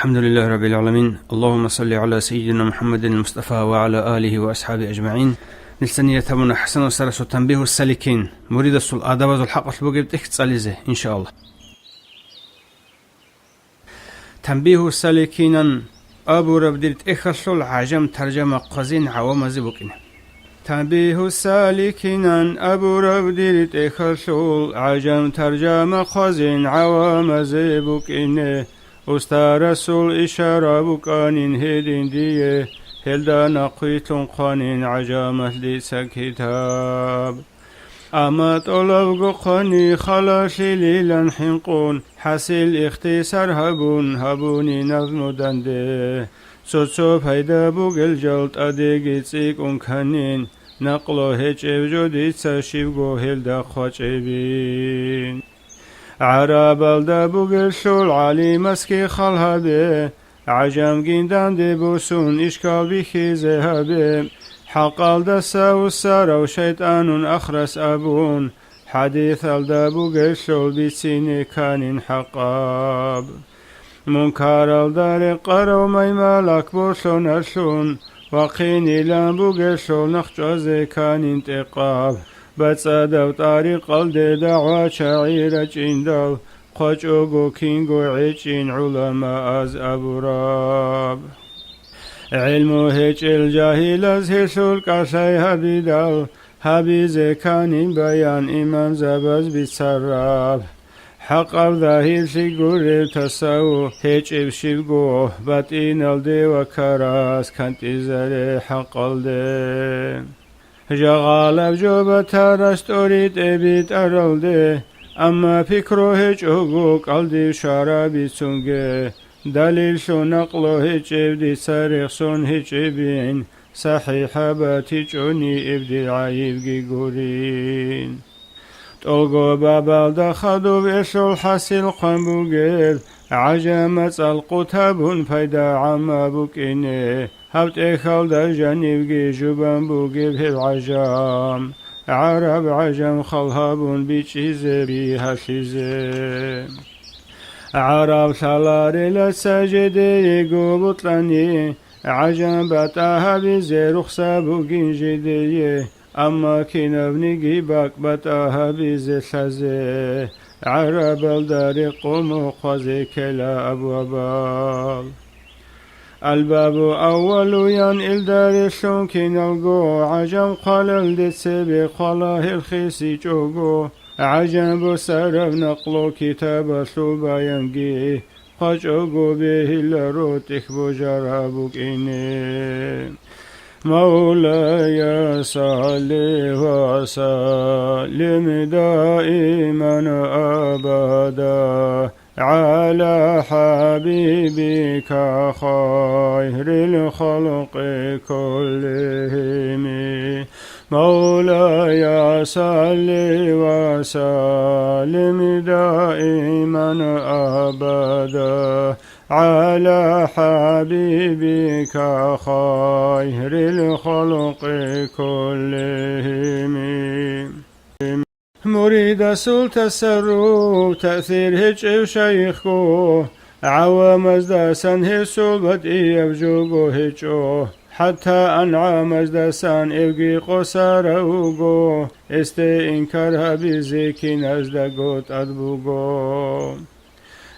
الحمد لله رب العالمين. اللهم صل على سيدنا محمد المصطفى وعلى آله وأصحابه أجمعين. نلسني يتبون حسن وسرس تنبيه السالكين مريد السل آداب الحق البوجب تكتساليزه إن شاء الله. تنبيه السالكين أبو ربديت إخشل عجم ترجمة قزين عوام زبوكين. تنبيه السالكين أبو ربديت إخشل عجم ترجمة قزين عوام زبوكين. أستا رسول إشارة بكانين هيدين ديه هلدا نقيتون قانين عجامة ليسا كتاب أما طلب قاني خلاشي ليلان حنقون حسيل اختصار هبوني نظم دنده سوتسو فايدا بوغل جلت أديگي تسيك كانين نقلو هيج ابجودي تساشيبغو هلدا خواجبين عرب الدبوغ شول علي مسكي خلها عجم جندان دبوسون إشكال بخي ذهبه حق الدسا والسارة وشيطان أخرس أبون حديث الدبوغ شول بسين كان حقاب منكر الدار قرو ميمالك بوشون أشون وقيني لنبوغ شول نخجوز كان انتقاب بتصدو طريق الدعوة شعيرة جندو قجوغو كينغو عيشين علماء از أبراب علمو هيج الجاهل از هشول كاشي هبيدو هبيزي كانين بيان إيمان زباز بيتسراب حق الظاهر شيقوري تساو هيج ابشيبغو باتين الدي وكراس كانت إزالي حق الدي جغال بجوبة ترست أريد أبيت أرلده أما فكره هج أغوك ألدي شرابي سنجه دليل شو نقله هج إبدي ساريخ سون هج إبين صحيحة باتيجوني إبدي عايب جيغورين تلقو بابال دخدو بإشو الحسيل قنبوغير عجمت القتاب فايدا عما بوكيني هبت إخال دا جانيبجي جبان بوغي بهالعجام عرب عجم خلهابون بيشيزي بيها شيزي عرب شلاري لسجدي يقو بطلاني عجم باتاها بيزي رخصة بوغين جدي أما كينبني جيبك باتاها بيزي شازي عرب الدار قومو قوزي كلا أبوابال الباب أول ين الدار شونكين الجو عجم قلل دسبي قلاه الخيسي جوجو عجم بسرب نقلو كتاب شوبا ينجي قجوجو به الروتك بجرابك إني مولاي صل وسلم دائما أبدا على حبيبك خير الخلق كلهم مولاي صل وسلم دائما أبدا على حبيبك خير الخلق كلهم مريد سول تسرو تأثير هج شيخو عوام ازداسان هسول بدئي يبجوغو هجو حتى أنعام ازداسان إبقي قصاروغو استي إنكارها بزيكين ازدقوت أدبوغو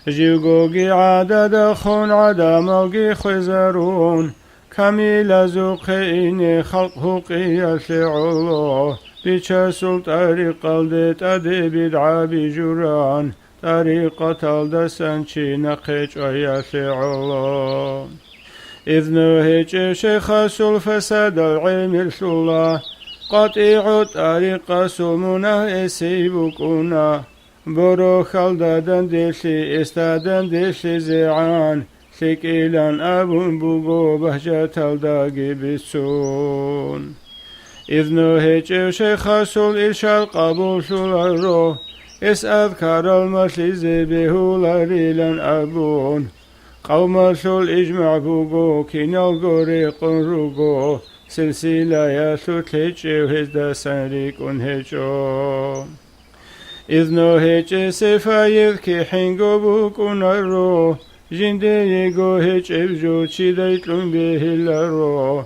جيوغوغي عدد خون عداموغي خزرون كميل زوقين خلقه قياس الله بيشا سول طريق الدت أدي بدعا بجران طريقة الدسان شي نقيج وياس الله إذنو هيج شيخ سول فساد العلم السلا قطيع طريق سمنا إسيبكونا برو خلدادن ديشي استادن ديشي زيعان سيكيلان أبون بوغو بهجة الداقي بسون إذنو هيج شيخ سول إرشال قبول شول الروح إس أذكار المشيزي بهولاريلان أبون قوم شول إجمع بوغو كينال غوريق روغو سلسلة ياسو تليجي وهزدا سنريكون هيجو إذنو هيج سفايذ كي حينغو بوكون الروح جندي جوهج إبجو تشيديتلون بهلارو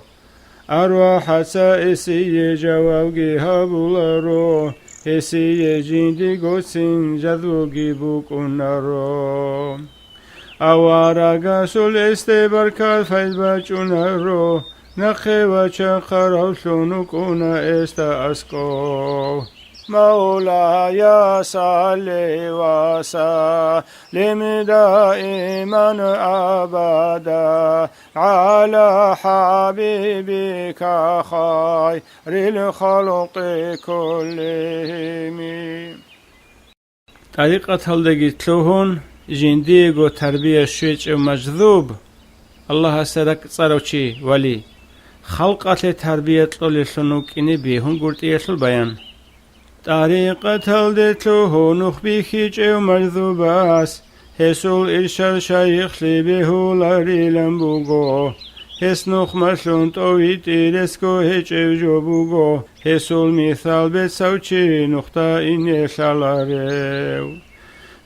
أرواح سائسي جواوغي هابولارو هسي جندي قوسين جذوغي بوكونارو أوارغا سول استبركات فايزباچونارو نخي وچخرو شونوكونا استا اسكو مولاي صل وسلم دائما أبدا على حبيبك خير الخلق كلهم. طريقة هلدگي تلوهون جنديغو تربية شويج مجذوب الله سرك صاروچي ولي خلقة تربية لولشنوكيني بيهون قرطية البيان طريقة هلدتلوه نخبي خيج مجذوباس هسول إرشال شيخ لبهو لاري لنبوغو هس نخ مشلون تويت إرسكو هج جوبوغو هسول مثال بتسوچي نختا إني شالاريو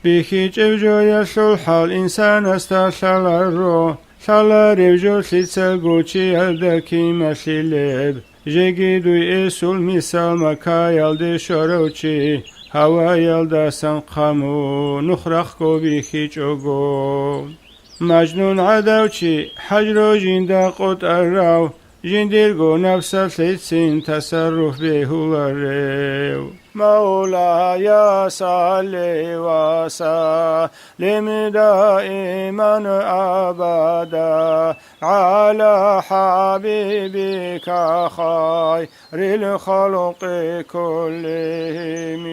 بخيج جويا شل حال إنسان استشالارو شالاريو جو سيتسلغوچي أدكي مشليب جيدوي إسول مثال مكايال دي شروچي هوا يلدا سنقامو نخرخكو بخيج أغو مجنون عدوچي حجرو جندا قد أراو جنديرغو نفس سيتسين تصرف بهولاريو مولاي صل وسلم دائما أبدا على حبيبك خير الخلق كلهم.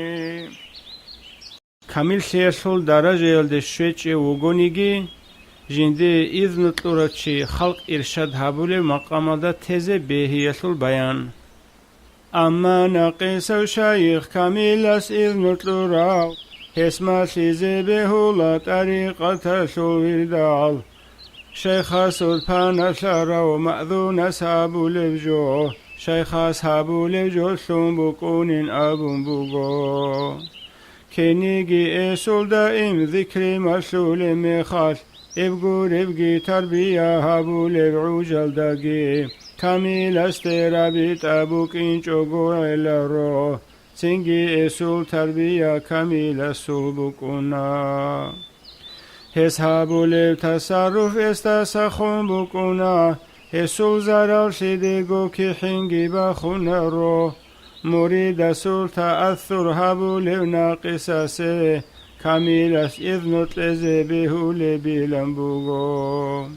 كامل سيرسول درجة يلدشويتش وغونيجي جندي إذن تلورتشي خلق إرشاد هابولي مقامدا تزي بهيسول بيان أما ناقص شيخ كاميلاس إذن تلوراو هسما سيزي بهولا طريقة شويدال شيخ سلطان شراو مأذون سابو لبجو شيخ سابو لبجو سنبكون أبو بوغو كنيجي إسول دائم ذكري مسلول مخاش ابگی تربیه هبول عوجل داگی کامیل استرابیت ابوک اینچو گویل رو سنگی اصول تربیه کامیل اصول بکونا هس هبول تصرف استسخون بکونا اصول زرال شدگو که حنگی بخون رو مرید اصول تأثر هبول ناقصه كاميلس إذن تلزي بهول بلنبوغو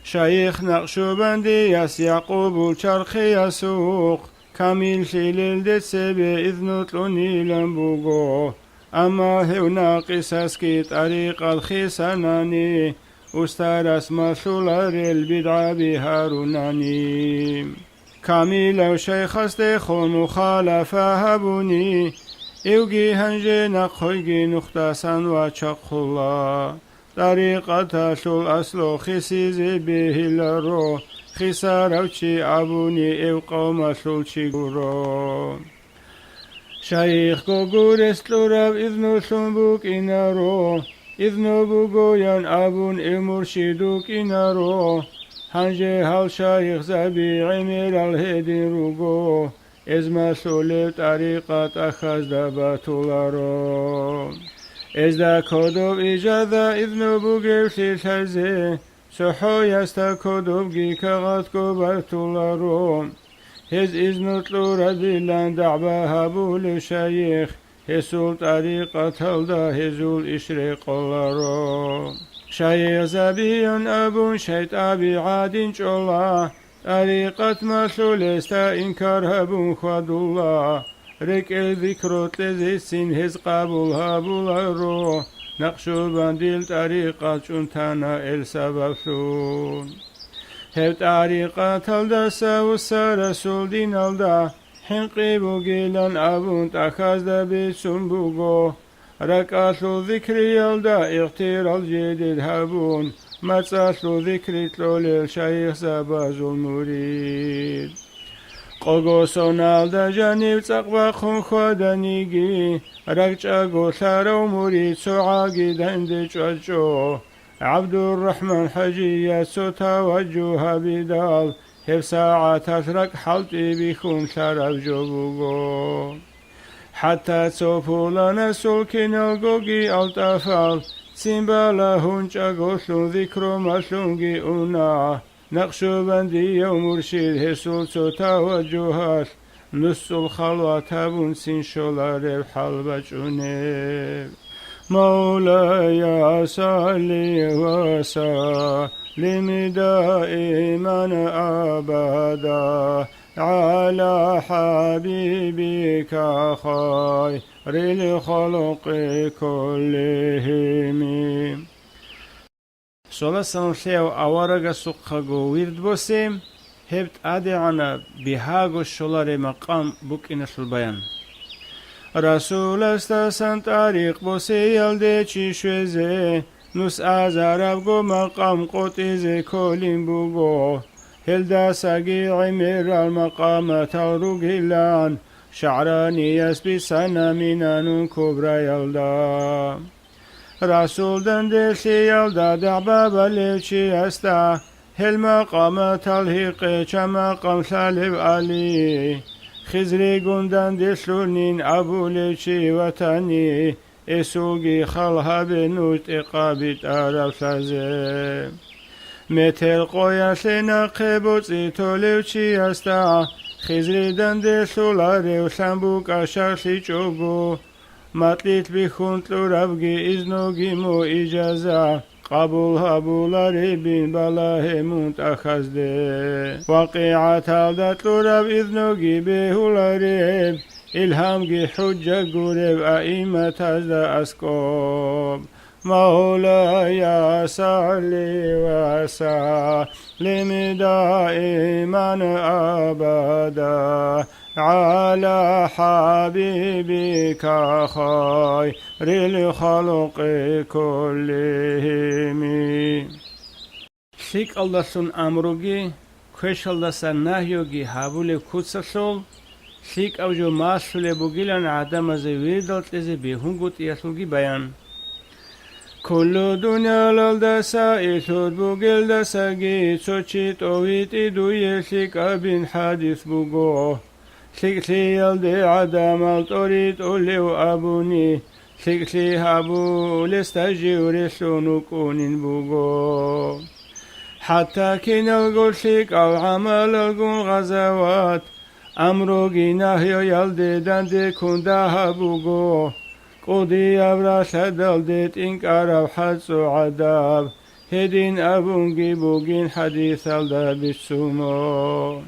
شيخ نقشبندي يس يعقوب الشرخي يسوق كاميل شيلل دتسي بإذن تلوني لنبوغو أما هو ناقص كي طريق الخيساناني أسترس مسولار البدعة بهاروناني كاميل شيخ استخون مخالفة هبوني إوجي هنجي نقويجي نختاسان وچقلا طريقة شل أصلو خسيزي به لرو خساروچي أبوني إو قوم شلچي غورو شيخ غورست لورب إذنو سنبوك إنارو إذنو بوغويان أبون إو مرشدوك إنارو هنجي هل شيخ زبي عمير الهدي روغو از مسئول طریقت اخذ دباتولارو از دا کدوب ایجاده اذنو بوگیو سیلتزه سحوی استا کدوب گی کغت کو برتولارو هز اذنو تلور دیلن دعبه هبول شیخ هسول طریقت هلده هزول اشرق لارو شیخ زبیان ابون شیط ابی عادین چولا طريقة مسؤول استا إنكار هبون خد الله رك ذكرت لزيسين هز قبول هبول رو نقشو بنديل طريقة شنتانا السبب شون هب طريقة تلدا سوسا رسول دين الدا حنقي بوغيلان أبون تأخذ بيسون بوغو ركاتلو ذكري الدا اغتير الجديد هبون متصلو ذكري تلول الشيخ زباز المريد قوغوسو نالدا جانيب تقبا خون خودانيگي ركچا غوثارو مريد سعاقي دند چوچو عبد الرحمن حجية توجه بدال هف ساعة تشرك حلطي بيكون شرف جبوغو حتى تسوفولنا سلكين الغوغي التفال سيمبالا هنش أغوثلو ذكرو مسلونغي أنا نقشبندي ومرشد هسول توجهات نص الخلوة تابون سين شولار بحلبة مولاي صلي وسلم دائما أبدا على حبيبك خير الخلق كلهم صلاة سنسيو أورغ سقغو ويرد بوسيم هبت أدعنا بهاغو الشولار مقام بوك إنس البيان رسول استسان طريق بوسي يلدي شوزي نوس أزاربغو مقام قوتيزي كولين بوغو هلدا ساقي عمير المقام تغرق هلان شعراني يسبي سنة منان كبرى يلدا رسول دندسي يلدا دعباب ليوشي أستا هل مقام تلهيقي كمقام سالب علي خزري قندان دسلونين أبو ليوشي وطني إسوغي خلها بنوت إقابت أرب سازي متل قوياس لنقبوتي توليوشي أستا خزري دندسولاري وسنبوك أشارسي چوغو مطلت بخونت لربغي إذنوغي مو إجازة قبول هبولاري بين بالاه منتخزده واقعة تالدت لرب إذنوغي بهولاري إلهامغي حجة قرب أئمة تزدا أسكوب مولاي صلي وسلم دائما أبدا على حبيبك خير الخلق كلهم شيك الله سن أمروغي كوش الله سن نهيوغي هابولي كوتسسول شيك أوجو ماسولي بوغيلان عدم زويدلت إزي بيهونغوت يسوغي بيان كل دنيا للدسا إثود بوغل دساقي تشوشيت أويت إدو يشيك أبين حديث بوغو شيكلي يلدي عدم الطريد أوليو أبوني شيكلي هابو لستجي ورسلو كونين بوغو حتى كين الغول شيك أو عمل الغول غزوات أمروغي نهيو يلدي داندي كوندها بوغو قودي أبراش هدلدت إنك أراب حدسو عداب هدين أبونغي بوغين حديث الداب السمو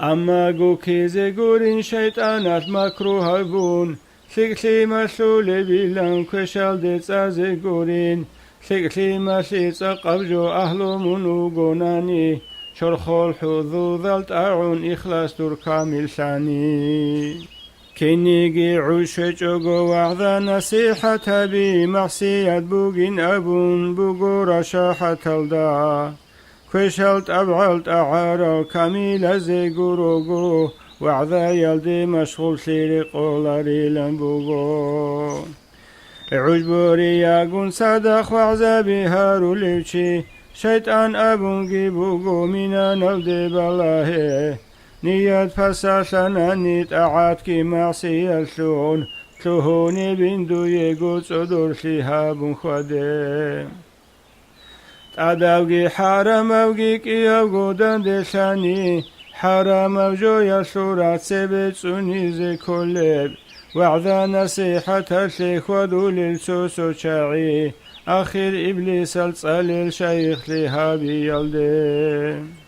أما قوكيزي قورين شيطانات مكروه بون شكلي مسؤولي بيلان كشال ديت أزي قورين شكلي مسيت أقبجو أهلو منو قوناني شرخول حظوظ التعون إخلاص دور كامل ثاني كينيجي عشجو وعظا نصيحة بي معصية بوغين أبون بوغو رشاحة الدا كشلت أبعلت أعارو كاميل زي قروغو وعظا يلدي مشغول سيري قولاري لنبوغو عجبوري ياقون صدق وعظا بهارو ليوشي شيطان أبونغي بوغو مينا نلدي بالله نيات فساسنا نيت أعادكي معصية سون تلهوني بندو يقول صدور شهاب خده تادوغي حرام أوغي كيوغو دندساني حرام أوجو يسورات سبت سونيزي كولب وعذا نصيحة الشيخ ودول السوسو شاعي آخر إبليس الصالي الشيخ لهابي يلدي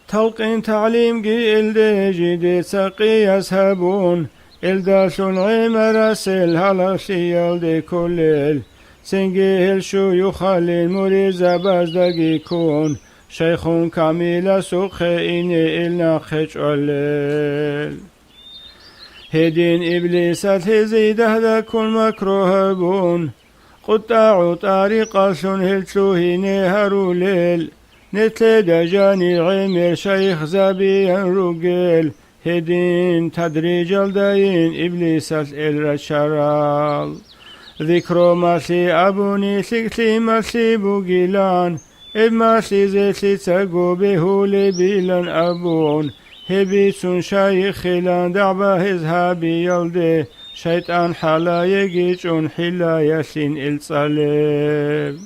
تلقين تعليم جي إلدي جديد سقي يسهبون إلداشون عمر سيل هلاشي يلدي كليل سنجي الشو يخلين مريزة بازدقي كون شيخون كاميل سوخي إني إلنا خيش الليل هدين إبليس الهزي دهدا كل مكروه بون قطاع طريق سنهلتوهيني هرو ليل نتل دجاني عمر شيخ زبيا رجل هدين تدريج الدين إبليس الرشرال ذكرو ماشي أبوني سكتي ماشي بوغيلان ماشي زيتي تساقو بهولي بيلان أبون هبيتون شايخيلان دعبا هزهابي يلدي شيطان حالا يجيجون حلا ياسين الصليب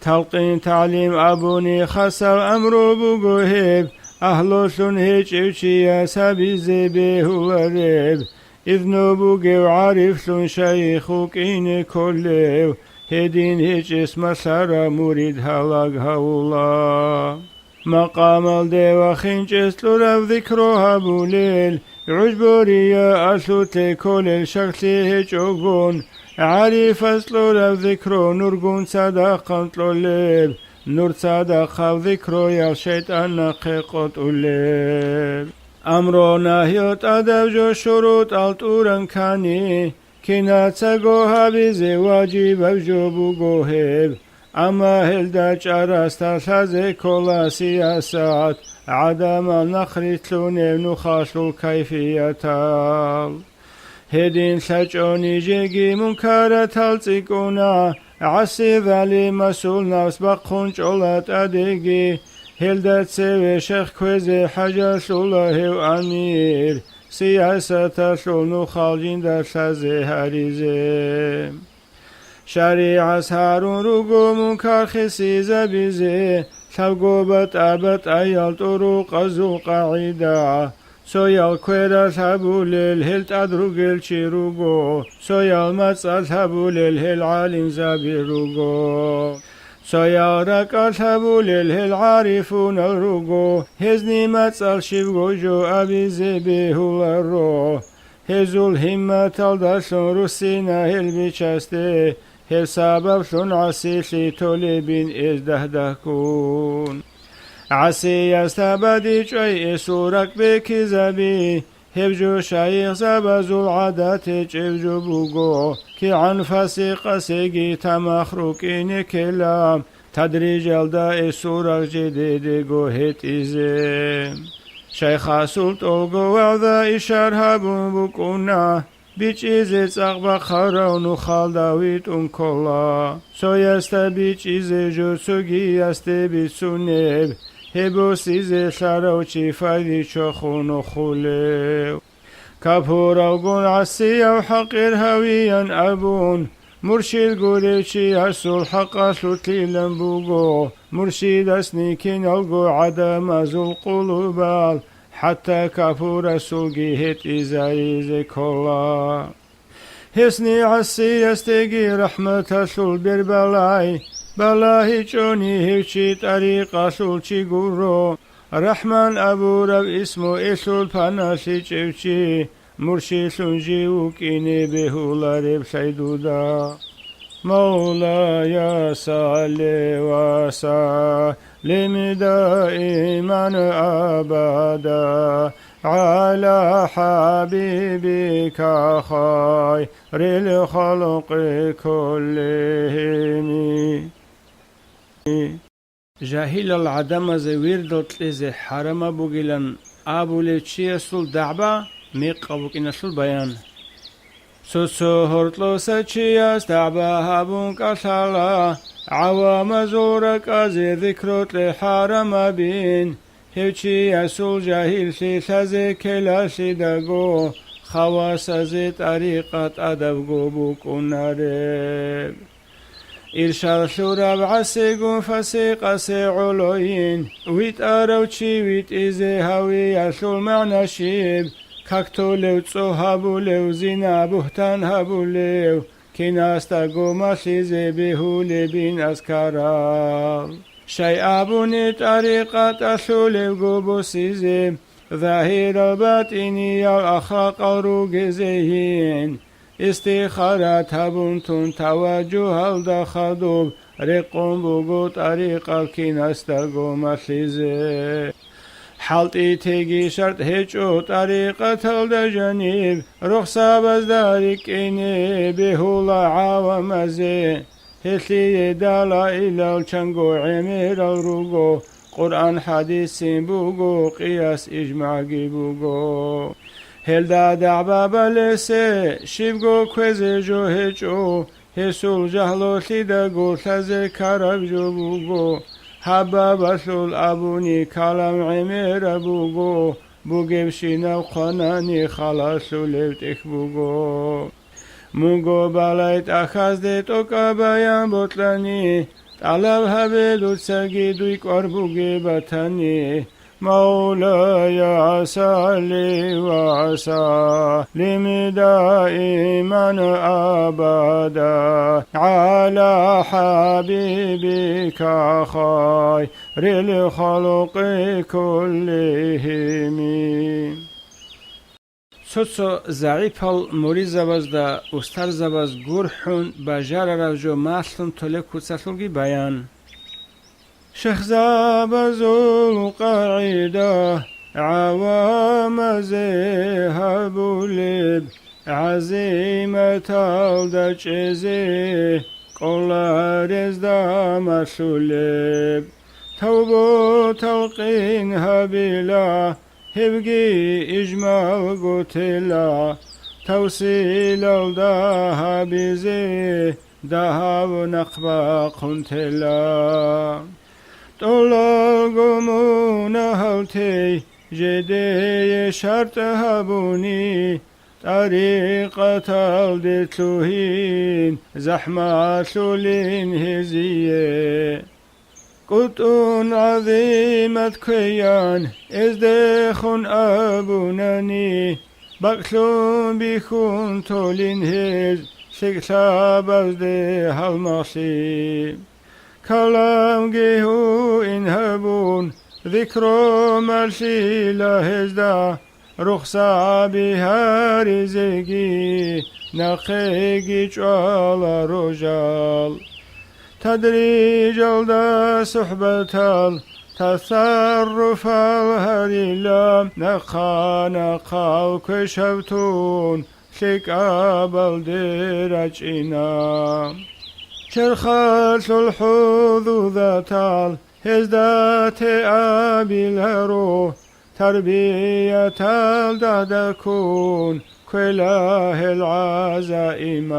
تلقين تعليم أبوني خسر أمرو بوغوهيب أهلوسون هيج إوشي سابي زيبي هو ريب إذنو بوغي وعارفلون شيخوك إني كوليو هدين هيج اسم سارة مريد هلاق هولا مقام الدي وخينج اسلو ذكروها بوليل عجبوريا أسلوتي كل الشخصي هيج أغون عارف اسلو ذكرو نرغون صداقا طلب نور صداقا ذكرو يا شيطان نقيقت اللب أمرو نهيوت أدب شروط الطورن كاني كنا تساقوها بزي واجب أبجو بوغوهب أما هلدا جارستا سازي كولا سياسات عدم النخري تلوني نخاشو كيفية هدين سجوني جيجي منكرة تلتقونا عسي ذالي مسؤول نفس بقون جولات أديجي هلدا تسوي شيخ كويزي حاجة سوله وأمير سياسة سول نخالجين دا سازي هاريزي شريعة هارون روغو منكر خسي زبيزي سلقوبت أبت أيال طرق أزو قاعدة سويال كويرا سابول الهل تدرقل شيروغو سويال مسأل سابول الهل عالين زبيروغو سويال ركال سابول الهل عارفون الروغو هزني مسأل شيفغو جو أبي زبي هو الرو هزو الهمة تلدسون روسينا هل بيشاسته هل سبب شون عسيشي تولبين ازدهدكون عسي يستبدي جاي سورك بكذبي هبجو شايخ زبزو العادات جبجو بوغو كي عن فسيق سيجي تمخروكين كلام تدريج الدا سورك جديد جو هت إزم شيخ سلط أوغو وعذا إشارهابون بكونا بیچ ایزه صغب خارون خال داوید اون کلا سویست بیچ ایزه جو سوگی است بیسونب هبو سیزه شراو چی فایدی چخون و خوله کپور اوگون عسی او حقیر هویان ابون مرشید گوره چی اصول حق اصلوت لیلن بوگو مرشید اسنیکین اوگو عدم از القلوبال حتى كفور سوقي هت إزايز كلا هسني عسي يستيقي رحمة سول بربلاي بلاهي جوني هيشي طريقة سول چي قرو رحمن أبو رب اسمه إسول فناسي چوشي مرشي سنجي وكيني بهولا رب سيدودا مولاي صل وسلم دائما أبدا على حبيبك خير الخلق كلهم جاهل العدم زوير دوت لزي حرم بوغيلن أبو لتشي سول دعبا ميق أبوكين سول بيان سوسو هرطلو ساتشياس دعبا هابون كسالا عوام زورك أزي ذكروت لحرم بين هيوشي يسول جاهل سي سازي كلا سيداغو خواس أزي طريقة أدب بوكو نارب إرشاد شوراب عسيقون فسيق سيعولوين ويت أروتشي ويت إزي هاوي يسول معنى شيب كاكتولو تسوهابولو زينا بهتان هابولو كيناستاغو ماسيزي بهولي بين أسكارال شي أبوني طريقة أسولي وقوبو سيزي ظاهر الباطني الأخلاق الروغزيين استخارات هبونتون توجه الدخدوب رقم بوغو طريقة كيناستاغو ماسيزي حالتي تيجي شرط هيجو طريقة الدجانيب رخصة بزدارك إني بهولا عوامزي هسلي دالا إلا الچنگو عمير الروغو قرآن حديث بوغو قياس إجماعي بوغو هل دا دعبا بلسي شبغو كوزي جو هيجو هسول جهلو سيدا قوسازي كارب جوبوغو حبا بسول أبوني كلام عمير أبوغو بوغيب شينا وقناني خلاصو لبت إخبوغو موغو بالايت أخاز ديت أكابايان بطلاني طلب هبدو تساقيدوك أربوغي بطاني مولاي صلي وسلم دائما أبدا على حبيبك خير الخلق كلهم. سوتسو زعيبال موريزاباز دا استرزاباز گورحون بجار راجو ماسلن تولي كوتساتلوغي بيان شيخ زاباز القاعدة عوام زيهب لب عزيمة الدجزي قولارز دا مسولب توبو توقين هبلا هبقي إجمال قتلا توصيل الدها بزي دهاب نقبا قنتلا طلقمون هلتي جدي شرط هبوني طريقة الدتلوهين زحمة سولين هزيه قطن عظيمة كيان ازدخن أبوناني بقلون بيخون تولين هز سكساب ازده هالمصيب كلام جيهو إنهبون ذكرو مرسي لهزدا رخصة بها رزقي نقيقي جوال رجال تدريج الدا صحبة التصرف الهريلا نقا الكشفتون شك أبل درجنا شرخات الحظوظ هزدات أبي الهرو تربية الدهدكون كلاه العزائم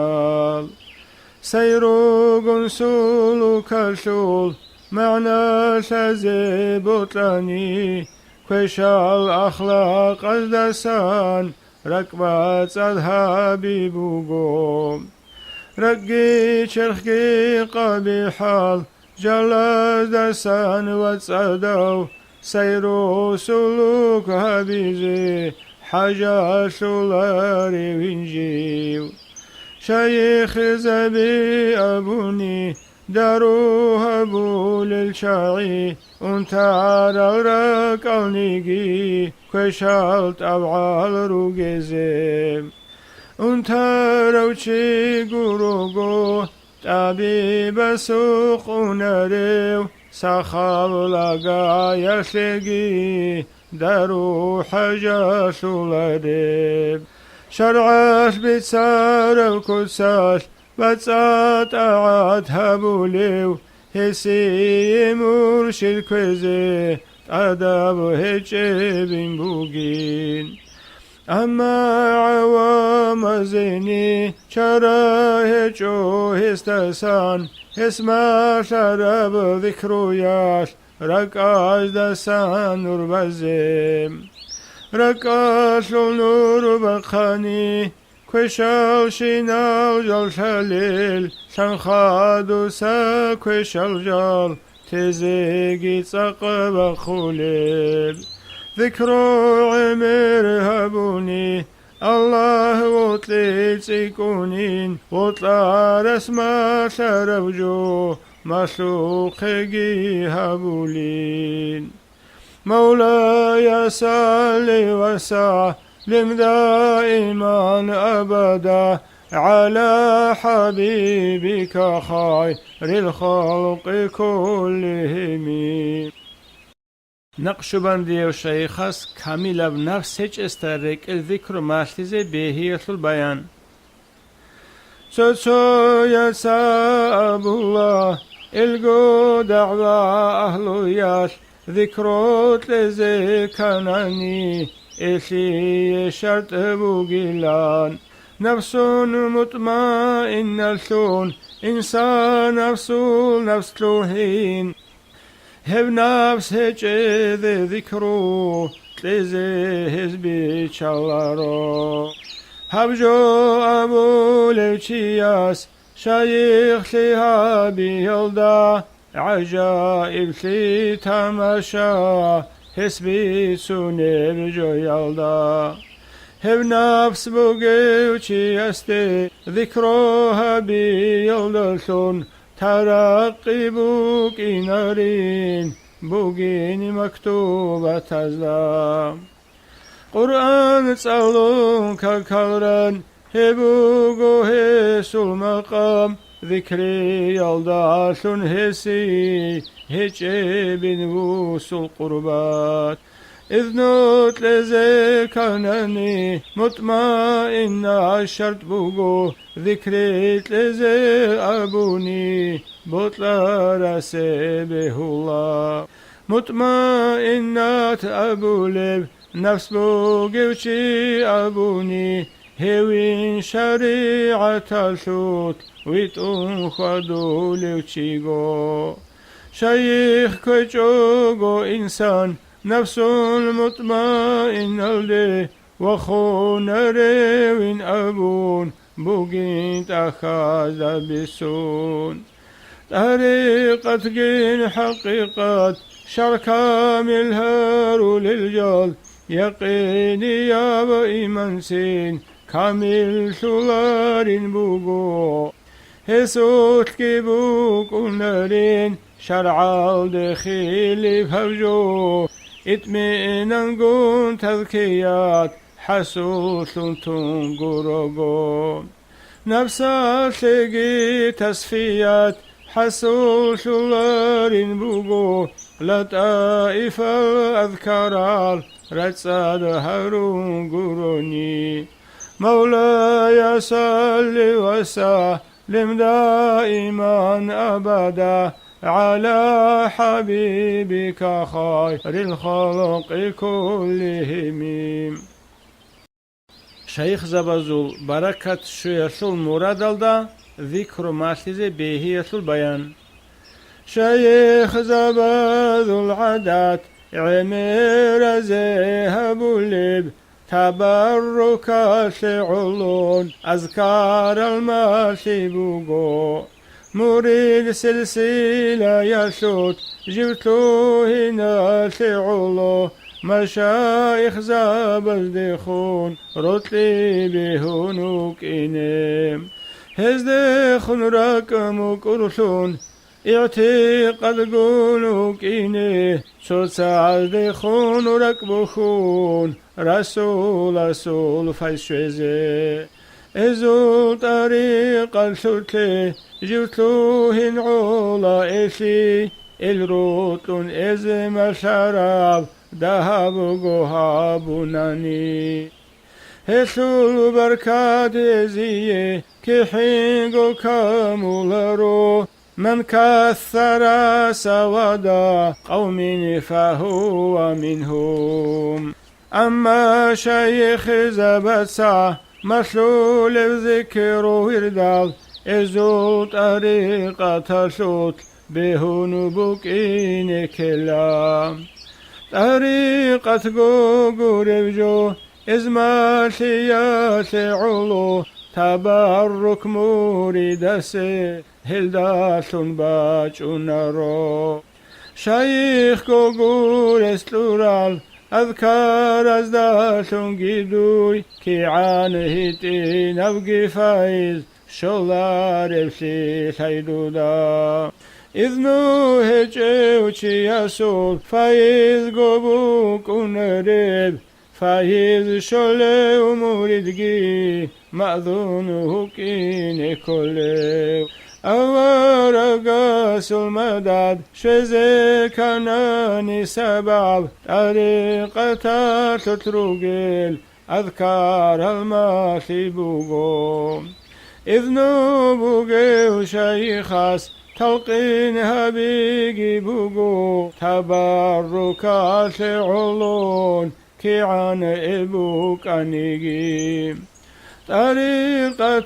سيرو قنسول كالشول معنى شازي بطلاني كوشال أخلاق أزدسان ركبات أذهابي بوغوم رقي شرخي قبيحال جلاز دسان وتصدو سيرو سلوك هبيزي حاجة سولاري وينجيو شيخ زبي أبوني داروها بول الشاعي انتار الرق النيجي كشالت أبعال روجزم انتار وشي قروقو طبيب سوق نريو سخال لقا يسلقي دارو حاجة سولاريب شرعش بتسار الكساش بتسات عاد هبوليو هسي مرشد كوزي أدب هجبين بوغين أما عوام زيني شرا هجو هستسان اسما شرب ذكرو ياش ركاش دسان نور بزيم ركاش نور بخاني كوشال شينال جال شليل شنخادو سا كوشال جال تزيجي تسقب خوليل ذكرو عمر هبوني الله وطلي تسيكونين وطلع رسما شربجو مسلوقي هبولين مولاي صلي وسلم دائما أبدا على حبيبك خير الخلق كلهم. نقشبندي وشيخس كامل بنفسك استرك الذكر ماشتزي به البيان سوسو يساب الله القو دعوة أهل ياش ذكروت لزي كناني إشي شرط بوغيلان نفس مطمئنة إنسان نفس لوهين هب نفس هجذ ذكرو تلزه هزبي چالارو هب جو أبو لوچياس شايخ لها بيلدا عجائب لي تماشا هسبي سوني جو يلدا هب نفس بوغيوچي استي ذكروها بيلدلتون ترقي بوكي نارين بوغين مكتوبة تزلام قرآن تصالون كالكالران هبوغو هسو المقام ذكري يلدالون هسي هجبين وسو القربات إذ نوت لزكانني مطمئن عشرت بوغو ذكريت لزي أبوني بطلع رسي به الله مطمئنات أبو لب نفس بوغوشي أبوني هوين شريعة الشوت ويتون خدو لوشيغو شيخ كوچوغو إنسان نفس المطمئنة لي وخون ريوين أبون بوغين تأخذ بسون طريقة جين حقيقة شركة ملهار للجال يقيني يا بإيمان سين كامل شلارين بوغو هسوت كيبوك ونرين شرع الدخيل بهوجو اطمئنان قون تذكيات حسوس تنقرقون نفسا تلقي تصفيات حسوس لارين بوغو لطائف الأذكار رتصاد هارون قروني مولاي صل وسلم دائما أبدا على حبيبك خير الخلق كلهم شيخ زبزول بركة شيخ مراد الدا ذكر ماشيزي بهي البيان شيخ زبزول عدات عمير زيهب اللب تبرك شعلون أذكار الماشي بوغو مريد سلسلة يشوت جبتو هنا شعلو مشايخ زابز دخون رتلي بهنوك إنم هزدخون رقمك أرسون اعتقد قولوك إنه شوصال دخون ركبخون رسول فشوزي ازو طريق الشتلي جوتلوهن عولا إشي الروتون ازم شراب ذهب قهابوناني هشول بركات ازيه كحينغو كامولارو من كثر سودا قوم فهو منهم أما شيخ زبسا مشلول الذكر وردال إزو طريقة شوت بهون بوكين كلام طريقة غوغور بجو إزما شياش علو تبرك مريد سي هلداشون باچون رو شيخ غوغور استورال أذكار أزداشون جدوي كي عنه تين أبقي فايز شولار بشي حيدودا إذنو هجوشي يسول فايز قبوك ونرب فايز شولي وموردقي مأذونه كين كله أورقاس المدد شزي كاناني سبب طريقة تترقل أذكار الماشي بوغو إذنو بوغي وشيخاس تلقينها بيجي بوغو تبركات علون كي عن إبوك أنيجي طريقة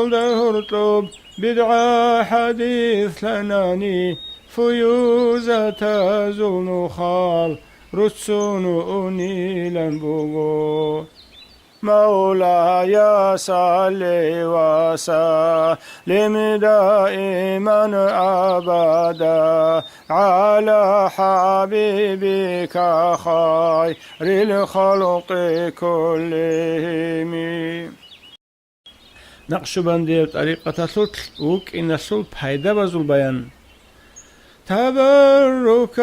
الدهرطب بدعة حديث لناني فيوزة زون خال رتسون أنيلا بوغو مولاي صل وسلم دائما أبدا على حبيبك خير الخلق كلهم. نقشبندي طريقة سطل وك إن السل فايدة بزل بيان تبرك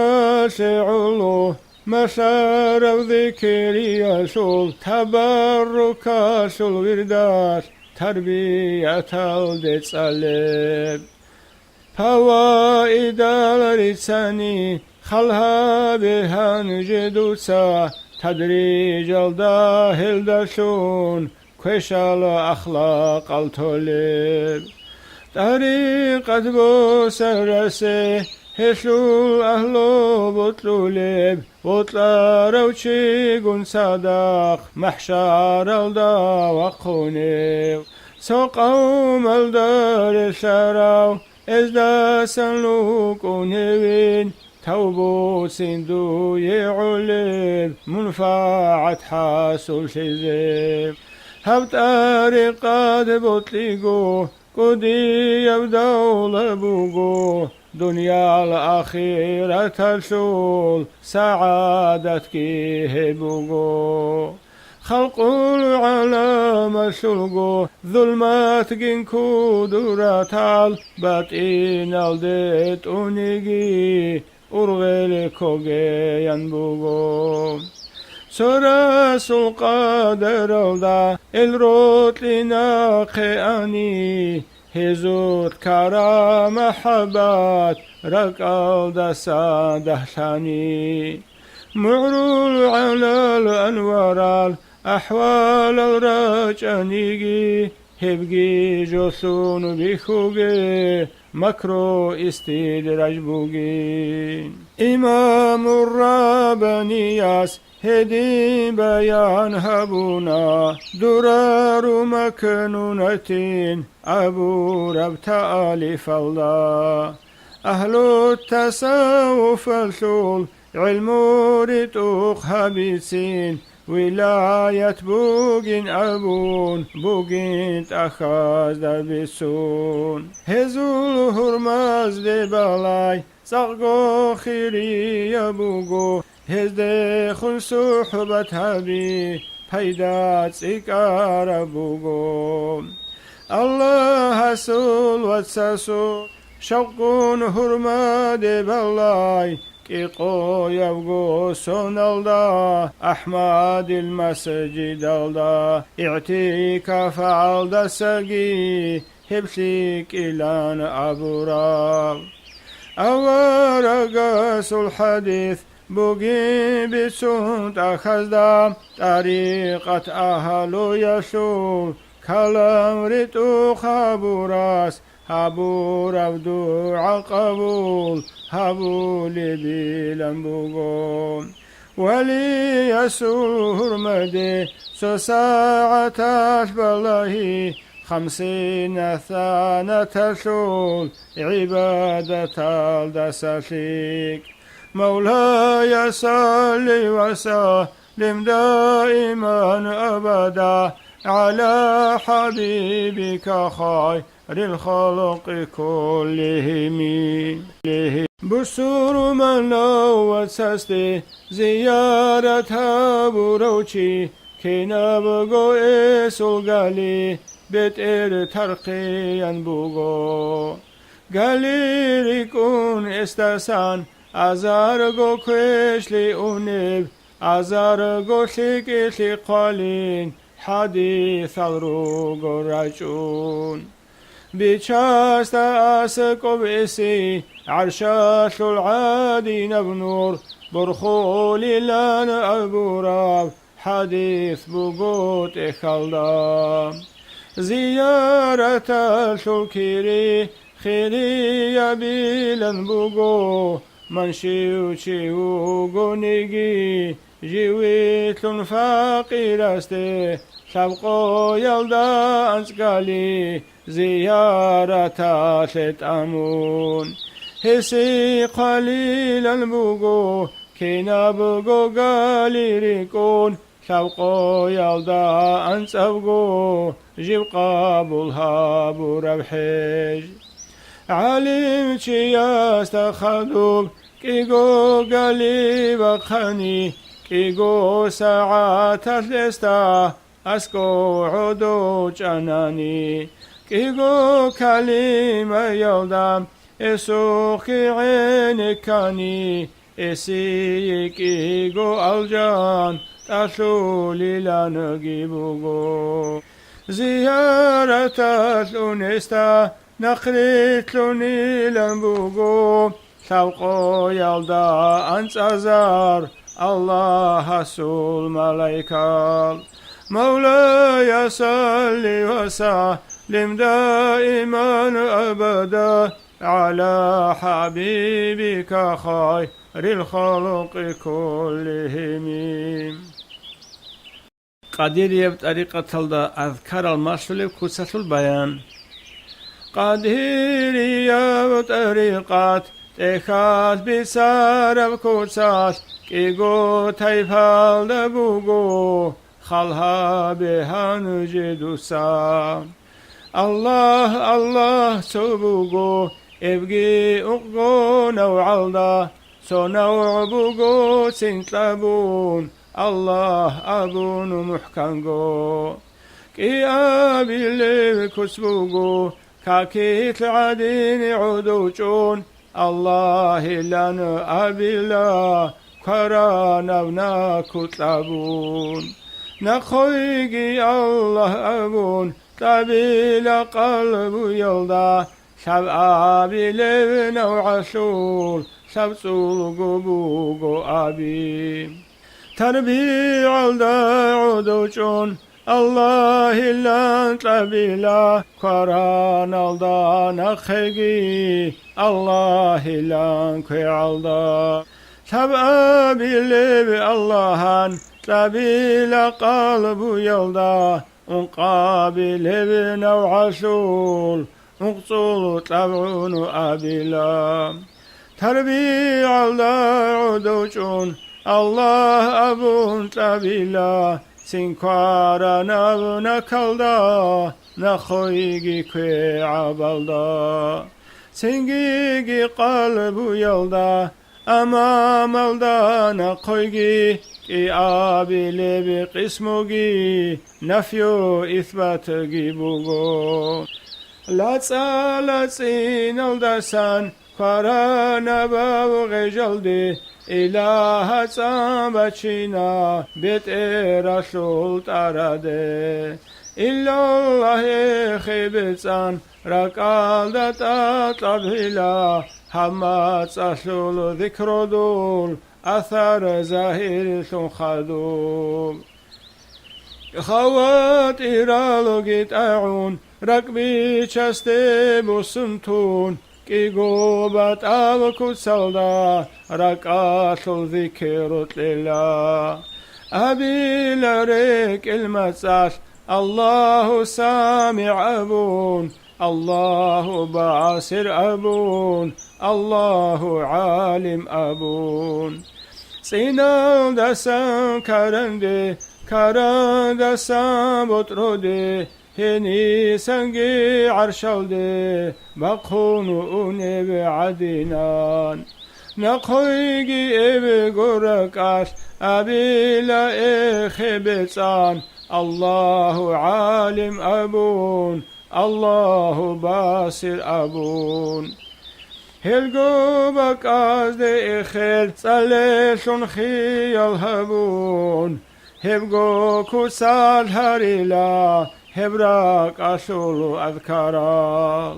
سعلو مسار ذكري يسول تبرك سل ورداس تربية الدسالب فوائد الرساني خلها بها نجدوسا تدريج الداهل دسون كشال أخلاق الطلب طريقة بوسرسي هشول أهلو بطلولب بطلا روشي قن صداق محشار الدا وقونيو سوقهم الدار الشراو إزدا سنلوك ونهوين توبو سندو يعلب منفعة حاسول شزيب هب طريقة بطلقو قدي يبدو لبوغو دنيا الأخيرة تشول سعادتك هبوغو خلق العالم شلغو ظلمات جنكو دراتال باتين الدت أونيجي أرغل كوغي ينبوغو سراس القادر الدا الروت لناقئني هزوت كرا محبات رقال دسا دهشاني معرول على الأنوار أحوال الرجانيجي هبجي جوسون بيخوجي مكرو استدراج بوجي إمام الرابنياس هدي بيان هبونا درار مكنونتين أبو ربط ألف الله أهل التصوف الشول علم رتوق هبيسين ولاية بوغين أبون بوغين تأخذ بسون هزول هرمز دبالاي ساقو خيري يبوغو هزدخل صحبة هبي پیدات سيكار بوغو الله سول واتساسو شوقون هرما دبالاي كيقو يبغو سونالدا أحمد المسجد الدا اعتكاف عالدا ساقي هبسيك إلان أبورا أورقاس الحديث بوغي بسونت أخزدا طريقة أهلو يشول كلام رتو خابوراس هابور عبدو عقبول هابو لبيلن بوغون ولي يسور مدي سو ساعة بالله 50 ثانة شول عبادة الدساشيك مولاي صل وسلم دائما أبدا على حبيبك خير الخلق كلهم بسور من لو سستي زيارة بروشي كنا بغو إسول غالي بيت ترقيا بغو غالي ريكون استسان أزارغو كوشلي أونيب أزارغو شكلي قالين حديث الروغو راجون بيشاست أسكو بإسي عرشاش العادين بنور برخولي لان أبوراب حديث بقوت إخالدا زيارة الشكيري خيري يبيلن بقو من شيو غونيجي جيويت فقير استي شبقو يلدا أنسقالي زيارة لتأمون هسي قليل البوغو كينا بوغو قالي ريكون شبقو يلدا أنسبغو جيب قابلها بربحيج علم يستخدم كيغو قالي بخاني كيغو ساعات لستا أسكو عدو جناني كيغو كلمة يلدام إسوخي عينكاني إسي كيغو الجان تسلولي لنجيبوغو زيارة الأنستا نقريت لوني لنبوغو شوقو يلدا أنت أزار الله سول ملايكال مولاي صل وسلم دائما أبدا على حبيبك خير الخلق كلهم قدير طريقة أذكار المسلم كسة البيان قدير طريقة تخاذ بسارب كساس كيغو تيفال دبوغو خلها بها نجد سام الله الله سبوغو ابغي اقغو نوعلدا سنوع بوغو سنتلبون الله أبون محكنغو كي أبي اللي كسبوغو كاكيت العدين عدوشون الله لن أبي الله كرانا وناكتلبون نخويقي الله أبون تبيل قلب يلدا شب أبي لبن وعشول شب سولغو بوغو أبي تربيع الدعودوشون الله لن تبيلا قران الدا نخيقي الله لن كيعلدا شب أبي لبن اللهان تبيل قلب يلدا انقابل ابن وعسول مقصول تبعون أبيلا تربيع الدعودوشون الله أبون تبيلا سنكارا نبنا كالدا نخويجي كي عبالدا سنجيجي قلب يلدا أمام الدا نخويجي كي آبيلي بقسموجي نفيو إثباتجي بوغو لا تسالسين الدسان كارانا بابغي جلدي إله سامبتشينا بيت رسول تارده إلا الله خيبتسان ركال داتا طبيلا حمد ساسول ذكر دول أثر زاهر خدوم خوات إيرالو جيت أعون ركبي چسته بسنتون كيغو بات أبكو سلدا ركعات الذكر لله أبي لريك المساس الله سامع أبون الله باسر أبون الله عالم أبون سينا دسان كارندي كاران دسان بطرودي هني سنجي عرشالدي بقون أوني بعدنان نقويجي إبي قرقاش أبي لا إخبتان الله عالم أبون الله باسر أبون هلقو بقاز دي إخير صليشون خيال هبون هبقو كسال هريلا هبراك أشول أذكارا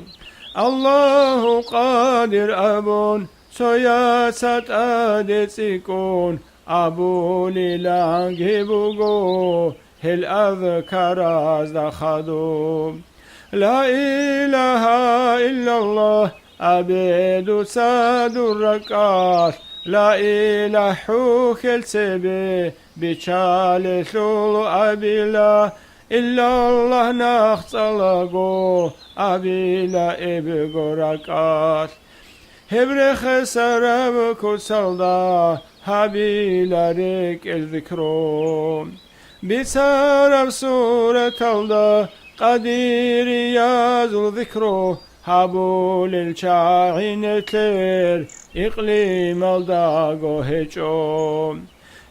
الله قادر أبون سياسة أدتسيكون أبو للانجي بوغو هل أذكار أزدخدوم لا إله إلا الله أبيد ساد الركاش لا إله حوك السبي بشال شول أبيلا إلا الله نخصلقو أبيلا إبقو ركات هبرخ سرب كسلدا هابيلا ريك الذكرو بسرب سورة الله قدير يازو ذكرو هابول الشاعين تلير إقليم الداغو هجو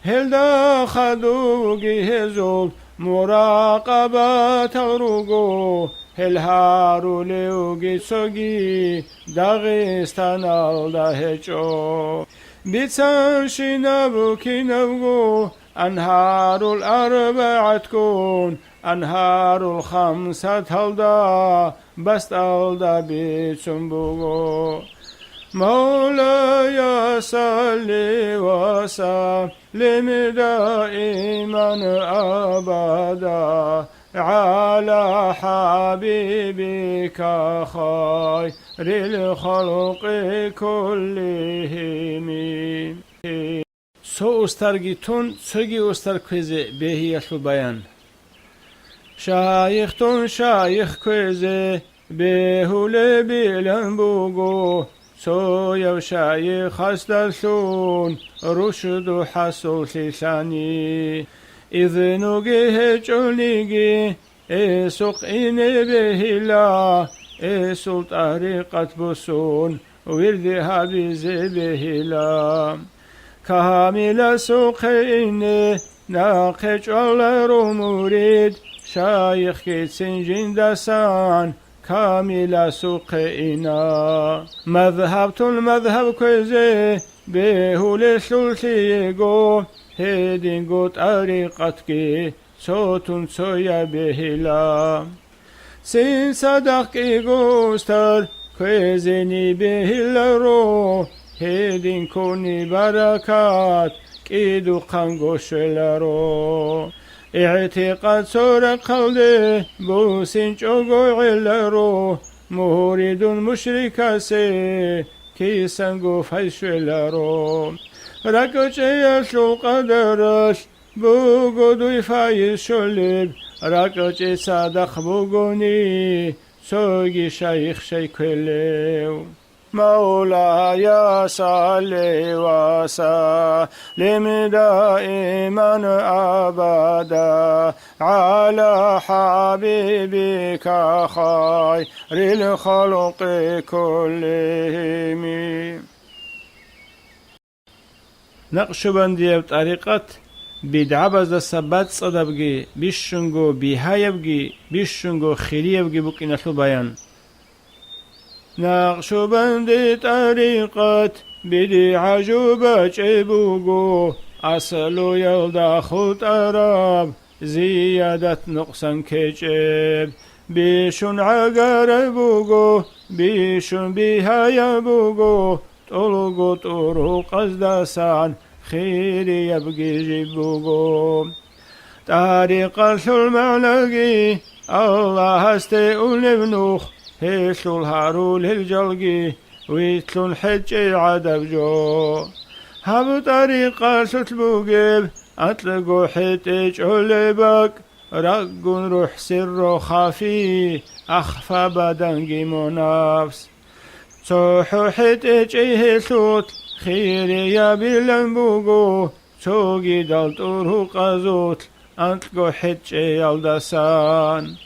هلدا خدوغي هزول مراقبة تغروغو هلهارو ليوغي سوغي داغستان الدا هجو بيتسان شنابو كينوغو أنهار الأربعة تكون أنهار الخمسة هلدا بست هلدا بيتسنبوغو مولاي صل وسلم دائما أبدا على حبيبك خير الخلق كلهم سو استرگیتون سوگی استرکوزه بهیشو بیان شایختون شایخ کوزه بهول بیلن بوگو سویا شایخ هستلشون رشد و حصول لسانی إذنوگی هجولیگی سوق اینه بهلا سول طریقت بسون وردها بزه بهلا كامل سوقين ناقج الله مريد شايخ كيتسن جندسان كامل سوقينا مذهب المذهب كوزي بهول السلسيقو هيدين قوت طريقتك صوت سويا بهلا سين صدقي قوستر كوزيني بهلا رو هيدين كوني بركات كيدو قنقو شلرو اعتقاد سور قلده بوسين چوغو علرو مورد مشرك سي كي سنگو فيشلرو ركوچ يشو قدرش بوغو دوي فايز شلب ركوچ صدق بوغوني سوغي شيخ شيكلو مولاي صل وسلم دائما أبدا على حبيبك خير الخلق كلهم نقشبندية بطريقة بدعة بزد سبات صدبگي بيشنگو بيهايبگي بيشنگو خيريبگي بكينة البيان نقشبندي طريقة بدي عجوبة جيبوغو أصلو يلدا خلط أراب زيادة نقصان كجيب بيشون عقاربوغو بيشون بيها يبوغو طلقو طرق أزدسان خيري يبقي جيبوغو طريقة المعنقي الله هستيقون ابنوخ هيسلو الهارول الجلقي ويتلو الحج عدب جو هابو طريقة ستبوغيب أطلقو حتج علبك رقون روح سر خافي أخفى بدنجي منافس صوحو حتج هيسلوت خيري يا بلنبوغو سوغي دالتورو قزوت أطلقو حج يالدسان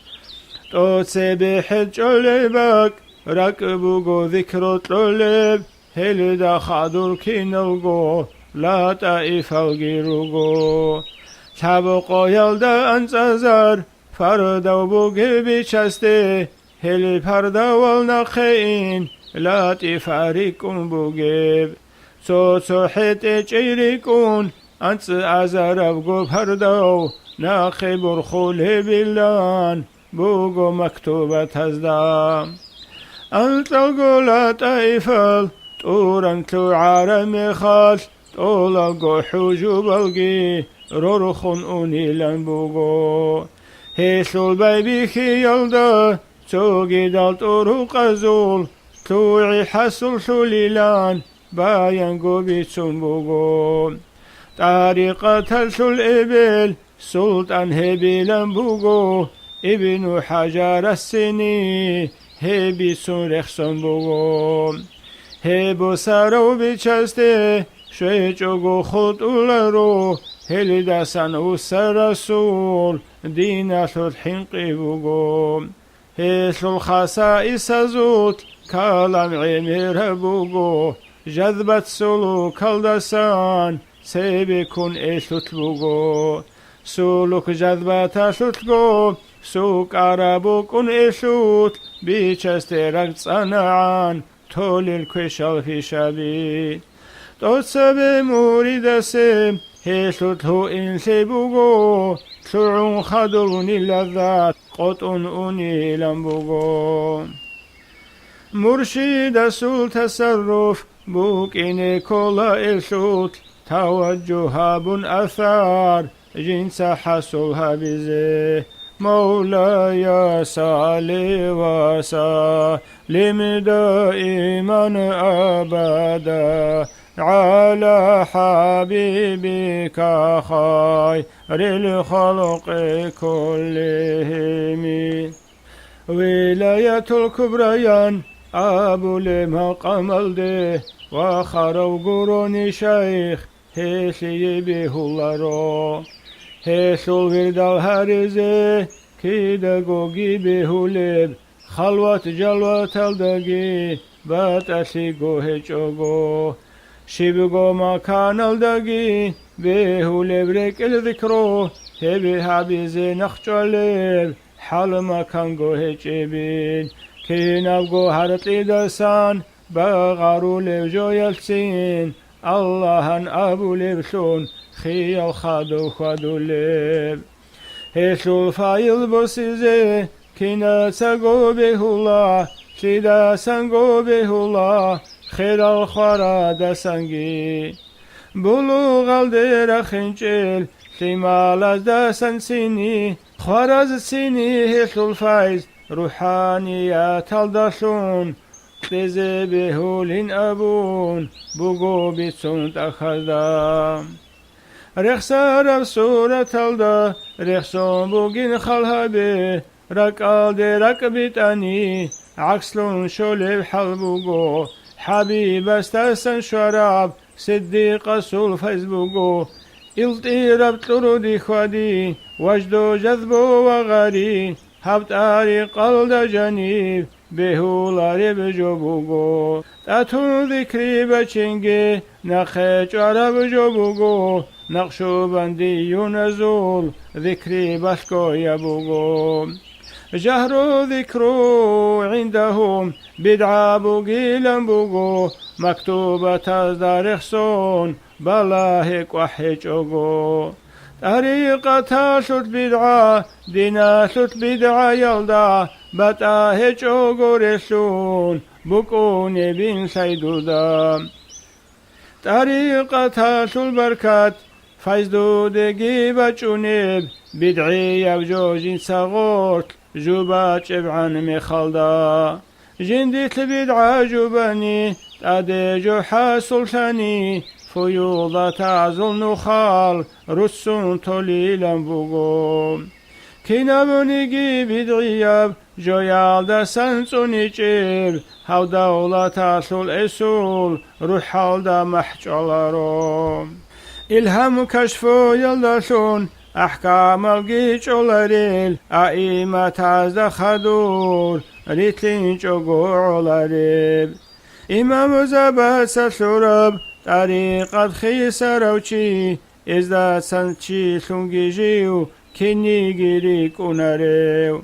توتسي بحج علبك ركبوغو ذكرو طلب هلدا خادور كينوغو لا طائف الغيروغو سابقو يلدا انزازر فردو بوغي بيشسته هل پردا والنخين لا تفاريكم بوغيب سو حت چيريكون انس ازربغو پردو ناخي برخول بلان بوغو مكتوبة تزدام أنت القولة طيفل طورا توعار مخال طولقو حجوب القي رورخون أونيلان بوغو هيسو البيبي خي يلدا توغي دال طورو قزول توعي حسل سليلان باين قوبيتسون بوغو طريقة تلسو الإبل سلطان هبيلن بوغو ابن حجر السني هبي سورخسون بوغو هبو سارو بيچسته شويچوغو خلطولارو هلداسان وسرسول ديناتو الحنقي بوغو هيثل الخصائص زوت كالام عمير بوغو جذبت سلوك الدسان سيبكون إيثلت بوغو سلوك جذبت أثلتغو سوك عربوكون إيثلت بيچسترق صنعان تولي الكوشال في شابي توتسبي موردسي هيثلت هو إنسي بوغو تلعون خدروني اللذات قطن أني لنبوغو مرشد سول تصرف بوك إني كولا إلشوت توجه بن أثار جنس حصلها بزي مولاي صلي وسلم دائما أبدا على حبيبك خير الخلق كلهم ولاية الكبريان أبو لمقام الده وخرو قروني شيخ هيسي بهولارو هيسو الورد الهارزي كيداغوغي بهولب خلوة جلوة الدقي باتسيغو هيچوغو شيبغو مكان الدقي بهولب ريك الذكرو هبي هابيزي نخجولب حال مكانغو هيچيبين كينابغو هارتلي دسان بغارو لبجو يلسين اللهن أبو لبسون خيال خادو لب هيسو فايل بوسيزي كينا ساقو بهولا شيدا سانقو بهولا خير الخارا دسانجي بلوغ الدير خنجل سيمال دسان سيني خارز سيني هيسو الفايز روحانيات الدسون تزي بهولين أبون بوغو بيتسون تأخذا رخصار سورة الدا رخصون بوغين خلها بي ركال دي ركبتاني عكسلون شولي حلبوغو حبيب استاسن شراب صديق سول فيسبوغو التيرب ترودي خودي وجدو جذبو وغري هبت قلد جنيب بهولا ربجو بوغو تاتو ذكري بچنگي نخيج عرب جو بوغو نقشو بندي ينزول ذكري بشكو يبوغو جهرو ذكرو عندهم بدعا بوغيلن بوغو مكتوبة تزدارخسون بلاهك وحيجوغو طريقة شت بدعة دينا شت بدعة يلدا بتا هيجوغو رسون بكون بين سيدودا طريقة شل بركات فايزدو دقي بچونيب بدعي يبجو جنس غورت جوبا چبعان مخالدا جنديت بدعة جوباني تادجو حاسل ثاني فيوضا تعزل نخال رسون طليلا بوغو كينابونيجي بدعياب جويال دا سنسوني جيب هاو دولة تاسول اسول روحال دا محجولارو إلهام كشفو يلدسون أحكام الجيش أولاريل أئمة تازد خدور ريتلين جوغو أولاريب إمام زبا سسورب طريقة خيسر وشي إذا سنشي سنجي جيو كيني جيريك أوناريو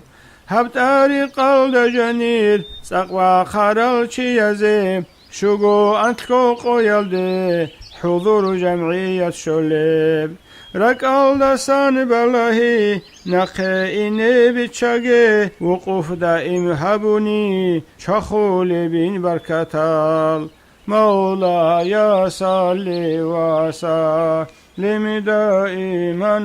هب طريق الدجنير سقوا خرال شي يزي شوغو أنتكو قويلدي حضور جمعية شوليب رك الدسان بلاهي نقيني بتشاقي وقوف دائم هبوني شخول بين بركتال مولاي صلي وسلم دائما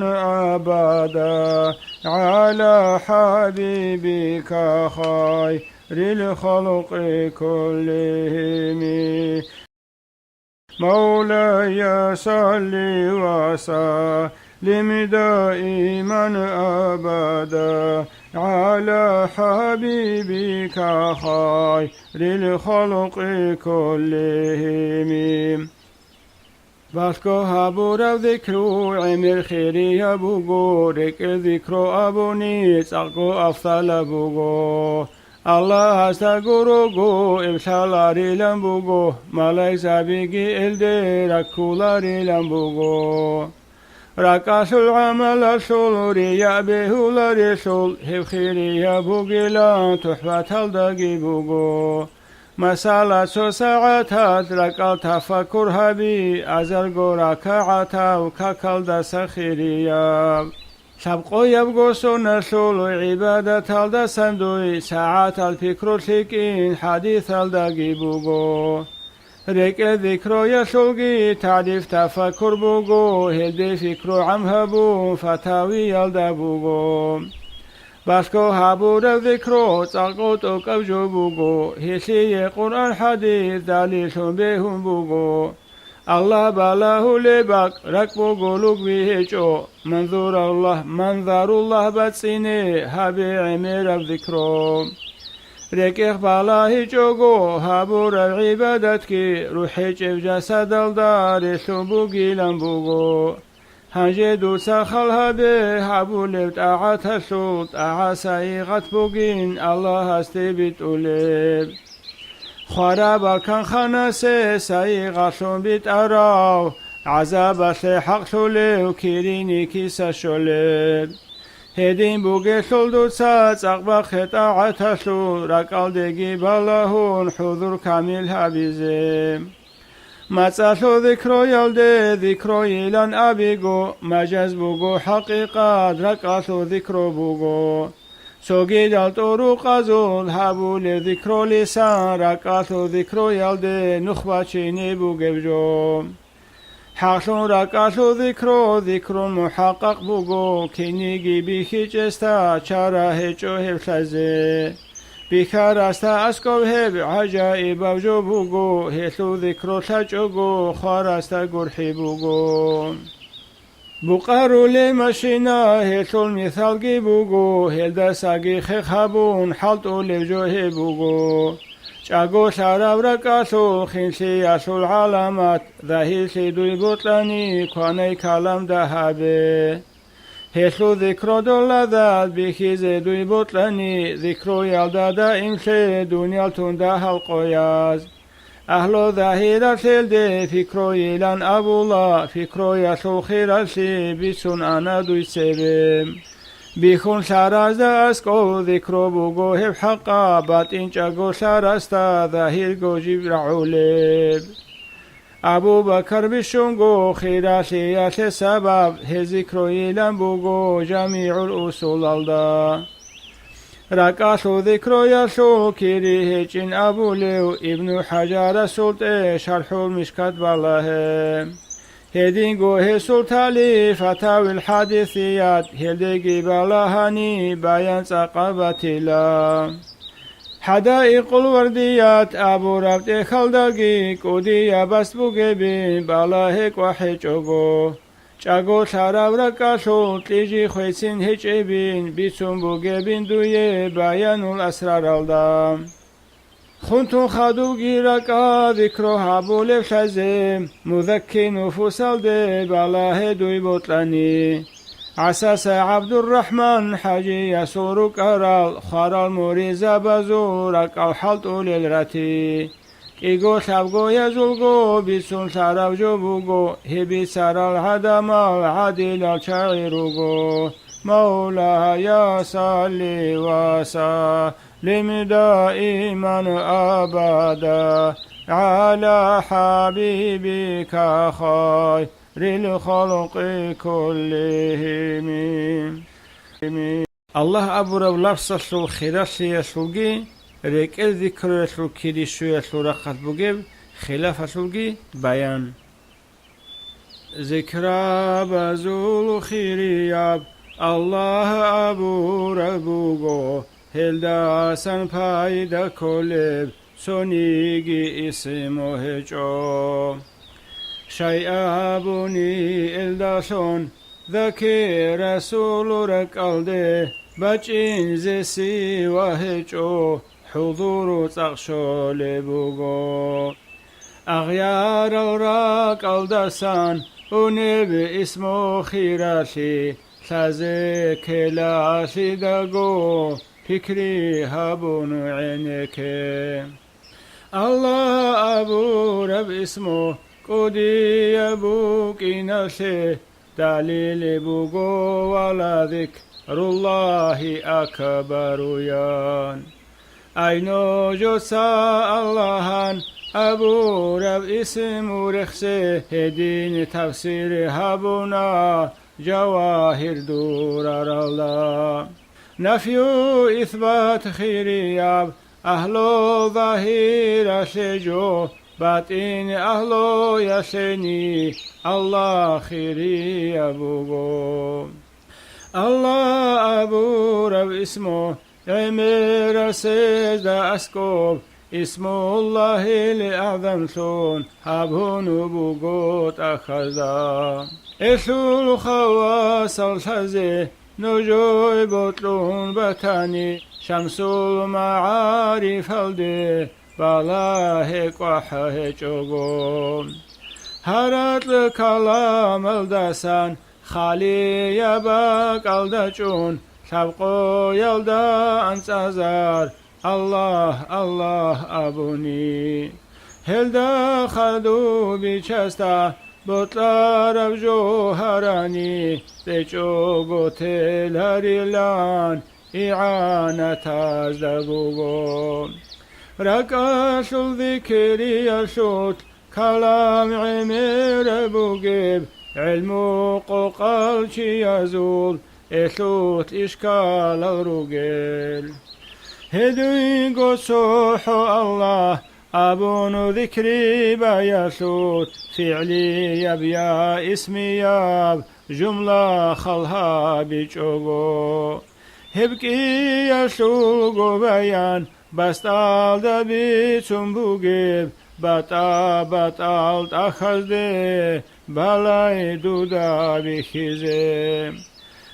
أبدا على حبيبك خير الخلق كلهم مولاي صل وسلم دائما أبدا على حبيبك خير الخلق كلهم. باشكو هابورا ذكرو عمر خيري أبوغو ركل ذكرو أبوني ساقو أفضل بوغو الله استغروغو إبشالاري لنبوغو ملاي سابيقي إلدي ركولاري لنبوغو ركاسو العمل الشول ريابه لرسول هبخيري يبوغي لان تحفة الدقي بوغو مسالة ساعات ركال تفكر هبي أزرقو ركعتا وكاكل دا سخيريا سبقو يبقو سنسول عبادة الدا سندوي ساعات الفكر الشكين حديث الدا جيبوغو ريك ذكرو يسولغي تعريف تفكر بوغو هلدي فكرو عمهبو فتاوي الدا بوغو باشكو هابور ذكرو تاقو توقف جوبوغو هسي قرآن حديث دليل بهم بوغو الله بالله لباك ركبو قولوك بيهجو منظر الله باتسيني هابي عمير الذكرو ريكيخ بالله جوغو هابور العبادتك روحي جسد الدار سبوغي لنبوغو هنجي دوسا خلها به هابول بتاعت هشوط أعاسي بوغين الله استبت أوليب خرابا كان خناسي سايغا شون بيت أراو عذابا حق شولي وكيريني كيسا شولي هدين بوغي شولدو سات أقبا خطاعت هشوط ركال ديجي بالهون حضور كامل هابيزيم متصلو ذكرو يلدي ذكرو يلان أبيغو مجاز بوغو حقيقة ركاتو ذكرو بوغو سوغي دالتو روقازول هابول ذكرو لسان ركاتو ذكرو يلدي نخبة چيني بوغبجو حقشون ركاتو ذكرو محقق بوغو كينيگي بيخي جستا چارا هيچو هفلزي بكار استا اسكو هب عجائب وجو بوغو هيثو ذكرو تجوغو خار استا قرحي بوغو بقارو لمشينا هيثو المثال جي بوغو هيلدا ساقي خيخابون حلطو لجوه بوغو شاقو شارب ركاسو خنسي اسو العالمات ذاهي سيدوي بطلاني كواني كلام دهابي هيثو ذكرو دولادات بيخي زيدوي بطلاني ذكرو يالدا دائم سي دنيا تندا القياز أهلو ظاهرة سيلدي فكرو يلان أبو الله فكرو يسو خير سي بيسون أنا دوي سيبم بيخون سارازا أسكو ذكرو بوغو هب حقا باتين چاقو ساراستا ظاهر گو جيب رعوليب ابو بكر بشونغو خيرا سياس سبب هذكرو يلان بوغو جميع الأصول الدا ركاسو ذكرو يسو كيري هيچين أبو ليو ابن حجر سلطة شرح المشكات بالله هدينغو هي سلطالي فتاوي الحادثيات هديغي بالهاني بيان سقابة الله حدائق الورديات أبو ربط خلدقي كودي بس بوغبين بالهك وحيچوغو چاگو شراب ركاسو تيجي خويسين هيچيبين بيسون بوغبين دويه بيان الأسرار الدام خنتون خادوغي ركا ذكرو هابو لفشزم مذكي نفوس الدي بالله دوي بطلاني عساس عبد الرحمن حاجي يسور كرال خار الموريزة بزورك أو حلطو للرتي كيغو شابغو يزولغو بيسون شارب جوبوغو هبي سار الهدم العدل الشعيروغو مولاي صل وسلم دائما أبدا على حبيبك خير الخلق كلهم. الله أبو رب لفظ خلاص يسوقي ريك الذكر يسوق كيريشو يسوق رقت بوجب خلاف يسوقي بيان ذكرى بزول خيرياب الله أبو ربوغو هلدا سن بايدا كولب سونيجي اسمه جو شيئابني إلداشون ذكي رسول ركالده بچين زسي وهجو حضور تغشو لبوغو أغيار الراك الدسان ونب اسمو خيراشي تازك لاشي داغو فكري هابون عينك الله أبو رب اسمه قدي أبوك نشي دليل بوغو ولا ذكر الله أكبر يان أينو جوسا اللهان أبو رب اسم رخصه هدين تفسير هبونا جواهر دورار الله نفيو إثبات خيرياب أهلو ظاهر شجو باطن أهلو يشني الله خيري أبوغو الله أبو رب اسمه عمر سجدة أسكوب اسم الله لأعظم شون هابون بوغوت أخذا إشو الخواص الحزي نجوي بطلون بتاني شمس المعارف الدي بلاهك وحهك أقوم هرات الكلام الدسان خالي يباك الدجون شبقو يلدا أنسازار الله الله أبوني هلدا خدو بيشستا بطلا رب جوهراني بيشو قتل هريلان إعانة تزدبوغو ركاش الذكر يشوت كلام عمير بوغيب علمو قوقال شي يزول إشوت إشكال الرجل هدوي قصوح الله أبون ذكري بيشوت فعلي يبيا اسمي ياب جملة خلها بيشوغو هبكي يشوغو بيان بستال دبي تنبوغيب بطال تأخذ بلاي دودا بخيزم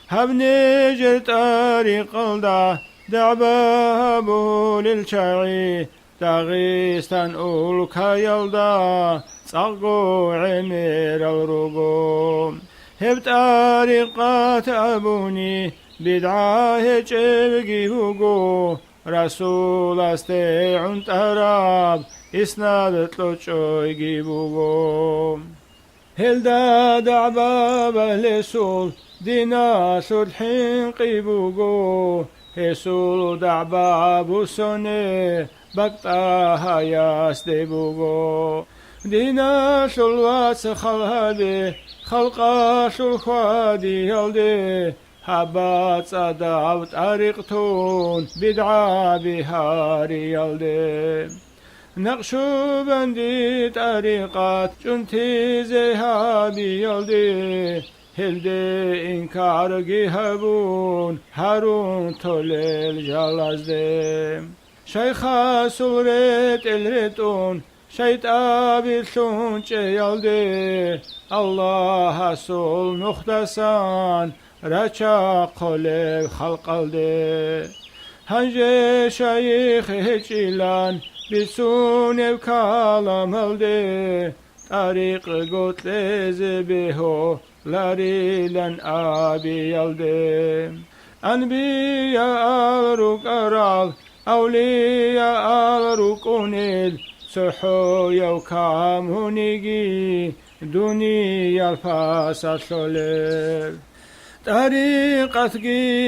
هبني جل طريق الدا دعبابو للشعي تغيستان أولك يلدا صغو عمير الرقوم هب طريقات أبوني بدعاه جبقي هوغو رسول استعن تراب إسناد تلوشوي جيبوغو هلدا دعباب لسول دينا سلحين قيبوغو هسول دعباب سنة بقتاها ياسدبوغو دينا شلوات خلهدي خلقا شلخوادي يلدي حبات صداوت أريقتون بدعا بهاري يلدي نقشو بندي طريقات جنتي زهابي يلدي هلدي إنكار جيهبون هارون تولل جالازدي شيخا سورة الرتون شيط أبي شونش يلدي الله سول مختصان رچا قلب خلق الدي هنجي شيخ هجيلان بسون بكالام الدي طريق قوت لزبهو لاريلان أبي يلدي أنبياء الرقرال أولياء الرقونيل سحو يوكام هنيجي دنيا الفاسة شلل طريقة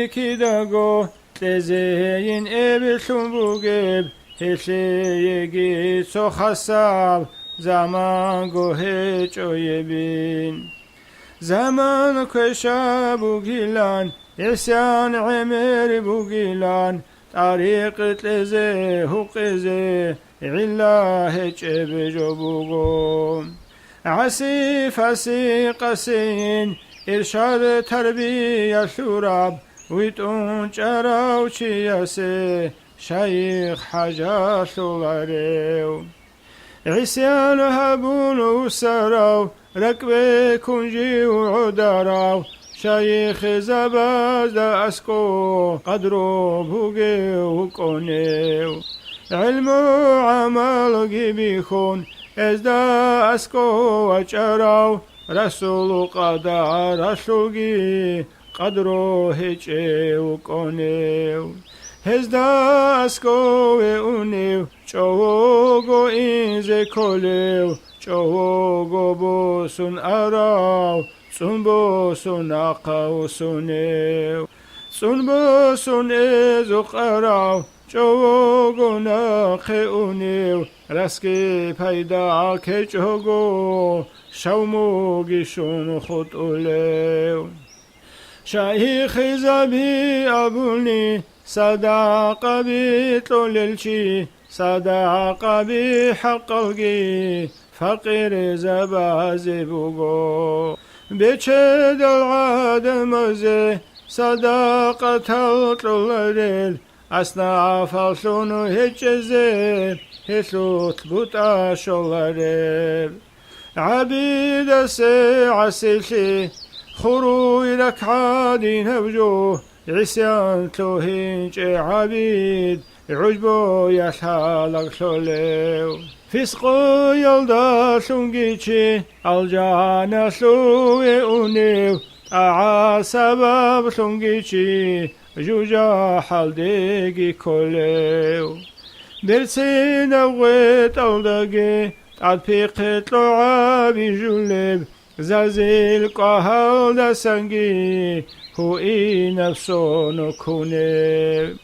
كيداغو تزين إبشون بوغيب هشيجي سوخساب زمان گو هچو يبين زمان كشا بوغيلان إسيان عمر بوغيلان طريقة لزي هقزي علا هچ بجو بوغو عسيف قسين إرشاد تربية شراب ويتون جراو چياسي شيخ حاجة شلاريو عسيان هبون وسراو ركبي كنجي وعدراو شيخ زباز أسكو قدرو بوغي وكونيو علم عمل جبيخون ازدا اسكو وچراو رسول قدا رسولگی قدرو هچه وكونيو ازدا اسكو اونيو چوغو اینزه کلیو چوغو بوسون اراو سون بوسون اقاو سونيو سون بوسون ازو قراو چوغو ناخونيو رسكي پیدا که چوغو شوموگیشون خود اولیو شیخ زبی ابونی صداق بی طوللچی صداق بی حقلگی فقیر زبازی بوگو بچه دل عدمزه صداق تلطلرل اسنا فالشونو هچزه هسوت بوتا شولرل عبيد عسلشي خروي لك عادي نبجو عسيان توهينج عبيد عجبو يشالك شوليو فسقو يلدا شنجيشي الجانا سوي اونيو اعا سبب شنجيشي جوجا حالديجي كوليو برسين اوغيت الدقي عالبيقت لعابي جولب زازيل قهال دسنجي هو اي نفسو نكونب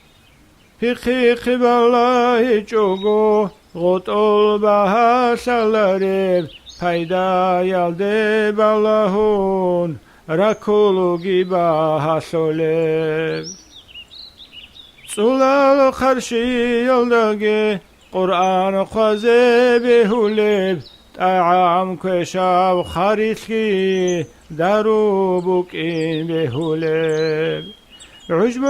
بيقيق بالله جوغو غطول بها شلرب پیدا يلده بالهون ركولوغي بها شولب سولال خرشي يلدگي قرآن خوازه بهولب طعام کشاو خریشی درو بوکین بهولب عجب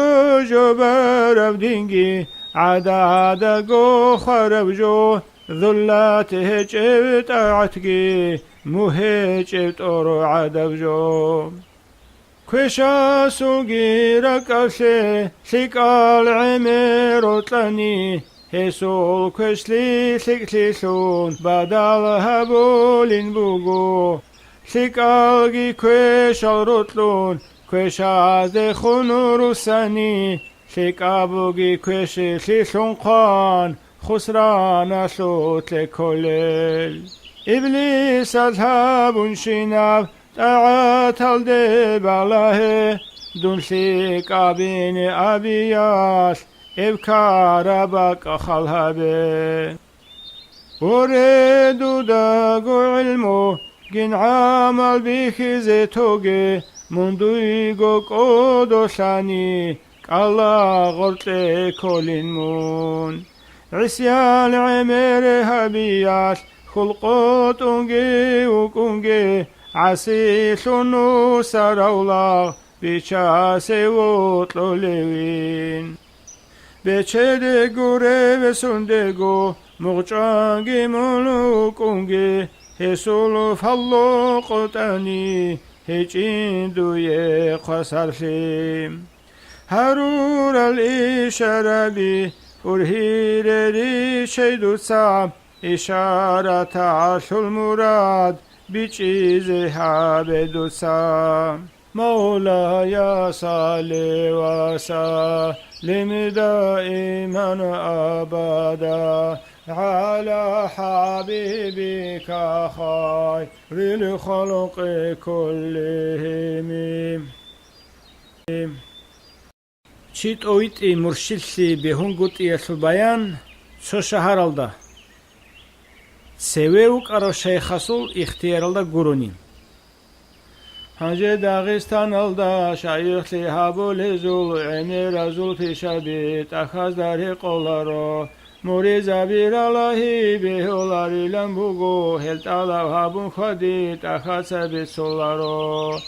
جو برب دینگی عداد گو خرب جو ذلت هجب طاعتگی مهجب طور عدب جو كوشا سوغي ركاشي سيكال عمير وطلاني هسول كوشلي سيكليشون بدل هبولين بوغو سيكالغي كوشال روتلون كوشا زخون روساني سيكابوغي كوشي سيشون قان خسران شوت لكولل إبليس أذهب شناب طاعت الدي بالله دون شيك أبين أبياس إبكار بك خلهبه وريد داغو علمو جن عمل بيخ زيتوغي مندويغو قودو شاني كالله غرط كولين مون عسيان عمير هبياس خلقوت أنجي وكونجي عسي شنو سراولا بيشا سيوت لولوين بيشا ديگو ريوسون ديگو مغجانجي منو كونجي هسولو فالو قطاني هيجين دوية قصرشيم هرور الإشاربي فرهيري شيدو سام إشارة عرش المراد بچیزها بدوسا مولاي صل وسلم دائما أبدا على حبيبك خير الخلق كلهم چیت اویت مرشدلی بهونگوت یسوبایان شو شهرالدا سویوک ارو شیخاسول اختیارالدا گورونی هنجه داغستان الدا شایخ لیهابول زول امیر زول پیشابیت اخاز داری قولارو موری زبیر اللهی بهولاری لنبوگو هلت علاو هابون خودیت اخاز سبیت سولارو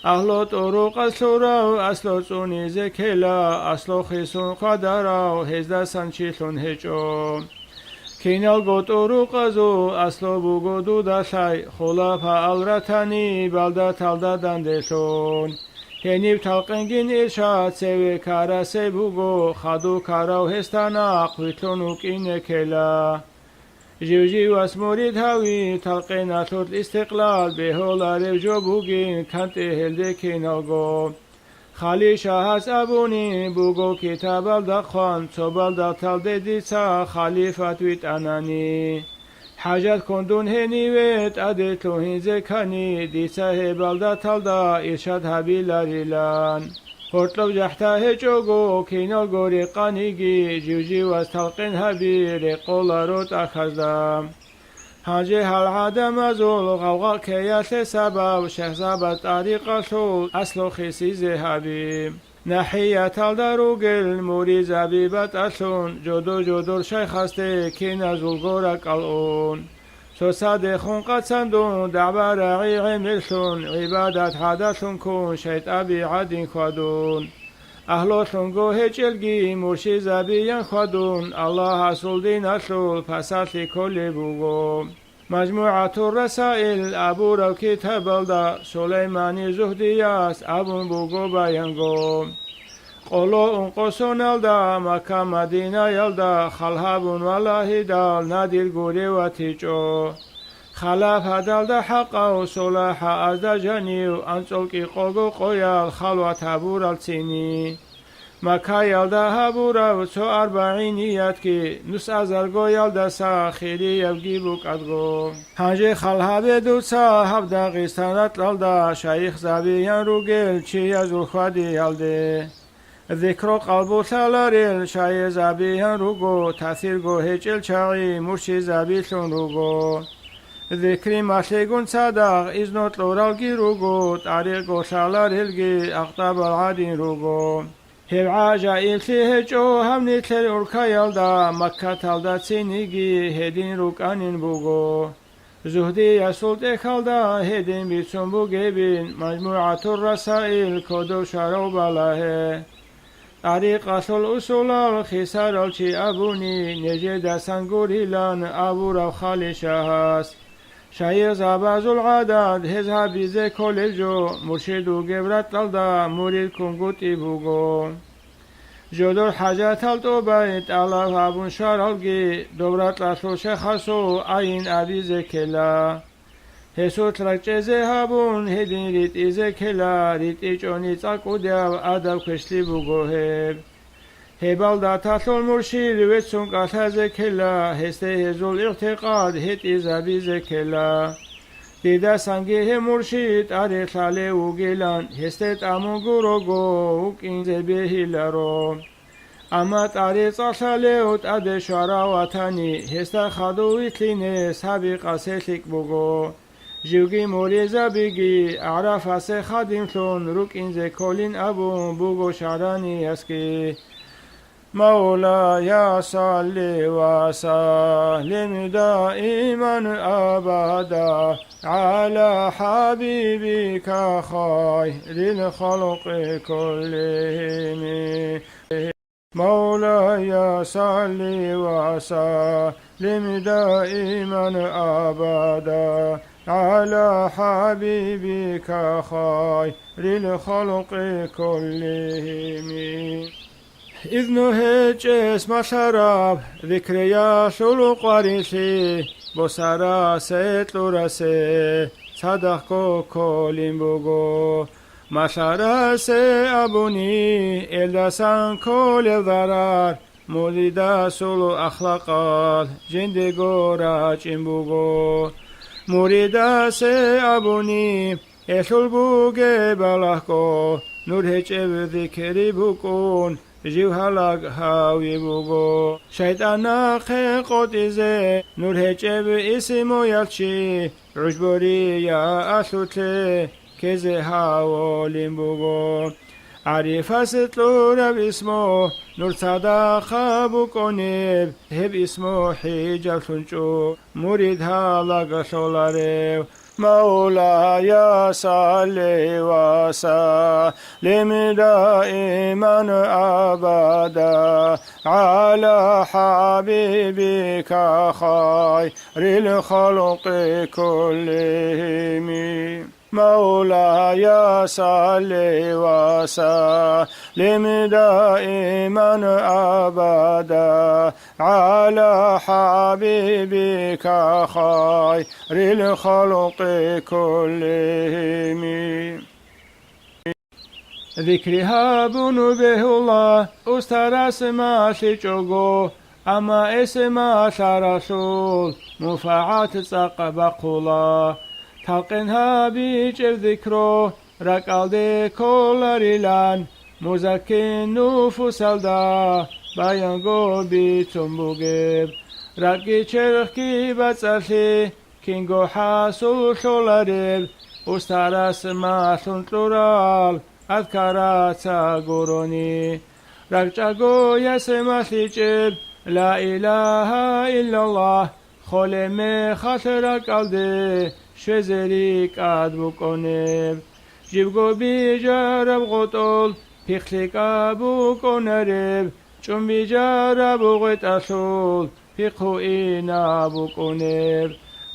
اهلو طرق اسلوراو اسلو چونی زکلا اسلو خیسون قدراو هزده سنچیلون هجو كينال قطورو قزو أصلو بوغودو داشاي خلافا الرتاني بالدا تالدا داندشون هنيب تلقنجين إرشاد سوي كارا سيبوغو خادو كاراو هستانا قويتلونو كيني كلا جوجي واسموريد هاوي تلقينا ثوت الاستقلال بهولا رجو بوغين كانت هلدي كينالغو خالي شاهس أبوني بوغو كتاب الدخوان صوبال دالتال ديديسا خليفة ويت أناني حاجات كندون هنيويت أدتلو هنزي كاني ديسا هبال دالتال دا إرشاد هابي لاريلان هورتلو جحتا هجوغو كينال غوري قانيجي جوجي واستلقين هابي ريقولا روت أخزدام هاجي هالعادم أزول غوغا كياس سبب شهزابة طريق شول أصلو خيسي زهابي نحية الدروغل موري زبيبة أشون جودو جودو شيخستي كينا زولغورك الأون سو صادخون قد سندون دعبا راعي عملشون عبادة حدثون كون شيط أبي عدين خدون أهلو شنگو هجلگی مرشی زبیان خودون الله حسول دین اشول پسات کلی بوگو مجموعة الرسائل أبو رو كتاب الدا سليماني زهدياس أبو بوغو بايانغو قولو انقصون الدا مكة مدينة يلدا خلهابون والله دال نادير غوري واتيجو خلاف هدال دا حقا وصلاح أزدا جانيو أنصلقي قوغو قويال خلوة هبور السيني مكة يلدا هبورا وصو 40 ياتكي نس أزرغو يلدا ساخيري يبجيبوك أدغو هنجي خلها بدو صاحب داغستانات لالدا شايخ زبيان روغل چي يزو خوادي يلدي ذكرو قلبو سالاريل شايخ زبيان روغو تاثيرغو هجل چاقي مرشي زبيشون روغو ذكري ماشيغون صدق إذنوت لورالجي روغو طريقو سالاريلجي أقطاب العادين روغو هبعا جائل هجو هم نتلر أوركا يلدا مكة تلدا تسينيجي هدين روكانين بوغو زهدي يسولت اخالدا هدين بيتسون بوغيبين مجموعة الرسائل كودو شارو بالاه طريق أصل أصول الخسار الشي أبوني نجد سنگوري لان أبو رو خالي شهاس شاير زاباز العادات هزها بيزي كوليجو مرشدو جبرات لالدا مريد كونغوتي بوغو جودور حاجات التوبايت الله هابون شارالجي دورات لاسو شخصو عين أبي زكلا هسو تركجزي هابون هدين ريت إزكلا ريت إيجوني تاكو ديو أدب كشلي بوغو هبال داتاسو المرشد ويتسون قاسا زكلا هسته هزول اعتقاد هت إزابي زكلا دیده سنگه مرشد اره ساله و گیلان هستت امو گروگو و کینزه بهی لرو اما تاره ساله و تاده شارا وطنی هسته خدوی تلینه سابی قاسیسک بگو جوگی موریزه بگی اعراف اسه خادم سون رو کینزه کولین ابو بگو شارانی اسکی مولاي صل وسلم دائما أبدا على حبيبك خير الخلق كلهم مولاي صل وسلم دائما أبدا على حبيبك خير الخلق كلهم إذنه جسم شراب ذكريا شلو قريشي بسرا ستلو رسي صدق كولين بوغو مشارا سي أبوني إلدسان كل الضرار مريدا سلو أخلاقال جندگو راجين بوغو مريدا سي أبوني إشل بوغي بلاكو نور هجب ذكري بوكون جيو هلاك هاوي بوغو شيطانا خيقوت إزي نور هجب اسمو يلشي عجبوري يا أسوتي كزي هاولين بوغو عريفة ستلو رب اسمو نور صداقة بوكونيب هب اسمو حجاب سنچو مريد هلاك شولاريو مولاي صل وسلم دائما أبدا على حبيبك خير الخلق كلهم مولاي صل وسلم دائما أبدا على حبيبك خير الخلق كلهم ذكرها بنبه الله أستر اسمع شجوغو أما اسمع رسول مفاعات تساقب قولا تلقنها بيجر ذكره ركالدي كولاريلان مزكين نفوس الدا بايانغو بيتنبوغيب ركي چرخي باتسالي كينغو حاسول شولاريب استراس ما سنتلورال أذكاراتا غوروني ركجاغو يسمى ليجب لا إله إلا الله خولمي خاطرك الدي شزريك أدبو كونيب جيبغو بيجارب غطول بيخليك أبو كونريب چون بيجارب غطاسول بيخو إينا أبو كونيب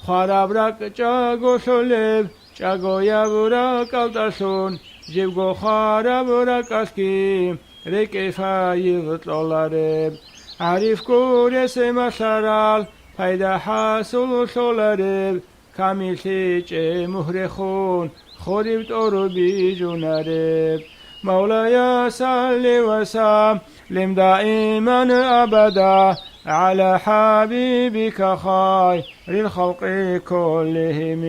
خارب رك جاغو شوليب جاغو يابورك الداسون جيبغو خارب رك أسكيم ريكيفا يغطلالاريب عريف كوريس مسارال فايدا حاسول شولاريب كامل تيجي مهرخون خوريب تورو بيجوناريب مولاي صل وسلم دائما أبدا على حبيبك خير الخلق كلهم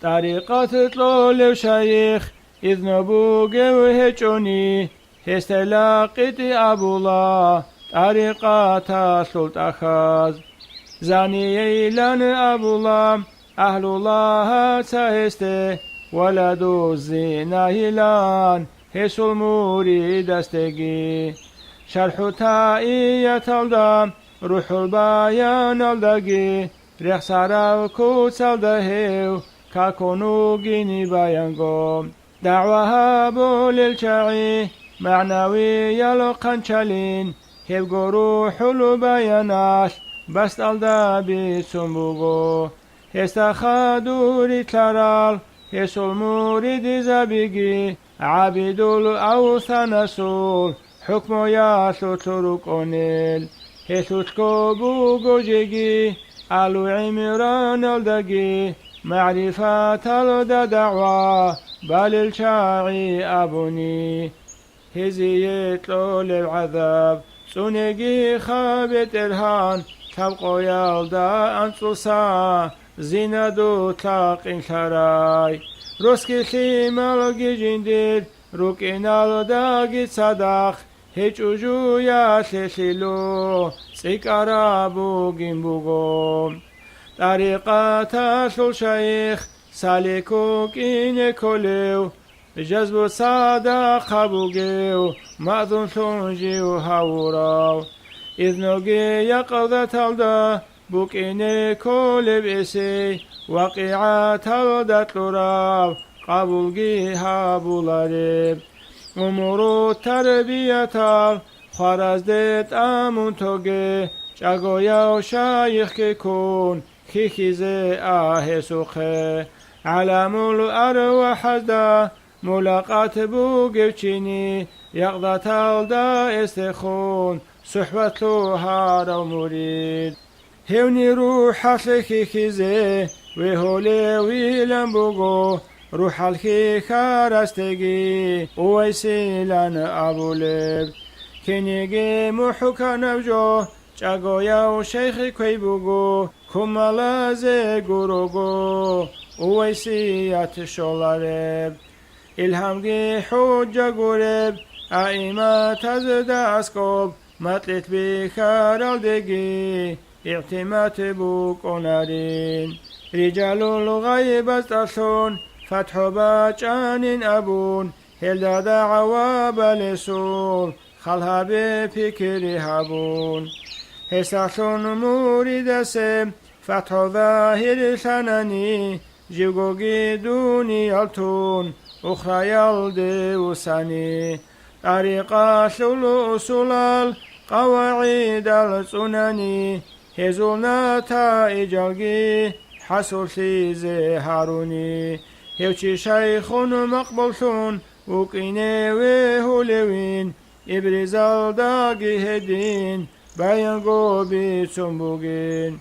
طريقة طلول شيخ إذ نبوغ وهجوني هستلاقيت أبو الله طريقة سلط أخاز زاني إيلان أبو الله أهل الله تهسته ولدو الزنا إيلان هسو الموريد استجي شرح تائية الدم روح البيان الدقي ريخ سراو كوت الدهيو كاكونو جيني بيانغو دعوها بول الشعي معنوي يلقنشلين هبقو روح البياناش بس الدا بسنبوغو هستخادوري تلارال هسو الموريد زبيجي عبد الأوثان سول حكم ياسو تركونيل هسوتكو بوغو جيجي ألو عمران الدقي معرفة الدا دعوة بل الشاعي أبوني هزيت له للعذاب سنجي خابت الهان تبقى يالدا أنصوصا زينادو تلاقين شراي روسكي خيمالوغي جندير روكينالو داغي صداق هيج وجو ياسلسلو سيكارابو جنبوغو طريقة شول شيخ سالكو كيني كوليو جذب صادق خبوغيو مأذن شونجيو هاوراو إذ نوغي يقظة الدا بوكيني كولي بإسي وقيعة الدت لراو قبولغي هابولاريب امورو تربية خارزدت امون توغي جاغويا شايخ كيكون خيخيزي سوخي علم الأرواح دا ملاقات بوغيوچيني يقضى الدا استخون صحبة لوها مريد هوني روح خيخيزي وهولي ويلن بوغو روح الخيخار استجي ويسيلان أبولب كنيجي محوكا نبجو جاغويا وشيخ كويبوغو كمالا زي غوروغو ويسيات شولارب الهمجي حجة غورب أئمة تزد أسكوب مطلت بخار الدقي اعتمات بوك ونارين رجال الغيب استرسون فتح باجان أبون هل دعوى بلسون خلها بفكر هابون هسترسون مورد سم فتح ظاهر سنني جيوغوغي دوني يلتون أخرى يلدي وساني طريقة شلو أسولال قواعد السناني هزولنا تائجالجي حصل سيزي هاروني هيوشي شيخون مقبولشون وكيني وهولوين إبريزال داقي هدين بيانغو بيتسنبوغين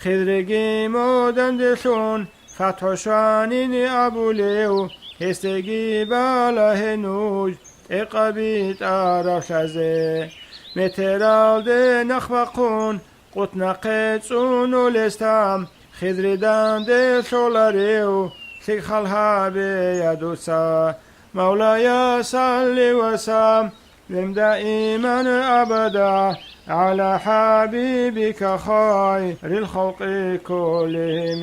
خدرقي مودن دلشون فتحشانين أبوليو هستقي بالهنوج إقابيت أرشازي مترال دي نخبقون قطنا قيتسون ولستام خدردان دي شولاريو تخلها بيدوسا مولاي صل وسلم دائما أبدا على حبيبك خير الخلق كلهم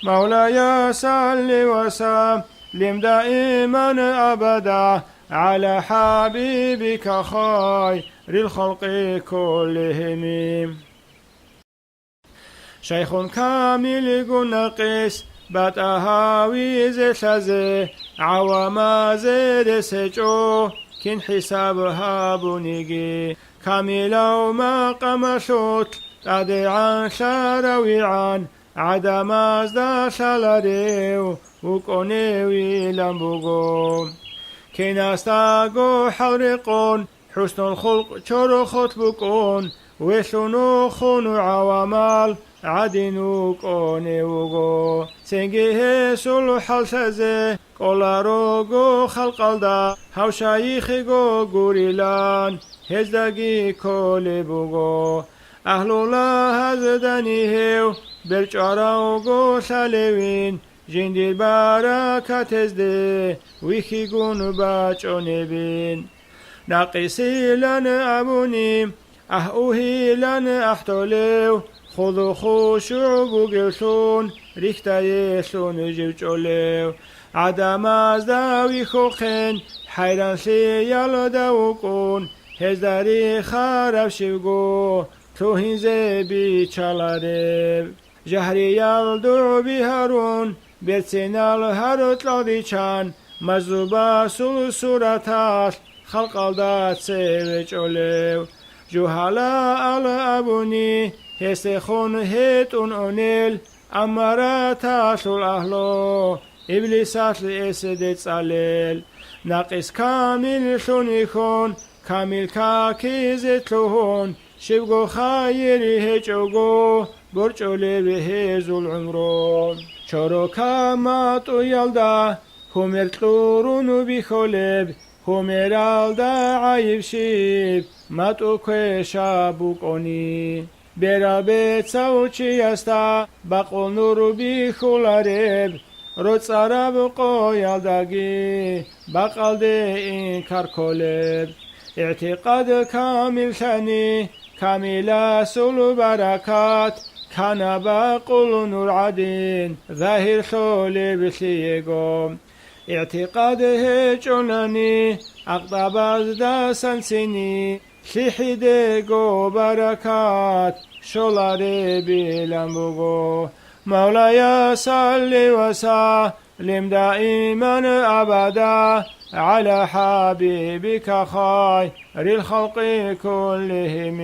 مولاي صل وسلم دائما أبدا على حبيبك خير الخلق كلهم شيخ كامل قنقس باتهاوي زشازي عواما زيد سجو كن حسابها بنيجي كاملا وما قمشوت تدعان شارويعان عدم ازدا شالاريو وكونيوي لامبوغو كناستاغو حرقون حسن الخلق شرخت بكون وشنو خونو عوامال عدنو كونيوغو سنجيه سلو حلشزي كولاروغو خلقالدا هاو شايخيغو غوريلان هزداغي كوليبوغو أهلولا هزدانيهيو برچاراوغو شالوين جندير باركات ازدي ويخيغون باچونيبين ناقصي لن أبونيم أهوهي لن أحتوليو خذو خشوع بوغلشون ريختا يسون جوچوليو عدم از داوي خوخن حيران سيالو داوكون هزداري خراب شوغو توهين زبي چالاريب جهري يالدو بهارون بيتسينال هاروت لاديچان مزوبا سول سورتاش خلق الدات سيوچوليو جوهالا على أبوني هستخون هيتون أونيل أمارات أشول أهلو إبليسات لإسدت صاليل ناقص كامل شونيخون كامل كاكيزت لهون شبغو خايري هجوغو برچولي بهزو العمرون چورو كاماتو يلدا همرتلورونو بخولب همرالدا عيب شيب ماتو كوشا بوكوني برابط سوچي استا بقول نورو بخولارب روچارب قويالداغي بقال دي انكار كولب اعتقاد كامل شاني كامل سلو بركات كان بقول نور عدين ظاهر خولي بسيقوم اعتقاده جناني اقطاب دا سنسيني شحيديغو بركات شولاري بلنبوغو مولاي صل وسلم دائما أبدا على حبيبك خير الخلق كلهم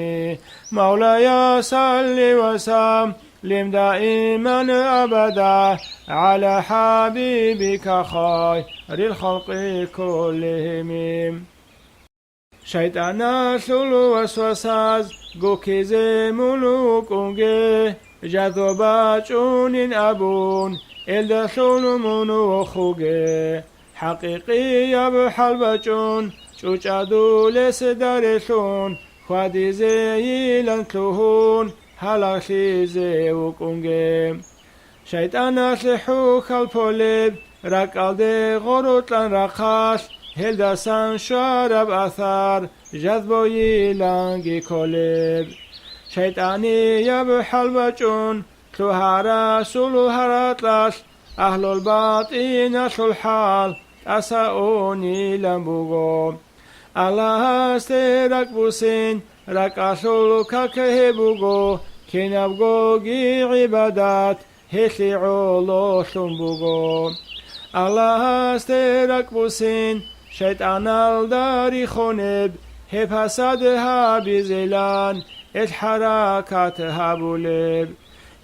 مولاي صل وسلم دائما أبدا على حبيبك خير الخلق كلهم شيطانا شلو وسوساز غوكيزي ملوك اونجي جذوبا چونين أبون إلدا شلو منو خوغي حقيقي بحلبا چون چوچادو لس دارشون خوادي زي لنتلوهون هلاخي زي وكونجي شيطانا شحو خلفولب رقال دي غروت لن رقاش هلدا سان شارب أثار جذبوي لانجي كولب شيطاني يبحل بچون تهارا سلو هراتلاش أهل الباطين شو الحال أساوني لنبوغو الله استرك بوسين رك أشلو ككهبوغو كنبغوغي عبادات هتلي عولو ثنبوغو الله استرك بوسين شيطان الداري خونب هبسادها بزلان الحركاتها بولب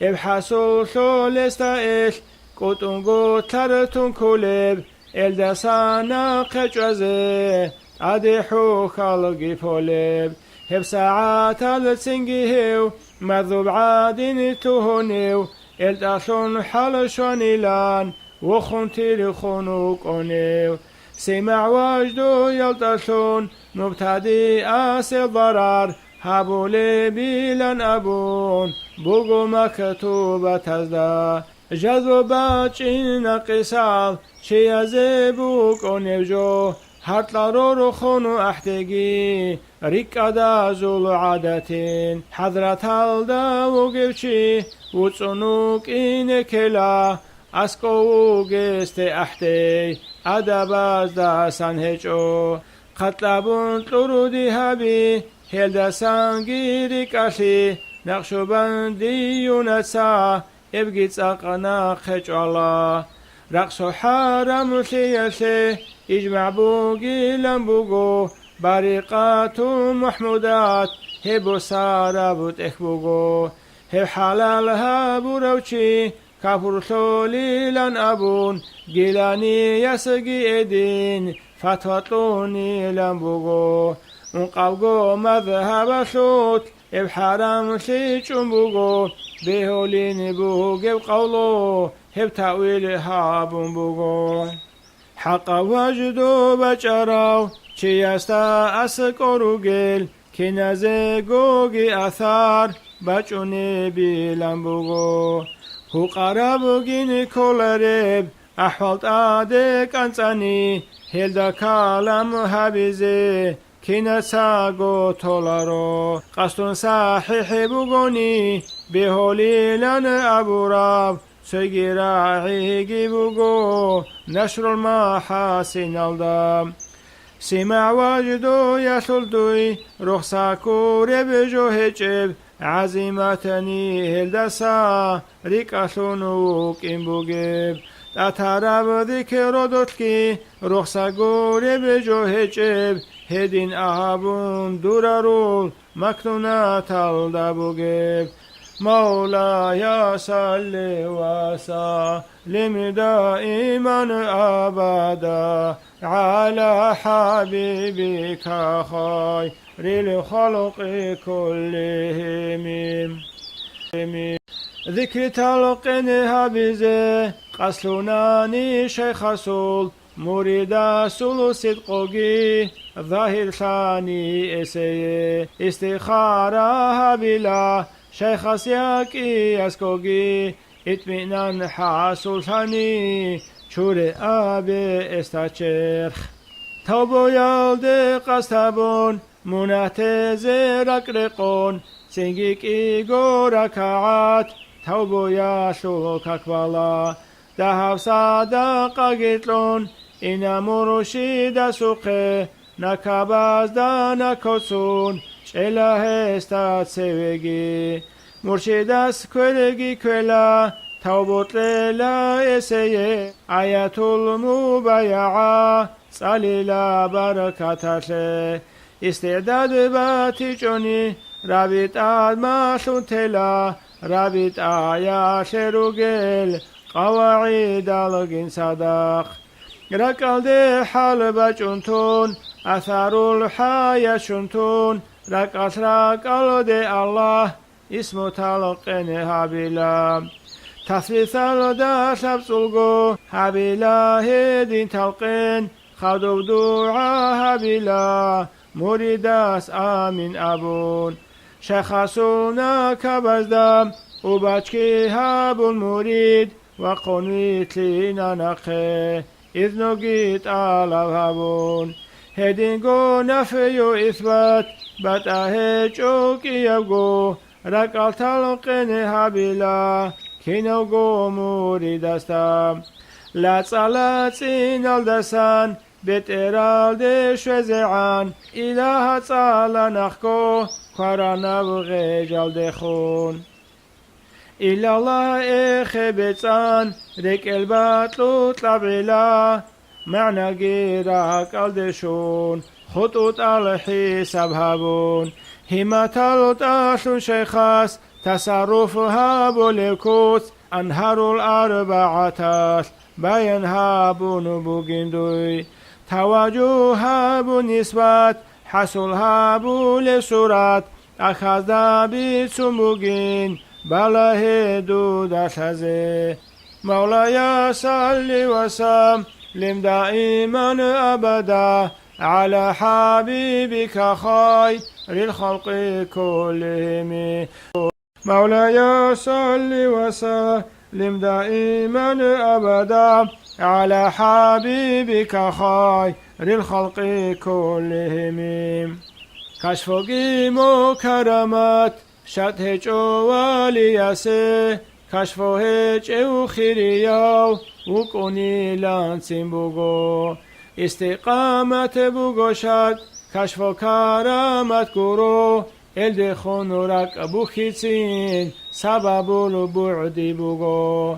ابحثوا ثولستا قطنگو ترتون کولب الدسانا قجوزه عديحو خالقي فولب هب ساعات السنجيهو مذوب عادين تهونيو الداشون حالشون إلان وخنتير خنوك أونيو سمع وجدو يلتشون مبتدي آسي ضرار هابولي بيلان أبون بوغو مكتوبة تزدا جذو باچين قصال شيازبوك أونيوجو هاتلارو خونو احتگي ريك ادا زول عادتين حضرت الدا وگوچي وصنوك إنكلا اسكو گست احتي ادباز دا سنهجو قطلبون تلورودي هبي هلدا سانگيري كاشي نقشو بندي يونسا ابگيت اقنا خجوالا رقصو حرم شيشي اجمع بوغي لنبوغو بريقات محمودات هبو ساربوت اخبوغو هب حلال هبو روچي كابور سولي لن أبون جيلاني يسقي إدين فتوطوني لنبوغو انقبغو مذهب شوت ابحرام شيچون بوغو بهولين بوغو قولو هب تأويل هابون بوغو حق وجدو بچراو چيستا اسقورو گل كنزه گوگي اثار بچوني بيلن بوغو هو قرابوگين كولرب احوالت آدك انساني هلدا كالم حبيزه كنساغو تولارو قصدون صحيح بوغوني بهولي لن ابوراب سيجراعي بوغو نشر المحاسن الدم سمع وجدو يسلدوي رخصاكو ربجو هجب عزيمتني هلدسا ريكاسونوك إنبوغب تتراب ذكر دوتكي رخصاكو ربجو هجب هدين أهابون دورارول مكنونات الدبوغب مولاي صل وسلم دائما أبدا على حبيبك خير الخلق كلهم ذكر تلقنها بزه قسلوناني شيخ سول مريد سول صدقوغي ظاهر ثاني اسيه استخارها بلا شيخ سياكي اسكوغي اطمئنان حاصل ثاني شور ابي استاچرخ توبو يالد قستبون مناتز رقرقون سنگيك ايغو ركعات توبو ياشو كاكبالا دهو صدقا گتلون اینا مرشید سوقه نکباز دا نکسون چله استاد سوگی مرشید از کلگی کلا توبوت لیلا اسیه آیت المبایعه صلیلا برکتشه استعداد باتی جونی رابط آدماشون تلا رابط آیا شروگل قواعد لگین صدق رکال ده حال بچونتون اثر الحیا شونتون رکال ده الله اسم تلقن حبیلا تثبیت ده شبسلگو حبیلا هدین تلقن خدو دعا حبیلا مریدس آمین ابون شخصونا کبزدم و بچکی هبون مرید و قنیت لینا نقه اذنو گیت آلو هبون هدینگو نفی و اثبات بطه چوکی یوگو رکال تلقن حبیلا کینوگو مرید استم لاتسالاتسین الدسان بيت إرال ديش وزعان إله تعالى نخكو قرانا بغي جال دخون إلا الله إخبتان ريك الباطلوت لابعلا معنى جيراك الدشون خطوط الحساب هابون هما تالوت أشلون شيخاس تصرفها بوليكوت أنهار الأربعة بين هابون بوغندوي تواجه هابو نسبات حصل هابو لسورات أخذ بيتسموغين بلا هدو داشازي مولاي صل وسلم دائما أبدا على حبيبك خير الخلق كلهم مولاي صل وسلم دائما أبدا على حبيبك خير الخلق كلهم كشف مكرمات شتهج والياسه كشف هج او خيرياو وكوني لانسين بوغو استقامة بوغو شد كشف كرامات كورو الدخون رك ابو خيتين سبب البعد بوغو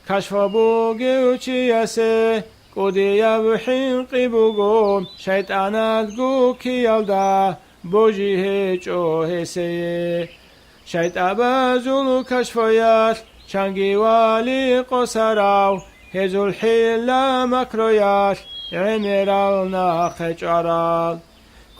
كشف بوغو چياسه قديا بحنق بوغو شيطانات گو كيالدا بوجي هجو هسيه شيطان بازولو كشفيات شانجي والي قصراو هزو الحيلة مكرويات عمرال ناخج عرال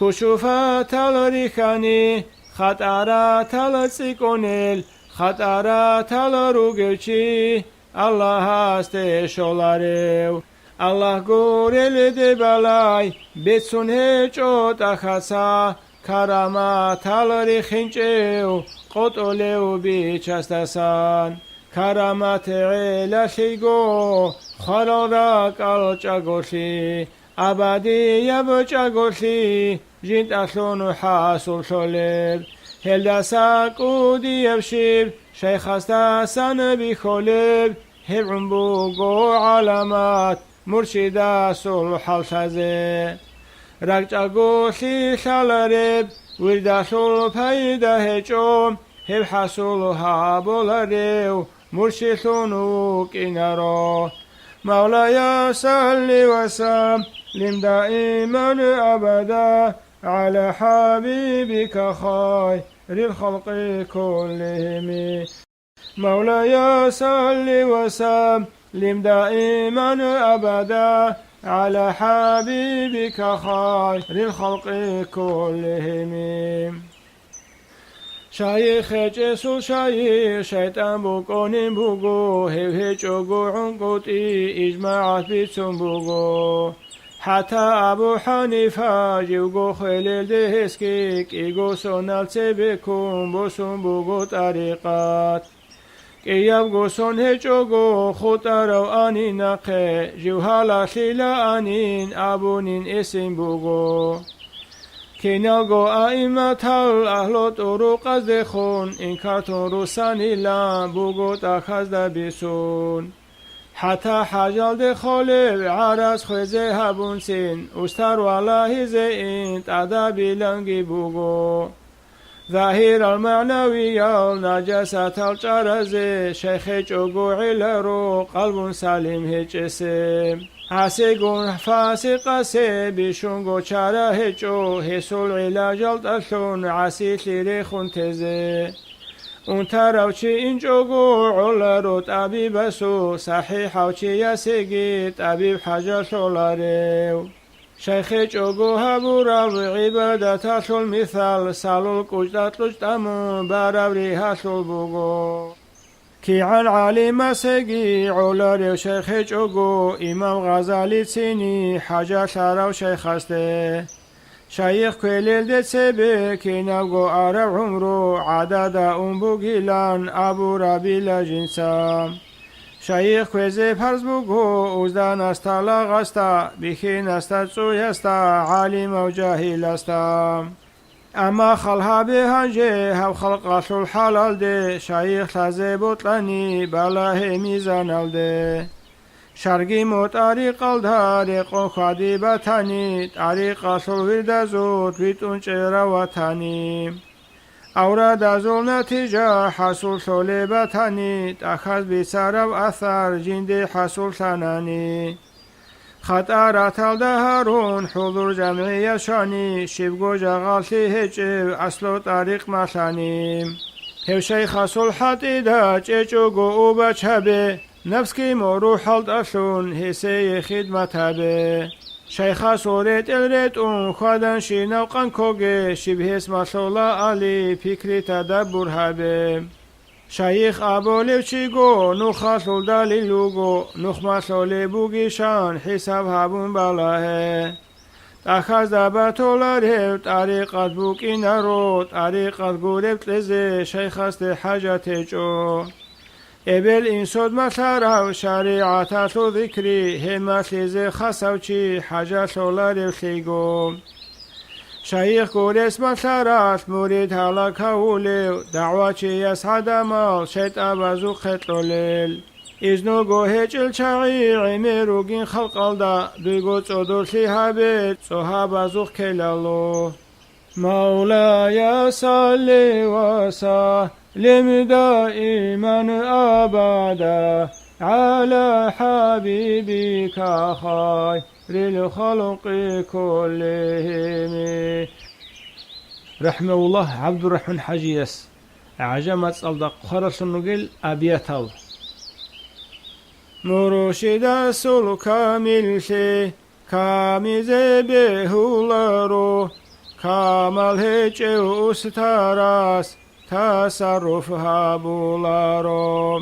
كشوفات الريخاني خطارات السيكونيل خطارات الروغلشي الله استشولاريو الله گورل دبالای بتسون هجو تخصا کرامات الری خنچو قطولو بیچستسان کرامات علشیگو خراراک الچگوشی ابدی یبچگوشی جنت اصلون حاصل شلب هلدسا قودی ابشیب شیخ استاسان بخلب هبعن بوغو علامات مرشدا صلح الشازي رجع قوشي شالرب وردا شل پيدا هجوم هب حصولها بولاريو مرشدون كينارو مولاي صل وسلم دائما أبدا على حبيبك خير الخلق كلهم مولاي صل وسلم دائما أبدا على حبيبك خير الخلق كلهم شايخ جسو شايخ شيطان بوكونين بوغو هيجوغو عنقوتي إجماعات بيتسون بوغو حتى أبو حنيفة جيوغو خليل دهسكيك إيغو سونال تبكون بوسون بوغو طريقات كياب غوسون هجوغو خطارو آنين نقه جوهالا خيلا آنين أبونين اسم بوغو كينالغو آئمة الأهلو طرق از دخون إن كارتون روساني لان بوغو تاخز دبسون حتى حاجال دخول عرس خوزه هبون سين استر والله زين تعدابي لنگي بوغو ظاهر المعنوي النجاسة الجرز شيخ جوغو علرو قلب سليم هجسم عسيقون فاسق سي بشونغو چاره هجو هسول علاج الدلون عسي لريخون تزي اون تراوچي انجوغو علرو طبيب سو صحيح وچي يسيگي طبيب حاجة شولاريو شيخ جوغو هبورا وعبادة شل مثال سالو كجدات لجتم باراوري هاشل بوغو كي عن عالم سيجي علاري شيخ جوغو إمام غزالي تسيني حاجة شارو شيخ استه شيخ كويلل دي سيبي كي ناغو عرب عمرو عدادا بوغيلان أبو ربي لجنسام شيخ كويزي فرز بوغو ازدان استا لاغستا بخين استا تسوي استا عالم وجاهل استا اما خلها بهنجي هب خلق رسول الحلال دي شيخ لازي بطلاني بلاه ميزان الدي شرقي مو طريق الدارق خادي بطاني طريق رسول ورد زود بيتون چيرا وطاني أورد زول نتيجة حصول صليبتاني تأخذ بسرب أثر جندي حصول ثناني خطارة الدهرون حضور جمعية شاني شبقو جغالتي هجب أصل طريق مثاني هو شيخ حصول حتيدة جيجوغو وبچهبه نفسكي مروح الدأسون هسي خدمتهبه شيخ سوريت الريت خدن شينو قنكوغي شبه اسم صلى علي فكري تدبر هبه شيخ أبو لبشيغو نخاصل داليلوغو نخما سولي بوغيشان حساب هابون بالاه أخذ دابتو لاريو طريقة بوكي نارو طريقة غوربت لزي شيخ استحاجة جو ابل انسود مسارو شريعة تو ذكري هما سيزي خسوچي حاجة سولاريو سيغو شيخ كوريس مسارات مريد هلاك هوليو دعواتي يسعد مال شيط أبازو خطلو ليل إذنو گوهج الچاقي عميروغين خلق الدا دوغو صدور سيحابت صحابة زوخ كيلالو مولاي صل وسلم دائما أبدا على حبيبك خير الخلق كلهم رحمه الله عبد الرحمن حجيس عجمت صلدق خرس النقل أبيتال مرشد السل كامل سي كامز بهولارو كامل هج استراس تصرف هابولارو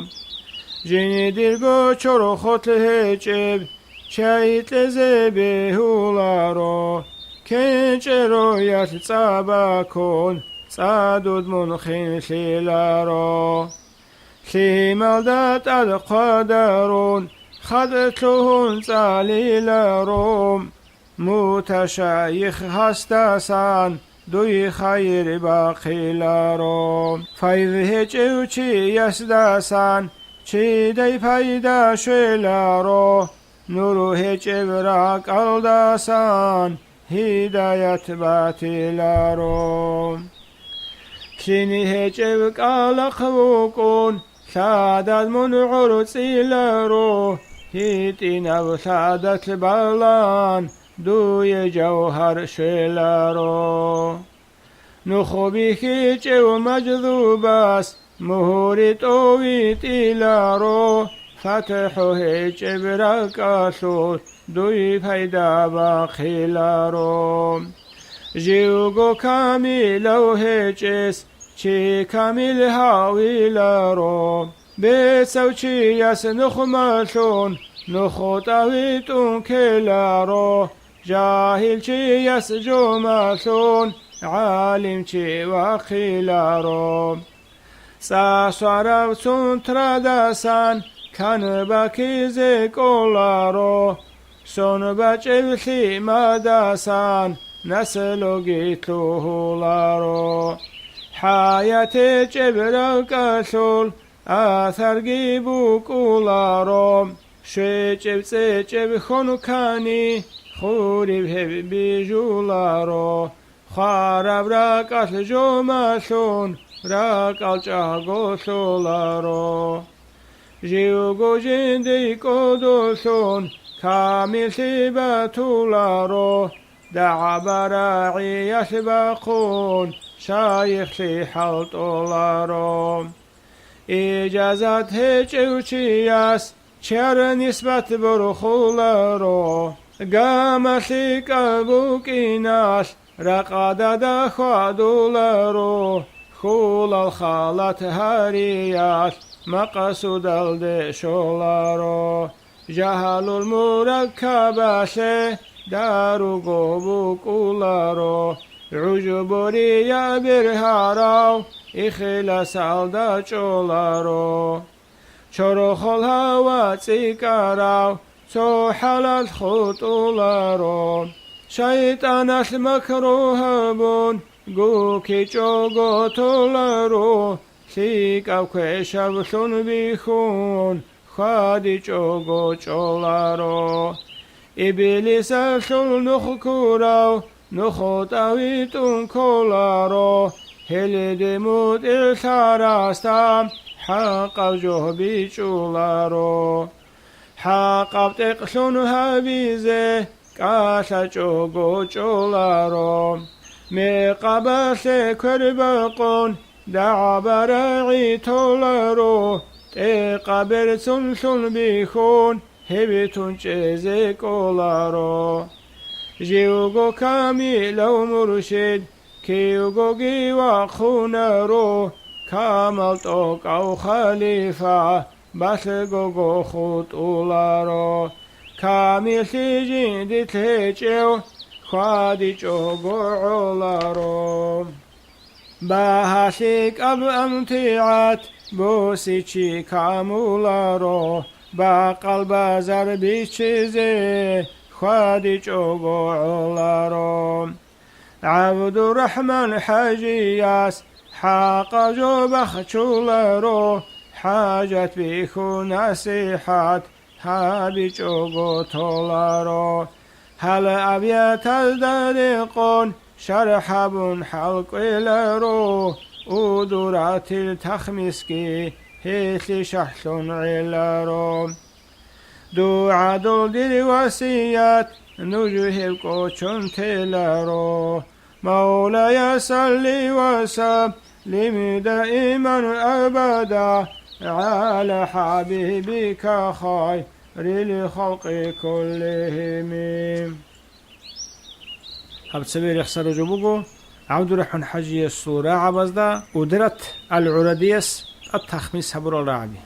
جني ديرگو چورو خط هجب چایت لزبه هولارو کنچرو یت صابا کن صادود منخین سیلارو سیمالدات القدرون خدتلهن صلیلارو متشایخ هستاسان دوی خیر باقیلارو فیض هجو چی یسداسان چی دی پیدا شویلارو نورو هجب راک الداسان هدایت باطلارو سینی هجب قالق وکن سادت منعر سیلارو هیتین او سادت بلان دوی جوهر شلارو نخوبی هیچ و مجذوب است مهوری تویت ایلارو فتح هیچ برکاسو دوی پیدا باخیلارو جیوگو کامیل و هیچس چی کامیل هاویلارو بیسو چی یس نخمشون نخوتاویتون کلارو جاهل چی یس جمشون عالم چی واخیلارو ساسوارو سنتراداسان کن باکیزه کولارو سون بچه خیمه داسان نسلو گیتلو هولارو حیات جبرا کشول اثر گیبو کولارو شوی جبسه جب خونو کانی خوری به بیجولارو خارب را کسل جمشون را کل چاگو سولارو جیوگو جندی کدوسون کامیل سیبتولارو دع براعي يسبقون شايخ في حلطولارو إجازات هجوشياس چر نسبت برخولارو قام سيك أبوكيناس رقاد دخوادولارو خول الخالات هارياس مقصود الدشولارو جهل المركباسه دارو قوبو كولارو عجبوري يا برهارو إخلاص الدا چولارو چورو خل هوا تيكارو سو حلال خطولارو شيطان المكروه بون گوكي چوغو تولارو سيك او كشب سن بيخون خادي چوغو چولارو إبليس شل نخكورو نخوتاويتون كولارو هل دمود الثارستا حق جهبي جولارو حق تقلون هبيزه كاسا جوغو جولارو مقابل كربقون دعبر عيتولارو تقابل سنسن بيخون هبتون جزي كولارو جيوغو كاميلو مرشد كيوغو جيوا خونارو كامل توك أو خليفة بسغوغو خط أولارو كامل تيجين دي تليجيو خوادي جوغو عولارو بحسيك أب أمتعات بوسيشي كامولارو بقلب زربي چيزي خوادي جوغو عولارو عبد الرحمن حجياس حق جو بخشولارو حاجت بيخو نصيحات هابي جوغو تولارو هل أبيات الدريقون شرحب حلق إلارو ودورات التخمسكي هيث شحلون علارو دعا دول دي وسيات نجوه قوشن تلارو مولاي صلي وسلم دائما أبدا على حبيبك خير للخلق كلهم. هب سبيل يخسر جبوغو عبد الرحمن حجي السورة عبزدا ودرت العرديس التخميس هبر الرعبي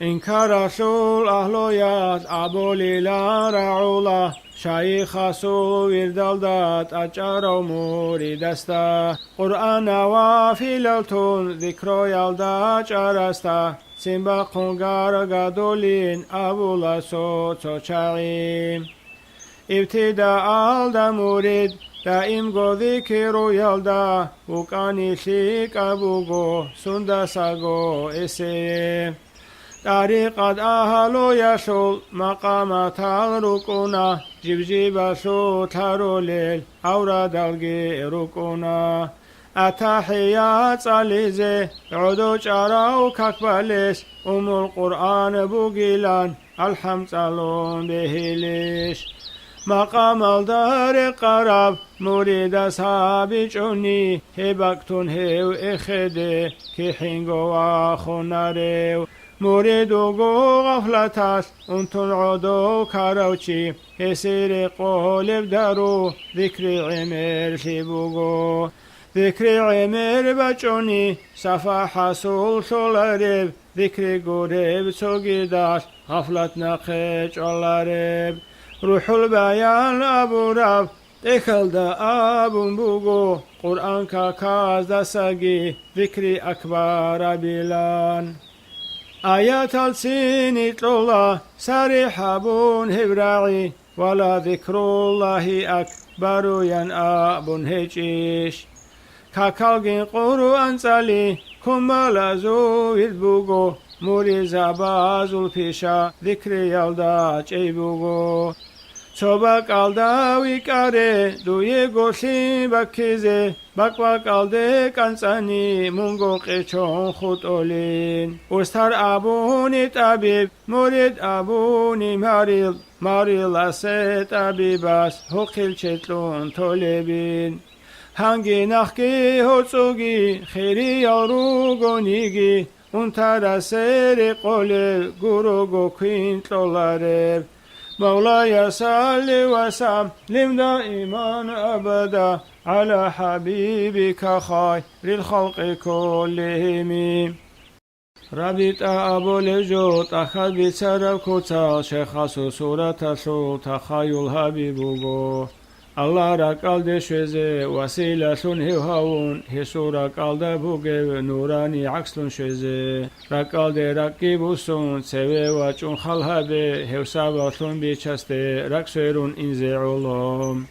إن كرسول أهلويات أبو ليلا رعولا شيخ سول وردالدات أجارو موري دستا قرآن وافلالتون ذكرو يالدا جارستا سيمبا قنقار قدولين أبو لسو تشاعيم ابتداء الدا مورد دائم گو ذكرو يالدا وكاني شيك أبوغو سندا ساغو إسيه طريقة أهلو يشول مقامات الركونا جبجيب شو تروليل أوراد الركونا التحيات صليزي عدو جراو ككباليس القرآن بوغيلان الحمد صلون بهليش مقام الدار قرب مريد صحابي جوني هبكتون هيو إخده كي حينغو آخوناريو مريدو غو غفلتاس انتون عدو كاروشي هسير قولب دارو ذكر عمر شبوغو ذكر عمر بچوني صفا حصول شولارب ذكر غورب سوغيداس غفلت نقش علارب روح البيان أبو رب دخل دا أبو بوغو قرآن كاكاز دا ساقي ذكر أكبر بلان آيات السين الله سريح بون هبراعي ولا ذكر الله أكبر ينأب هجيش كاكالجين قرآن سالي كمال زويد بوغو موري زبازو الفيشا ذكر يالدا جيبوغو صباك alda wikare duye goshi bakize bakwa kalde kansani mungo qechon khutolin ustar abuni tabib murid abuni maril aset abibas hokil chetlon tolebin hangi nachki hotsugi khiri yaru gonigi untara seri qole guru go quintolare مولاي صل وسلم دائما أبدا على حبيبك خير الخلق كلهم ربيت أبو لجوت أخذ بسرب كتال شخص سورة سول تخيل حبيبو الله ركال دشوزه وسيلة هاون هسورة كالدا بوغي نوراني عكسلون شوزه ركال دي ركيبوسون سوي وچون خلحبه هوسابا سون بيچسته ركسيرون انزي علوم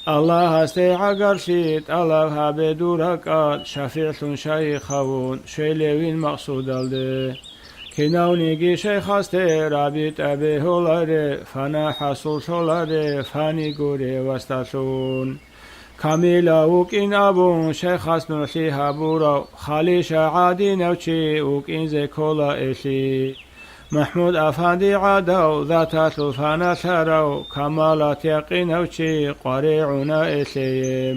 الله هسته عقرشيت الله هبه دوركات شفيعتون شيخون شيلوين مقصود الده كناونيجي شيخ هسته رابط أبي هولاره فنا حصول شولاره فاني غوري وستاشون كاميلا وكين أبون شيخ اسمه فيها بورا خالي شعادي نوشي وكين زي كولا إشي محمود أفندي عدو ذات طوفان شرو كمالات يقين وشي قريعنا إشي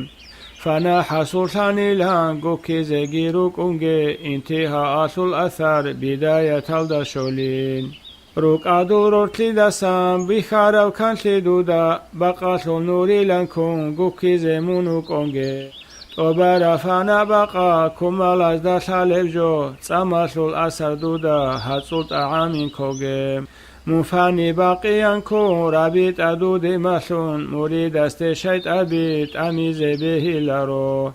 فانا حصول ثاني لان قوكي زي جيروك أنجي انتهاء أصل أثر بداية الدشولين روك أدور تلدسام بخارو كان تلدودا بقى نوري لنكون قوكي زي مونوك أنجي وبرا فانا بقى كمال ازدا شالب جو تسامسول أثر دودا هاتسول تعامين كوغي مفاني باقيان كون رابط أدود مسون مريد استشيت أبيت أميزي به لارو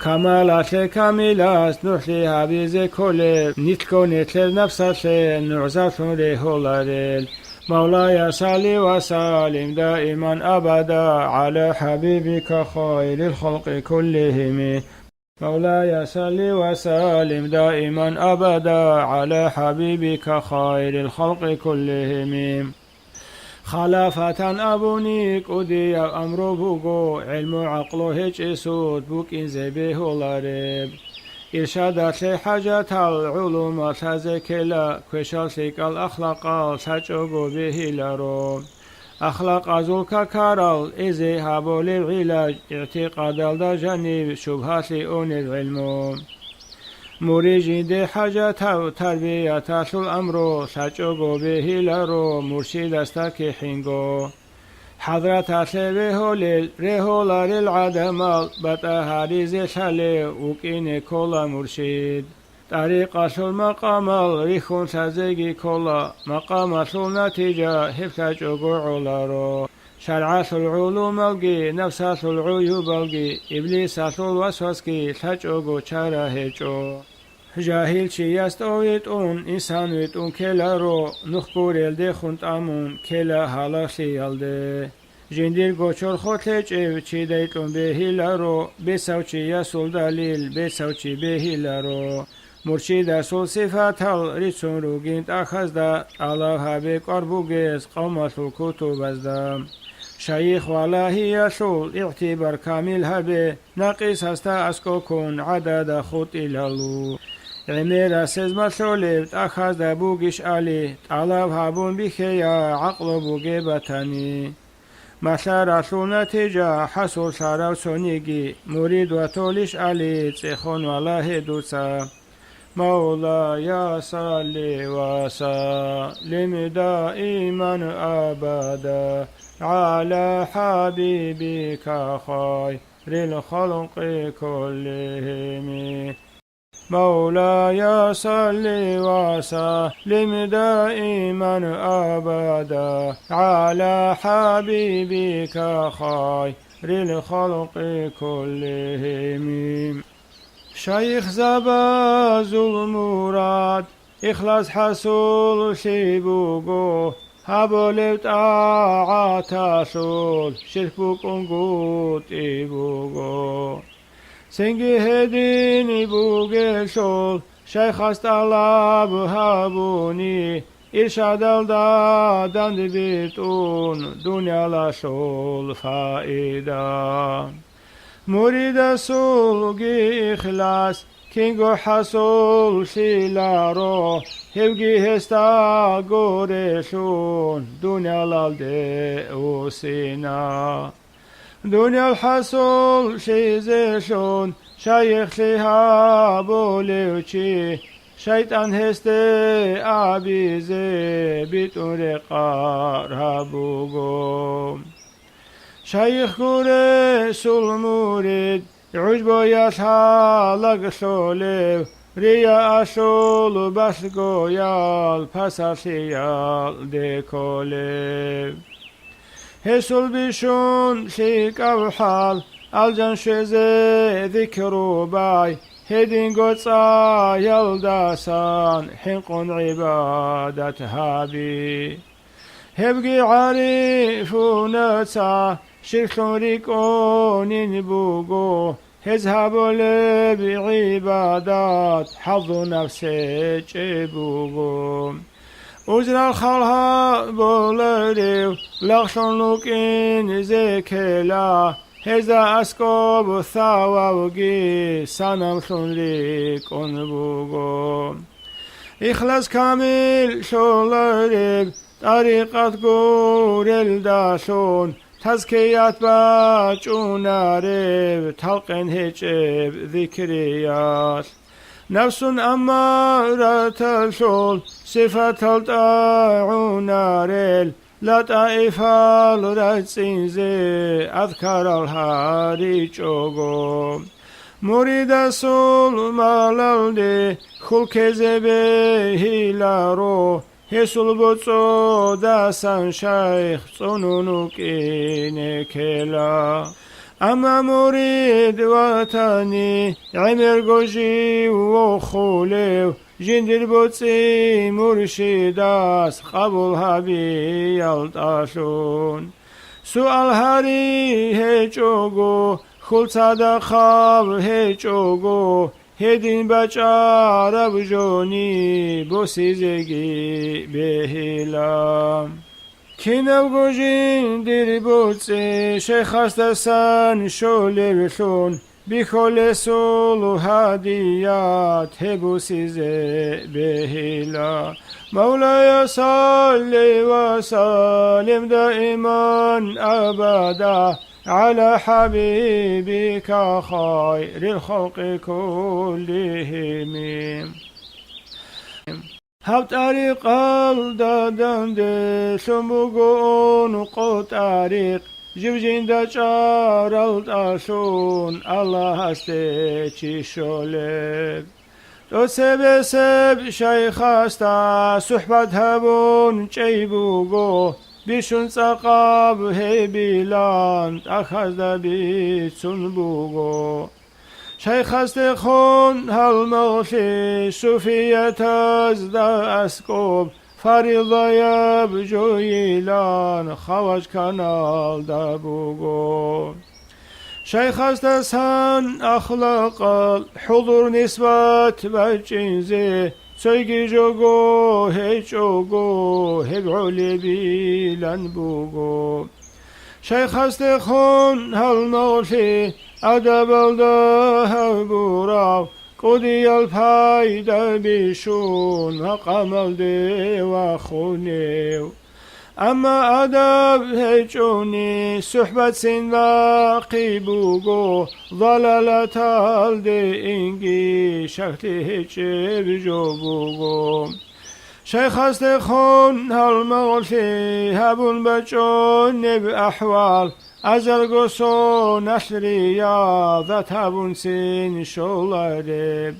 كمالات لكاملات نحلي هابيزي كولي نتكو نتل نفسات نعزات لهولاريل مولاي صلي وسلم دائما أبدا على حبيبك خير الخلق كلهم مولاي صل وسلم دائما أبدا على حبيبك خير الخلق كلهم خلافة أبونيك أدي أمر بوغو علم عقله هج إسود بوك إنزي به لارب إرشادات لحاجة العلوم تزكلا كشاسك الأخلاق تجوغو به لارو أخلاق أزولك كارل إزي هابو للعلاج اعتقاد الدجانب شبهات لأون العلم مريجين دي حاجة تربية الأمر تجوغو به لارو مرشد استاكي حينغو حضرة تلبيه للرهولار العدمال بطهاري زي شالي وكيني كولا مرشد طريقة المقام ريخون سازيجي كولا مقام النتيجة هفتاج أقوع شرع العلوم الجي نفس العيوب الجي إبليس الوسوسكي تاج أقوع شرهجو جاهل شي يستويتون إنسان ويتون كلارو نخكور يلدي خنت أمون كلا هالاشي يلدي جندير گوچور خوتلج او چی دیتون بهی لارو بسوچی یسول دلیل بسوچی بهی لارو مرشد اصول صفات هل ریچون رو گینت اخزده الله هبه قربوگز قومت الكتب ازدم شیخ والهی اصول اعتبار کامل هبه نقیس هسته اسکو کن عدد خود ایلالو عمیر سزمت شولبت اخزده بوگش علی طلب هبون بخیا عقل بوگه بطنی مسارة نتيجة حصول شارع سونيجي مريد وتولش علي تخون والله دوسا مولاي صل وسلم دائما أبدا على حبيبك خير الخلق كلهم مولاي صل وسلم دائما أبدا على حبيبك خير الخلق كلهم شيخ زباز المراد إخلاص حصول شيبوغو هبولت عاتاسول شرفوك انقوت إبوغو سنگی هدینی بوگل شل شیخ است علاب هابونی ارشاد دادن بیتون دنیا لشل فائده مرید سولگی اخلاص کینگو حصول شیلارو هفگی هستا گورشون دنیا لالده و سینا دنيا الحصول شيزشون شيخ شيها بوليوشي شيطان هستي عبيزي بيتون رقار هبوغو شيخ قريش المورد عجبو يشالق شوليو ريا أشول بسقو يال پساسيال ديكوليو هسول بيشون شيك أو حال الجن شزي ذكروا باي هدين قصا يلداسان حنقون عبادة هابي هبقي عارفون تسا شيخون ريكون ينبوغو هزهبوا لبعبادات حظوا نفسي جيبوغو وزر الخلها بولديو لغشون لوكين زيكلا هزا اسكوب ثاوغي سنم خنريك أنبوغو إخلاص كامل شولرب طريقة قورل داشون تزكيات باجونارب تلقن هجب ذكريات نفس أمارة الشول صفة الطاعونارل لا طائفة الرسينزي أذكر الهاري جوغو مريد سول مالالدي خلق زبه لارو هسول بوتسو داسان شيخ صنونوك إنكلا أما مريد وطني عمر قوشي وخوليو جندر بوتسي مرشداس قبول هابي يلتاشون سؤال هاري هجوغو خل صدقاب هجوغو هدين بچار بجوني بوسيزگي بهلا كنو گوجين دير بوتسي شيخ استسان شولي بشون بخول سولو هديات هبوسيزي بهلا مولاي صلي وسلم دائما أبدا على حبيبك خير الخلق كلهم هب طريق الدادن دي شمبوغون قو طريق جبجين دا چار التاشون الله هسته چي شولب تو سب سب شيخ استا صحبت هبون چي بوغو بيشون سقاب هي بيلان أخذ بيتسون بوغو شيخ استخون هالمغشي صوفية تزدا أسكوب فريضة يبجو يلان خواج كانال دابوغو شيخ استسان أخلاق حضور نسبة بجنزي سويجي جوغو هيجوغو هبعولي بيلان بوغو شيخ استخون هالمغشي أدب الده بوراو قدي الفايدة بيشون مقام الدي وخونيو أما أدب هيجوني صحبة سن باقي بوغو ضلالة الدي إنجي شكتي هيجي بجو بوغو شيخ استخون هالمغشي هبون بجون بأحوال أزل قصو نشريا ذات هبون سين شولارب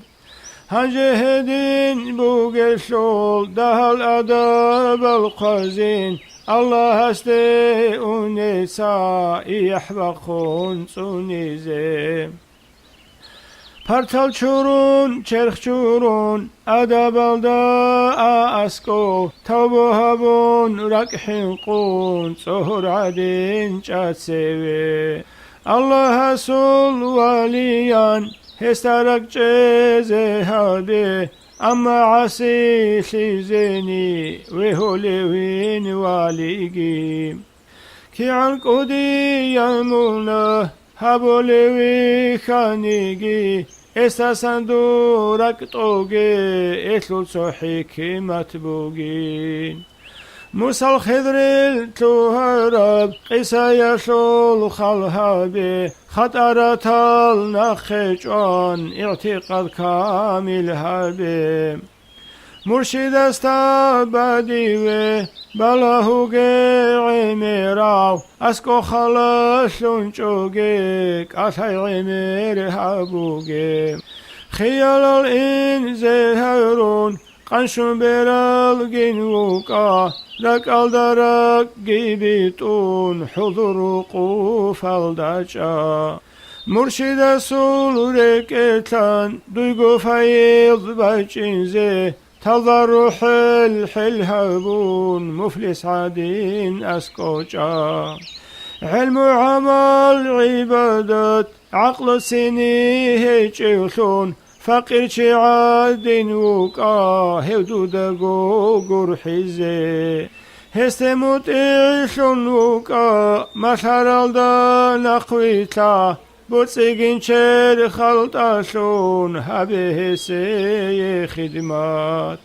هنجهدين بوغي شول ده الأدب القزين الله هستي أونيسا يحبقون سونيزي پرتال چورون چرخ چورون ادبالدا اسکو توبو هبون رکحین قون صهر عدین چاتسوی الله سول ولیان هسترک جزه هبه اما عسی خیزینی وهولوین والیگی کی عن قدی یمونه هبولوی خانیگی استاسن دورك طوغي اتلو صحيكي متبوغين موسى الخضر التهرب قيسا يشول خلهابي خطرة النخجان اعتقاد كامل هابي مرشد استبديوه بلاهوغي عميراو اسكو خلاشون چوغيك اشاي عمير هابوغي خيال الانزهرون قنشون برال جنوكا لك الدرك جيبتون حضور وقوف الدجا مرشد سولورك اتلان دويقو فايض باجنزي تضرح الحل هبون مفلس عادين أسكوجا علم عمل عبادات عقل سني هيجيوثون فقير شعاد وكا هدو دقو قرحيزي هستموت إيشون وكا مسارالدا نقويتا بوتسيجين شير خلطاشون هبه هسي خدمات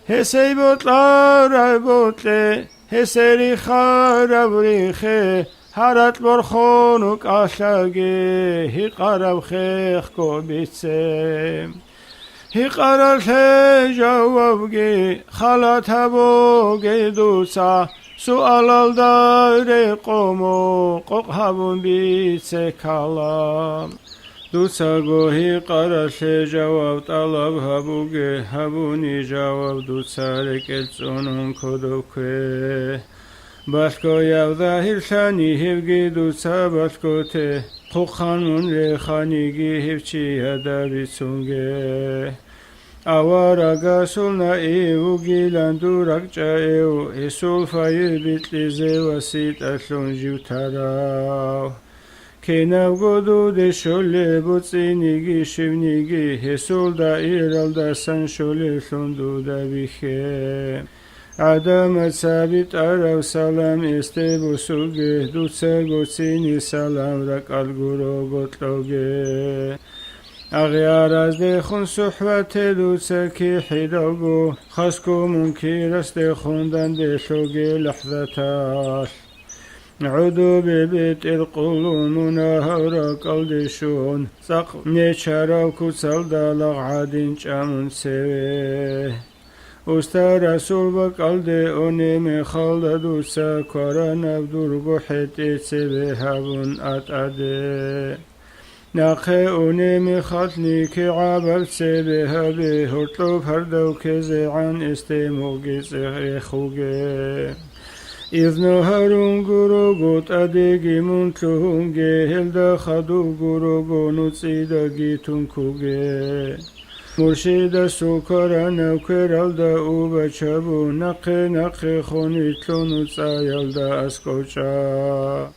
هسي بوتلا ربوتلي هسي خارب ريخي هرات برخونك أشاقي هي قرب خيخ كوبيتسي هي قرر جوابجي خلات هبوجي دوسا سؤال الدار قومو قق هبون بيتسي كلام دوسا هي قرر جواب طلب هبوجي هبوني جواب دوسا ركتسونون كدوكي باشكو يوضا هلشاني هفجي دوسا باشكو تي قوخانون ريخانيجي هفشي هدا بيتسونجي أوارا سولنا إيو جيلان دورك جايو إسول فاير بيتليزي وسيط أشلون جيو تراو كيناو قدو دي شولي بوتسينيجي شبنيجي هسول دا إيرال دا سان شولي شلوندو دا بيخي عدم ثابت أراو سلام استيبو سوغي دوتسا غوتسيني سلام رك الغورو غوتلوغي أغيار از دخون صحبت دوتسا كي حيدوغو خسكو منكير از دخون دان دشوغي لحظتاش عدو ببيت القلون نهارا قلدشون ساق نيشاراو كتسال دالغ عادين جامون سوي استا رسول بقلده اوني خالد دوسا کارا نبدور گو حتی سبه هبون اتعده نخه اوني خاتني که عبر سبه هبه هرطلو پردو که زعان استموگی زغی خوگه إذن هارون گرو گوت ادگی منتلونگه هلدا خدو گرو گو نوتسیدگی تونکوگه مرشد سوکارا نوکرال دا او بچابو نقی خونیتلونو تسایل دا اسکوچا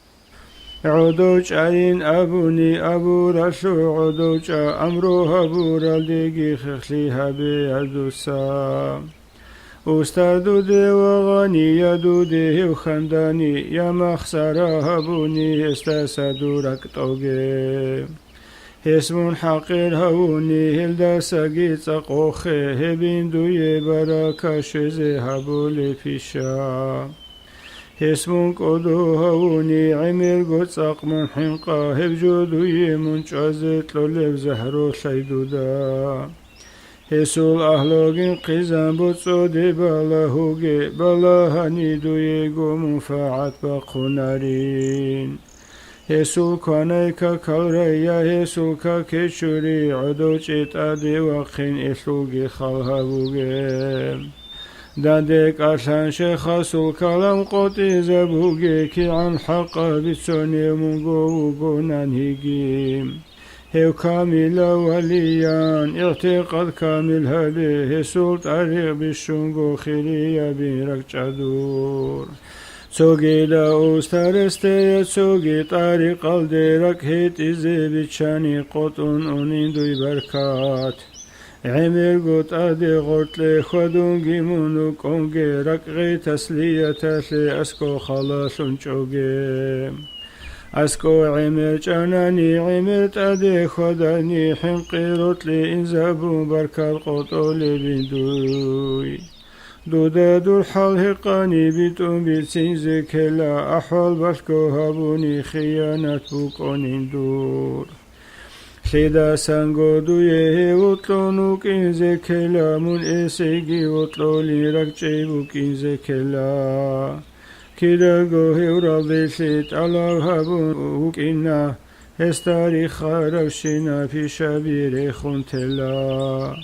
عدوچ این ابونی ابو رشو عدوچا امرو هبو رالدگی خخلی هبی عدوسا استادو ده وغانی یادو ده و خندانی یا مخسرا هبونی استاسدو رکتوگه هسمون حقير هوني هلدا ساقي تقوخي هبين دوي براكا شزي هبولي فيشا هسمون قدو هوني عمير قدساق من حنقا هبجو دوي منشازت لولب زهرو شايدودا هسول أهلوغين قيزان بوتسو دي بالاهوغي بالاهاني دوي قو منفاعت باقونارين هسول كانيكا كالريا هسول كاكيشوري عدو چيتا دي وقين إسلوغي خالهبوغي دادك عشان شيخ سول كلام قوتي زبوغي كي عن حقا بتسوني منغو وغونان هيجيم هيو كامل وليان اعتقاد كامل هبه هسول طريق بالشنغو خيريا بيرك جدور سوگی دا اوسترسته سوگی طریق الدرک هیت ازی بچانی قطون اونین دوی برکات عمر گوت ادی غرطل خودونگی مونو کنگی رقغی تسلیتش اسکو خلاصون چوگی اسکو عمر چانانی عمر ادی خودانی حنقی رطلی انزبون برکال قطولی بیندوی دودا دور حال هقاني بيتون بيتسين زكلا أحوال بشكو هابوني خيانات بوكونين دور خيدا سانغو دويه وطلونوك إن زكلا من إسيجي وطلولي ركجي بوكين زكلا كدا قوهي ورالديشيت على هابون وكينا هستاري خاروشينا في شابير خونتلا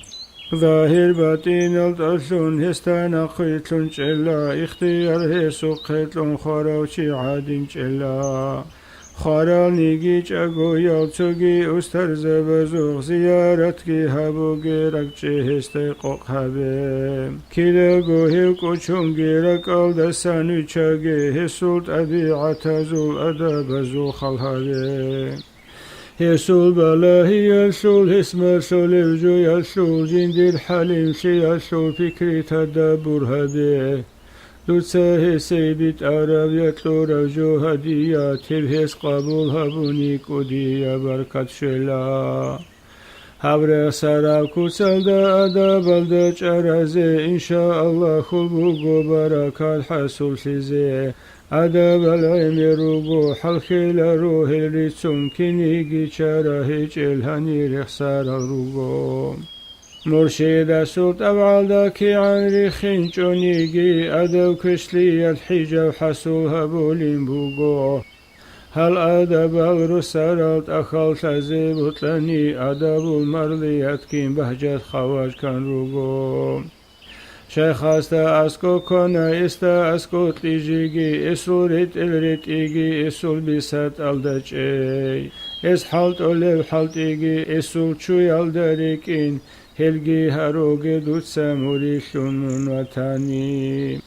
ظاهر باطن التشون هستانا قيتلون جلا اختيار هسو قيتلون خاروشي عادين جلا خارال نيجي جاگو يالتوگي استرز بزوغ زيارتكي هبوگي ركجي هستيقوق هبه كده گوهي كوچونگي ركال دسانو چاگي هسولت ابي عتازول ادا بزو خالهبه هسول بلاهي يسول اسم سول الجو يسول جند الحليم شي يسول فكري تدبر هبه دوتسه سيبت عربيت لورجو هدية تبهس قبول هبوني كودية بركة شلا هبر سراب كسل دا أدا بلد چرزه إن شاء الله خلبوغو بركات حسول سيزه أدا بلعم يروغو حلخيل روح الرسوم كنيجي چره چلهني رخصار روغو مرشد سلط أبعال داكي عن ريخين چونيجي أدو كشلي الحجاب حسول هبولين بوغو هل أدب الرسالات أخل تزيبت لني أدب المرليات كين بهجت خواج كان روغو شيخ استا اسكو كونا استا اسكو تيجيجي اسول ريت الريت ايجي اسول بيسات الدجي اس حالت اولي حالت ايجي اسول چوي الدريكين هلجي هروغي دوت ساموري شنون وطاني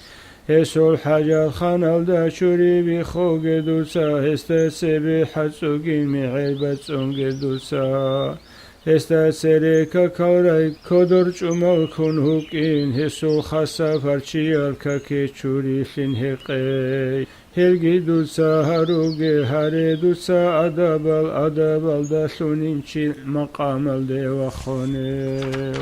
اسول حاجات خان الدا شوري بخوغي دوتسا استا سبي حدسوغي معيبت سونغي دوتسا استا سريكا كوراي كودر چومال كون هوكين هسول خاصا فرچيال كاكي چوري لين هقي هلگي دوتسا هروغي هاري دوتسا أدبال داشونين چي مقامل دي وخونيو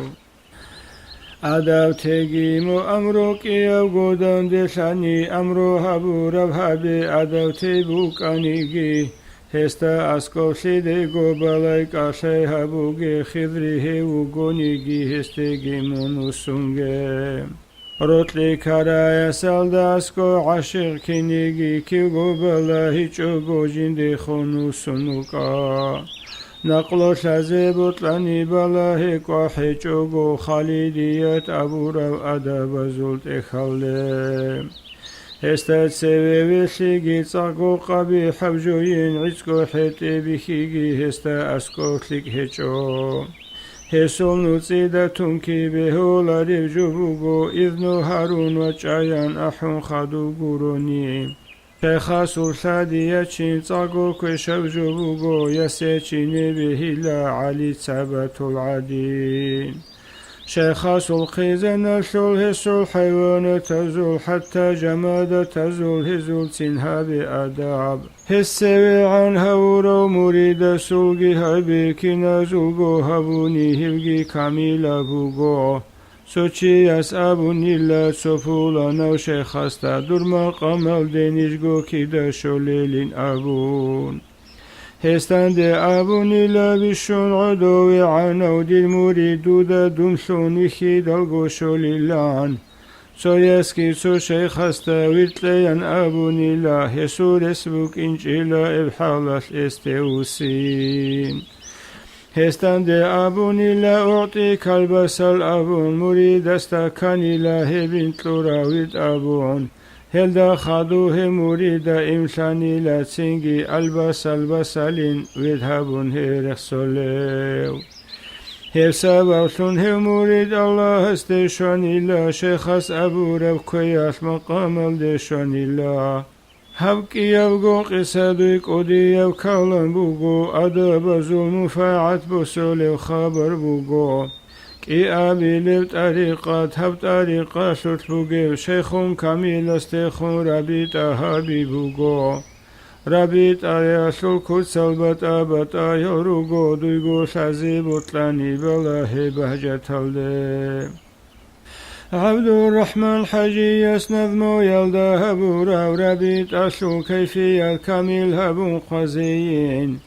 أدب تيجيمو أمروك إيو قودان دشاني أمرو هبو رب هبي أدب تيبوك أنيجي هستا اسكو سيدي قبالي كاشي هبوغي خضري هوغونيجي هستيجي منوسونجي روتلي كارايا سالدا اسكو عاشق كينيجي كي قبالي چوغو جندي خونوسونوكا نقلو شازيبوت لاني بالله كوحي چوغو خالديات أبو رو أدب زولت إخالي استاد سوي شيغي صاغو قبي حبجوين عسكو حتي بخيغي هستا اسكو ليك هچو هسول نوصيدا تونكي بهولا رجوبو اذنو هارون وچايان احون خادو غوروني شيخاسو ساديا چين صاغو كشبجوبو يسيچيني بهلا علي ثبت العدين شيخاس الخيزن الشول هسول حيوان تزول حتى جماد تزول هزول سنها بأداب هسوي عن هورو مريد سولغي هبي كنا زولغو هبوني هلغي كاميلا بوغو سوچي يسابوني لا سفولا نو شيخاستا درما قمال دينيشغو كيدا شوليلين أبون هستند أبوني لابشون عدوي عنو دي المريد دا دمسوني خيد الغوشو للان سويسكي سو شيخ استويتليان أبوني لا يسور اسبوك إنجيلا إبحالة استيوسين هستند أبوني لا أعطي كالبس الأبون مريد استكاني لا هبين تلوراويد أبون هلدا خادوه مريد إمشاني لا تسنجي البسالين ويذهبون هيرخ سوليو هيسا بوشون هي مريد الله استيشاني لا شيخس أبو رب كياس مقام الديشاني لا هبكي يبقو قصدك ودي يبكالن بوغو أدب زول مفاعت بسولي خبر بوغو كي أبي لب طريقات هب طريقة شتلوغي شيخون كامل استيخون ربيت أهابي بوغو ربيت أرياسل كتسل بطا يروغو دوغو شازي بطلاني بلاهي بهجة الدي عبد الرحمن حجي يسنذمو يلدا هبورا وربيت أشو كيفية كامل هبون قزيين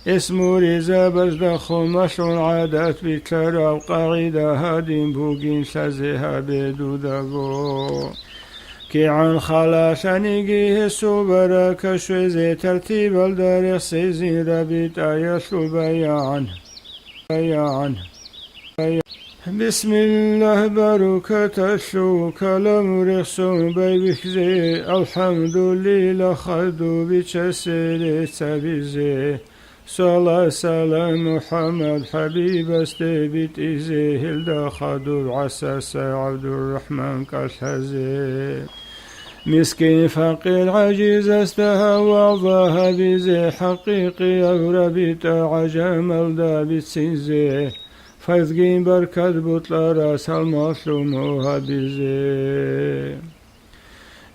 اسمو رزا بزدخو مشون عادات بيتلرا وقاعدة هادين بوغين شازيها بدوداغو كي عن خلاشانيجي هسو بركة شوزي ترتيب الدار سيزين ربيت آياسو بيان بسم الله بركة الشو كلام رخصون بيبكزي الحمد لله خدو بيتشسر تبيزي صلاة سلام محمد حبيب استبيت إزي هلدا خدو عساس عبد الرحمن كالحزي مسكين فقير عجيز استهوى ظاها بزي حقيقي أغربيت عجام الدابت سنزي فايزقين بركات بطل راس المظلوم وهبزي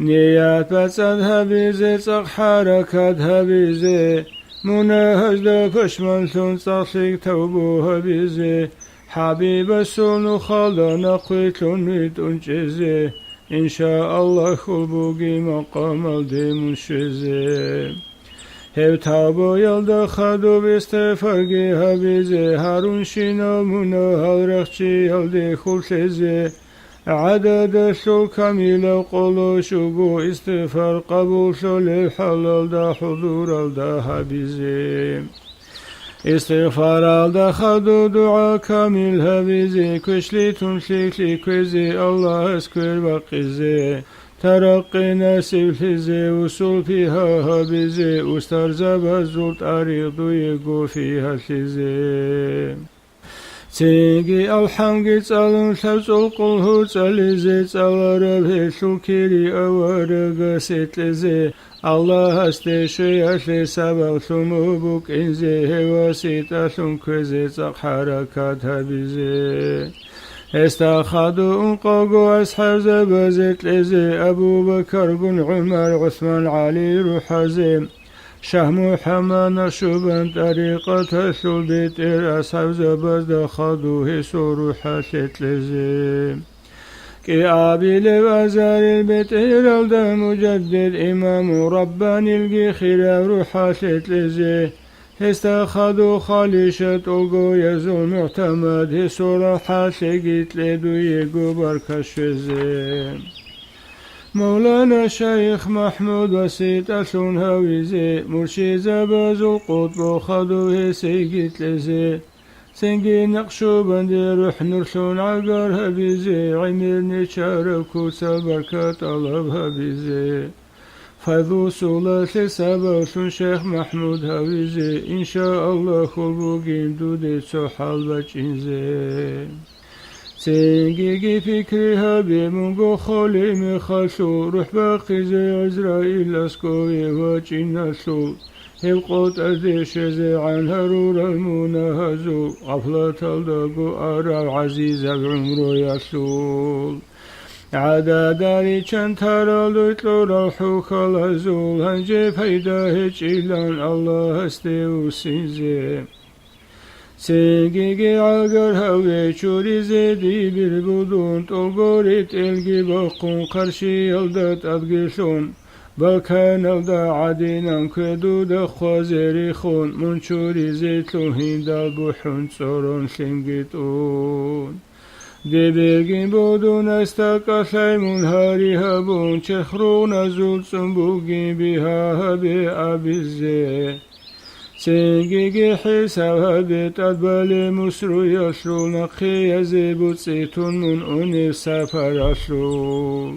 نيات بسدها بيزي صق حركاتها بيزي مناهج دا فشمن ثون صاصيك توبوها بيزي حبيب السون خالدا نقيت نيت انجزي إن شاء الله خلبوغي مقام الديمون شزي هب تابو يلدا خدو بستفرغي هبيزي هارون شينا منا هالرخشي يلدي خلسزي عدد شو كامل قولو شوغو استغفار قبول شو للحلال دا حضور دا هبيزي استغفار دا خدو دعا كامل هبيزي كشلي تنشيكلي كوزي الله اسكر بقيزي ترقي ناسب لزي وصول فيها هبيزي واسترزا بزول تاريخ يقو فيها لزي تيجي الحمد تسألون تبصل قلهو تسألزي تسألرب هشو كيري أورغ ستلزي الله استشي أشلي سبب ثموبك إنزي هواسيت أشلون كوزي تق حركات هبيزي استخدوا انقاقوا أصحاب زبازت لزي أبو بكر بن عمر عثمان علي رحزيم شه محمد شوبان طريقة شلبيت أصحاب زباز دخدوه سورو حشت لزي كي أبي لبازار البيت إرالد مجدد إمام رباني الجيخير روحاشت لزي استخدوا خالشة ألقو يزول معتمد هسورة حاشقيت لدو يقو بركشزي مولانا شيخ محمود وسيط أشون هاويزي مرشي زباز القطب خدوه سيقيت لزي سنجي نقشو بندي روح نرشون عقار هبيزي عمير نشاركو سبركات الله هبيزي فذو سولة سباشون شيخ محمود هاويزي إن شاء الله خلبوغين دودي سوحال بچينزي سنجي فكري هبي منغو خولي مخاشو روح باقي زي عزرائيل أسكوي واجين نسو هبقوت أديش زي عن هرور المنهزو غفلة الدقو أرى عزيزة بعمرو يسول عدا داري چند ترالويت لو روحو خلازول هنجي فايدا هج إلان الله استيو سينزي سيجي عقر هوي چوري زيدي بالبودون تلقوريت الجي بقون قرشي يلدت أبقشون بالكان الدا عدينا كدو دخوازيري خون منشوري زيتلو هندا بوحون صورون شنجتون دي بيرجين بودون استقاشي منهاري هبون چخرون زول سنبوغين بها هبي أبيزي سنجي حساب هبي تدبالي مسرو يشرو نقي يزيبوت سيتون من أني سفر أشرو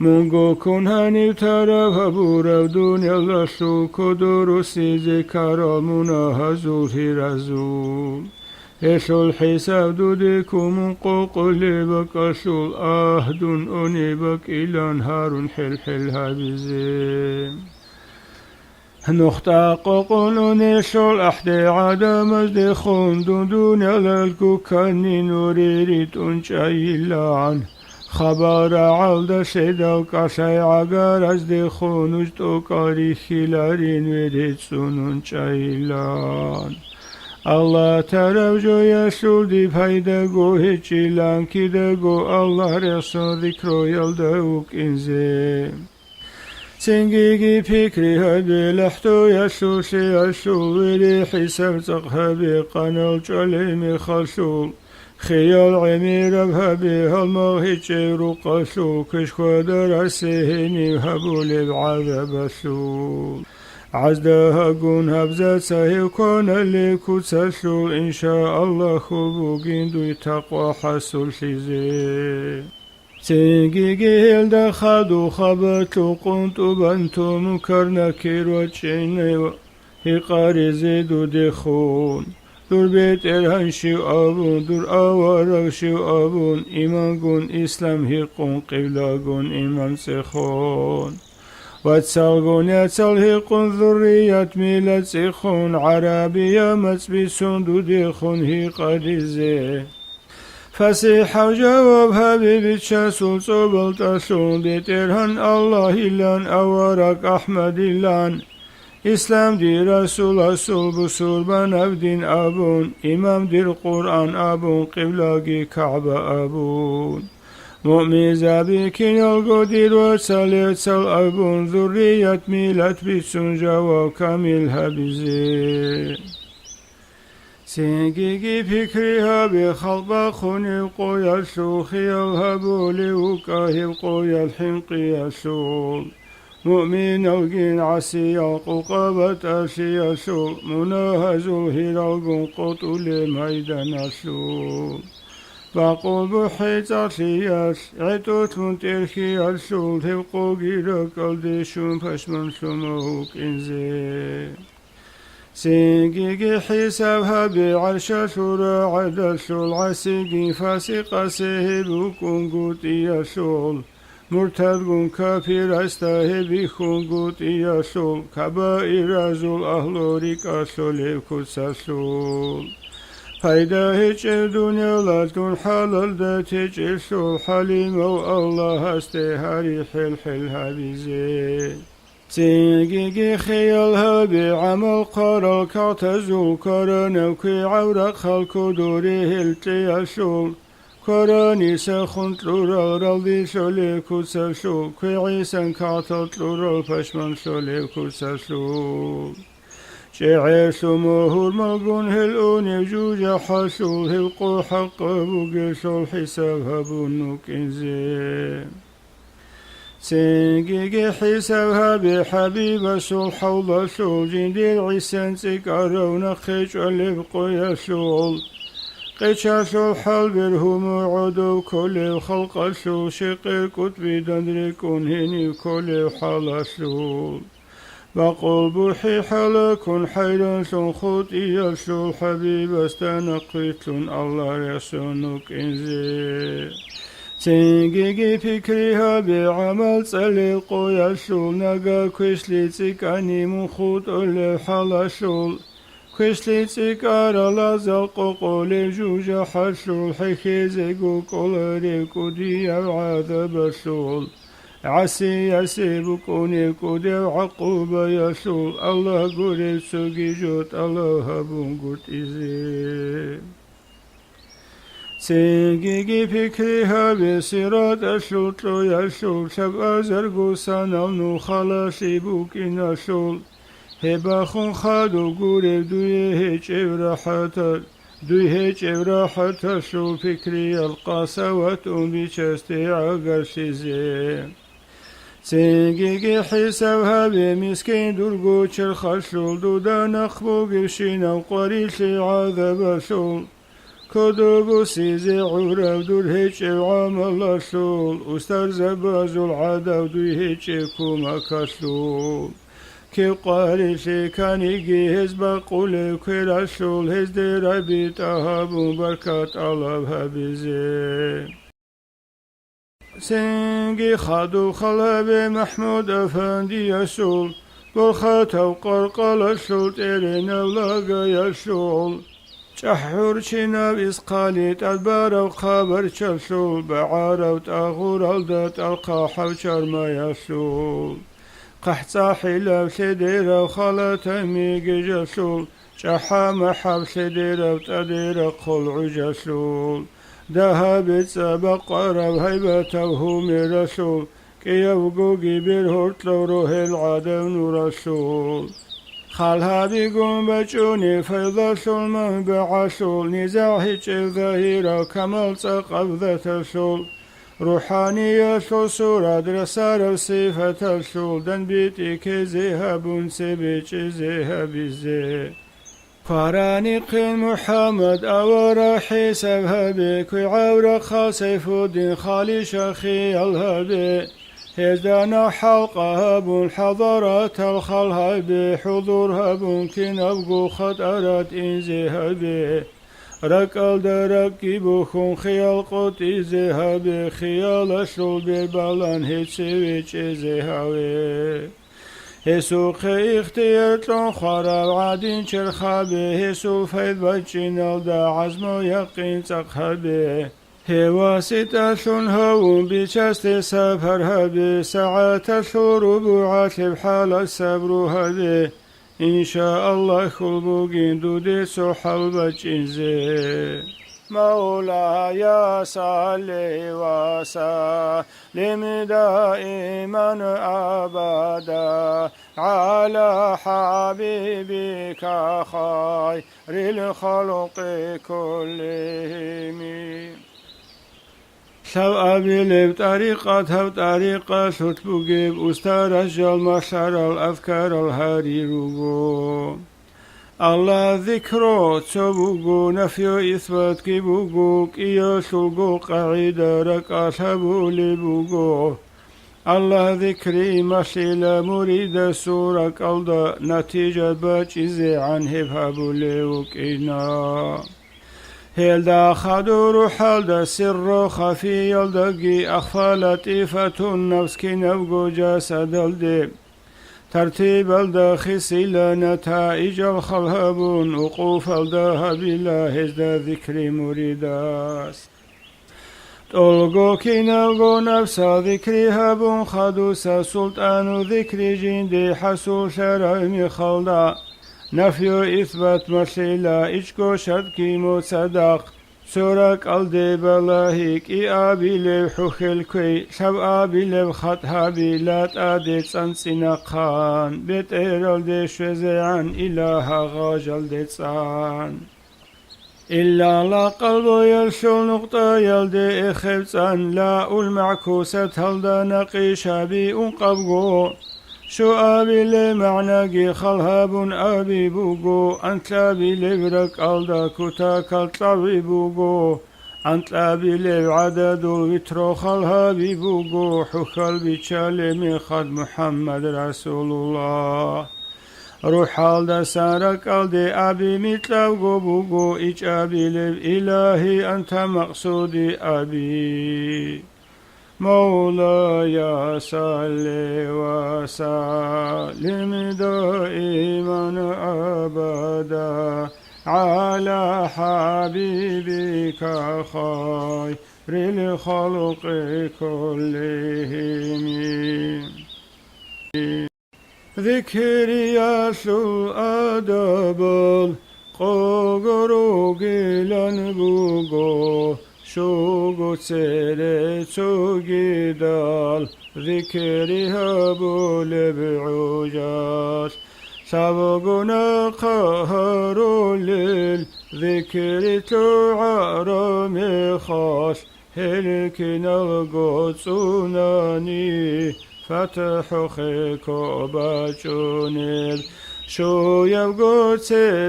منغو كن هني ترى هبورا دنيا لشرو كدورو سيزي كارا مناهزو هيرازو إيشو الحساب دوديكو من قوقلي بك أشول أهدون أني بك إلان هارون حل هابيزي نختا قوقلون إيشو أحدي عدا مجدي خون دون يلالكو كاني نوريريت أنشاي لعن خبر عالدا شيدا كاشاي عقار أزدي خون اجتو كاري خلارين وريت سنون شاي لعن الله ترجو يشول دي فايدا جو هيچي لان كده جو الله رسول ذكرو يلدوك انزي سنجيجي فكري هبي لحتو يشول شي يشول ولي حساب تقهبي قنال جليمي خشول خيال عمير بهبي هالمغهيچي روقشول كشكو درسيهني هبولي بعذاب الشول عزدها قون هبزت سهي كون اللي كتسلو إن شاء الله خبوغين دوي تقوى حسول شيزي سنجيجي هلدا خادو خبتو قنتو بنتو مكرنا كيروتشيني هقاري زيدو دخون دور بيت إرهان شيو أبون دور آوارو شيو أبون إيمان قون إسلام هقون قبلا قون إيمان سخون واتسالغون يتسالهقون ذرية ميلة سيخون عربية متبسون دوديخون هي قديزي فسيح وجواب حبيبي تشاسول صوبل تاسول بيترهن الله إلان أورك أحمد إلان İslam dir Resul busur ben abdin abun İmam dir Kur'an abun kıblagi Ka'be abun Mu'min zabikin yolgu dir ve salit sal abun Zürriyet millet bitsun cevap kamil habizi Sengigi fikri habi halba khuni qoyasu Khiyal habuli ukahil qoyal hinqiyasul مؤمن الجن عسي قبت أسي سول مناهز الهلال قطل ميدان سول فقل بحيث أسياس عطوت من تركي السول تبقو جيرك الدشون فشمن سموك إنزي سيجي حسابها بعرش سورة عد سول عسيجي فاسق سيهبكم قوتي سول مرتد كافر استهبي خنقوت ياسول كبائر زول أهلوريك أسول كساسول فايدا هيج الدنيا لا تكون حلال دا تيج سول حليم الله استهاري حل هابيزي تيجي خيال هابي عمل قرال كاتزول كرنا كي عورق خلق دوري هلتياسول كراني سخن تلورال رالدي شولي كوساشول كي عيسان كاتل تلورال فشمن شولي كوساشول شعير سموهور ملقون هلوني جوجا حاشول هلقو حق بوغيشول حساب هبونوك انزي سنجيجي حساب هابي حبيب سول حوض سول جندير عيسان سيكارون خيج ولبقو يسول قيشاشو حال برهم عدو كل خلق شو شقي كتبي دندركون هني كل حالشو بقول بوحي حالكون حيران سن خوتي شو حبيب استنقيتون الله يسونك انزي سنجيجي فكرها بعمل سليقو يشو نقا كشلي تكاني مخوت اللي حالشو كشلي تكار لازل قول جوجا حشول حكيزيقو كولريكو دي عذاب الشول عسي يسيبكوني كودي عقوب يشول الله قريب سوقي جوت الله هبون قوت إزي سيجيجي فكرها بسيرات الشوطلو يشول شبع زرقو سانال نو خلاشي بوكين الشول هبا خون خادو قوري دوي هيج إبراحة شو فكري القاسوة بيشستي عقرشي زي سيجيجي حسابها بمسكين درقو تشرخشول دودا نخبو قرشينا وقريشي عذاب شول كدوبو سيزي عورا دور هيج عامل شول استرزبازو العدا ودوي هيج كوما كشول كي قارشي كان يجي هز بقول كراشول هز دي ربي تهابو بركات الله بهبزي سنجي خادو خلابي محمود أفندي يسول برخات وقرقل الشول تيرين الله يسول شحور شناب إسقالي تدبار وخابر شلشول بعار وتأغور الدات القاح وشرما يسول قحطا حيلة وسديرة وخالة ميقي جسول شحا محب سديرة وتديرة قلع جسول ذهبت سبق قرب هيبة وهومي رسول كي يبقوقي بالهرت لو روح العدم رسول خالها بيقوم بجوني فيض سلمان بعسول نزاع هيج ظهيرة كمال سقف ذات السول روحانية سورة درسارة صفة السول دن بيتي كذهب سبيج ذهب زي قرانق محمد أورا حساب هبك وعورا خاصف الدين خالي شخي الهبي هزانا حلقة هبون حضرات الخل هبي حضور هبون كن أبقو خطرات إنزي هبي ركال دركي بخون خيال قوتي زهبي خيال أشرول ببالان هيتسويش زهوي هسوق اختيارت لون خراب عادين شرخابي هسو فيد بجين الدا عزمو يقين تقهبي هواسطة هو بشست سفر هبي ساعة ربوعات بحال السبر هبي إن شاء الله خلبوغين دودي سحل بجنزي مولاي صل وسلم دائما أبدا على حبيبك خير الخلق كلهم شو أبي طريقة ستبوغيب أسترجل مشار الأفكار الهريرو الله ذكره تبوغو نفيو إثبات كيبوغو كيو سلغو قاعدة ركاسبو لبوغو الله ذكري مسيلة مريد سورة قلدا نتيجة باجزي عن هبهبو لوكينا هيلدا خدور حالدا سر خفي يلدقي أخفى لطيفة النفس كي نبغو جسد الدب ترتيب الداخل نتائج الخلهبون وقوف الذهب لا هزدا ذكر مريداس تلقو كي نلقو نفس ذكري هبون خدوس سلطان ذكر جندي حسول شرعي خلدا نفي إثبات مسيلا إشكو شدكي مصدق سورك الدي بلاهيك إي آبي لبحوخ الكوي شب آبي لبخط هابي لات آدي تسنسينا قان بيت إيرال دي شوزيعان إله غاجل دي تسان إلا لا قلب يلشو نقطة يلدي إخبتان لا المعكوسة هلدا نقيشا بي أنقبقو شو أبي لمعنى خلهاب أبي بوغو أنت أبي لبرك ألدا كتا كالطبي بوغو أنت أبي لعدد ويترو خلهابي بوغو حخل بيشالي خد محمد رسول الله روح ألدا سارك ألدي أبي متلوغو بوغو إيش أبي لب إلهي أنت مقصودي أبي مولاي صل وسلم دائما أبدا على حبيبك خير الخلق كلهم ذكري يسوع أدب القغر جيلان بوغو شوغو تسيري تسوغي دال ذكري هبو لبعوجات سابقنا قهر الليل ذكري تعرم خاص هلكنا القدسوناني فتح خيكو باجونيل شو يبقى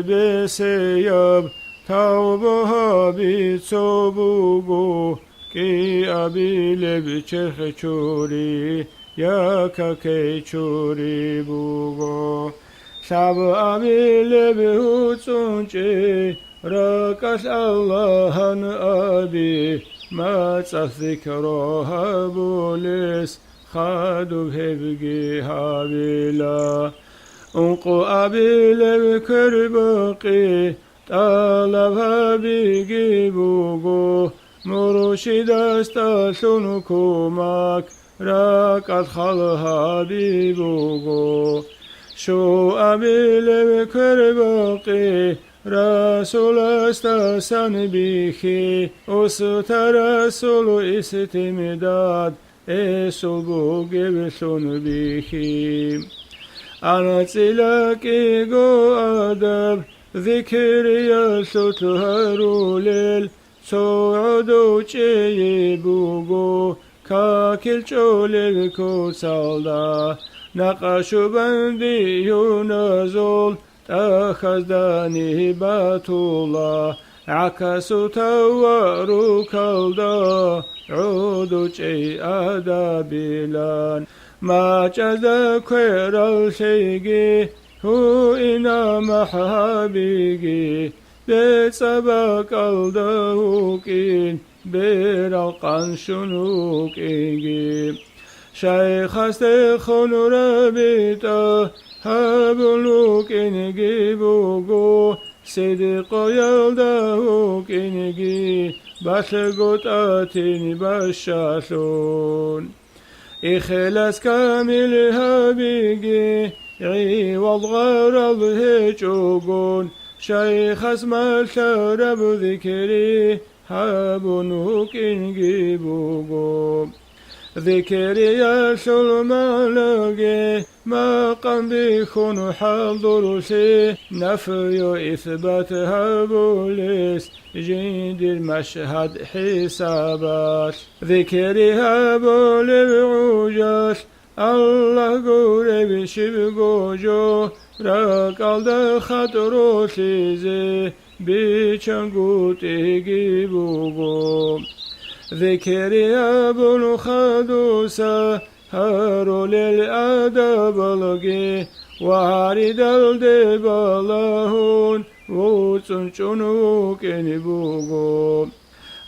بسياب توبها بيتوبوغو كي أبي لبچخ چوري يا كاكي چوري بوغو شاب أبي لبهو تونچي ركش الله أبي ما تذكرها بوليس خادو بهبقي هابيلا انقو أبي لبكربقي طلبها بيجيبوغو مرشد استشنكوماك راكت خلها بيبوغو شو أبي لبكربقي رسول استسان بيخي أسترسول استمداد اسبوغي بسون بيخي أنا تلاكي جو أدب ذكري يسوع ليل صعدو بوغو كاكل شولي كوسالدا نقاشو بندي ينزل تخزداني باتولا عكسو توارو كالدا عودو أدا بلان ما جزا كوير الشيقي هو إنا محابيقي بسبق الدهوكين برقان شنوكينجي شيخ استخون ربيتا هبلوك إنجي بوغو صدق يلدهوك إنجي بسلقوت آتيني بشاشون إخلاص كامل هبيجي عوض غرض هجوجون شيخ اسم الشرب ذكري هابنوك إنجي بوغو ذكري يشل مالجي ما قم بيكون حضرسي نفي إثبات هابوليس جند المشهد حسابات ذكري هابولي بعوجاش الله قرب شبقوجو راقل ده خطرو سيزي بيچنگوتي جيبوغو ذكري أبو الخدوسة هارو للأدب الغي وعرد الدبالهون وصنشنوك نبوغو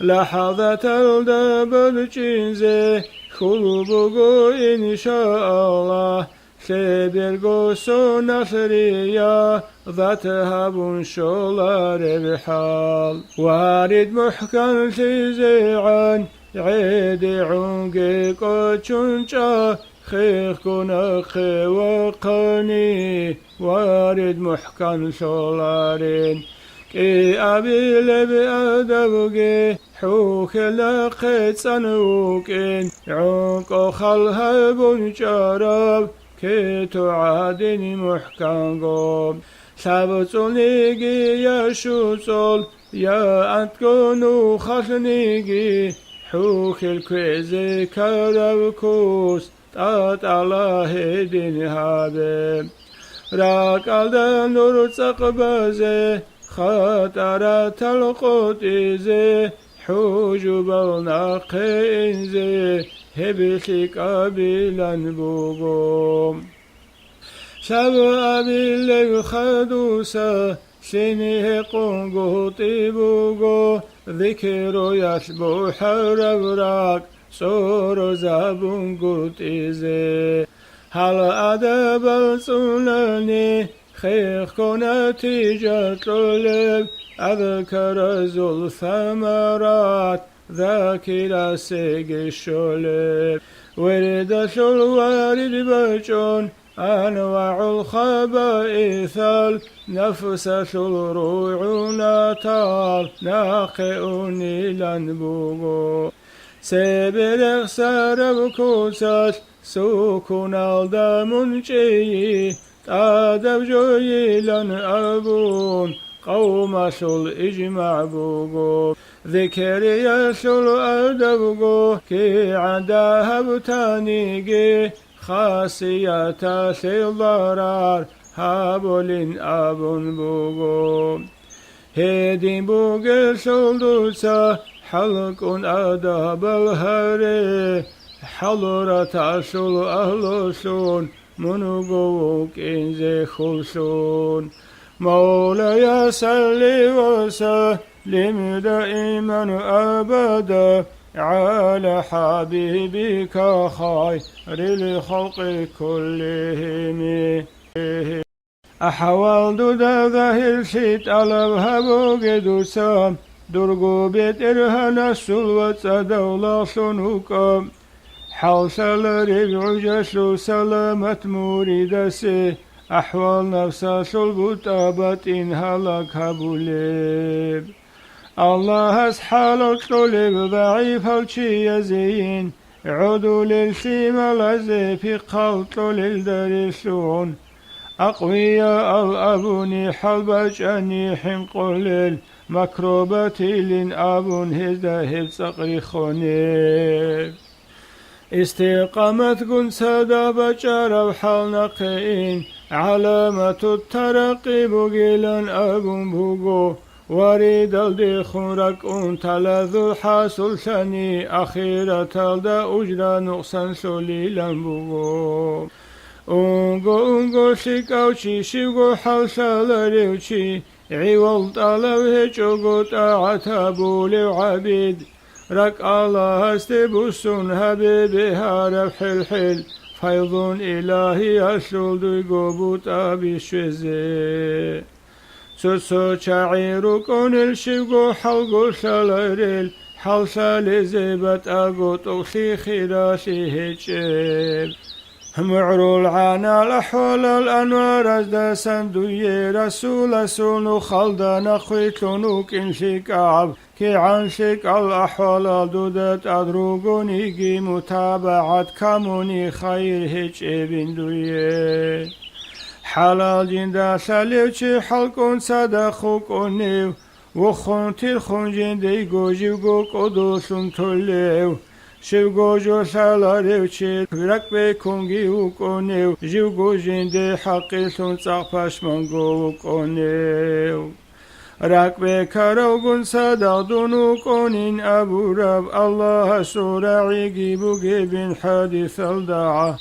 لحظة الدبل جنزي خلبوغو إن شاء الله سيبرغو سنصريا ذات هبون شولار بحال وارد محكم سيزيعان عيد عنقي قوشنشا خيخ كنخي وقني وارد محكم شولارين كي أبي لبي أدبقي حوك لقيت سنوكين عنقو خلهبون شراب كي تعادني محكم سابتونيجي يا شوصل يا أنتكونو خشنيجي حوك الكويزي كربكوس تات الله دين هابي راك على نور تقبزي خطرت القديزي حجب النقينزي هبسي قبيلا بوغوم شبع بالله خدوسا سنه قنقو طيبوغو ذكر يشبح ربراك سور زبون قطيزي هل أدب السناني خيخ نتيجة طلب أذكر ذو الثمرات ذاكرة سيق الشلب ورد شل وارد بجون أنواع الخبائث نفس شلروع نطال ناقئني لنبوغو سيبرغ سارب كوساس سوكون الدمنشي أدب جويلن أبون قوم شل إجمع بوغو ذكر يشل أدبغو كي عندها بتانيجي خاصية سيضرار هابولين أبون بوغو هيدين بوغل شلدوسا حلق أدب الهري حضرة شل أهلسون منوغوك إنزي خلسون مولاي صل وسلم دائما أبدا على حبيبك خير الخلق كلهم أحوال دودا ظاهر شيت ألبها بوغدو سام درغو بيت إرهنا سلوة دولة صنوكم حوصل ربع جسو سلامة مريدسي أحوال نفسا سلبوت أبت إن هلك هبوليب الله أسحال طلب ضعيف الشي يزين عدو للسيم العزي في قلط للدرسون أقوياء الأبوني حلبج أني حنقلل مكروبتي لن أبون هزده صقري خونيب استقامت كن سادا بشر وحال نقين علامة الترقي بقيلا أبون بوغو وريد الدخون ركون تلذو حاصل سني أخيرة تلدا أجرى نقصا سليلا بوغو أونغو شيكاوشي شيغو حالسا لريوشي عوض طلب هجوغو تعتبو لعبيد رك الله استبسون حبيبها ربح الحل فيض إلهي أشل ديقوبوت أبي شوزي سوسو شعيرو كون الشيقو حلقو سلريل حلشا لزبت أقوت أغشي خراشي هجب معرو العانا لحول الأنوار أزدا سندوي رسول سونو خلدا نخويت لنوك إنشيك عب كي عنشيك الأحوال دودت أدروغوني جي متابعة كاموني خير هج ابن دوي حلال جندا ساليوشي حلقون صدخوك أنيو وخون تلخون جندي جوجيوغو قدوسون توليو شوگو جو سالاريو چه ركبه كونگي وكونيو جوگو جنده حقي سون صاقپاش منگو وكونيو ركبه كاروغون صدادونو كونين أبو رب الله سورعي جيبو جيبين حديث الدعاء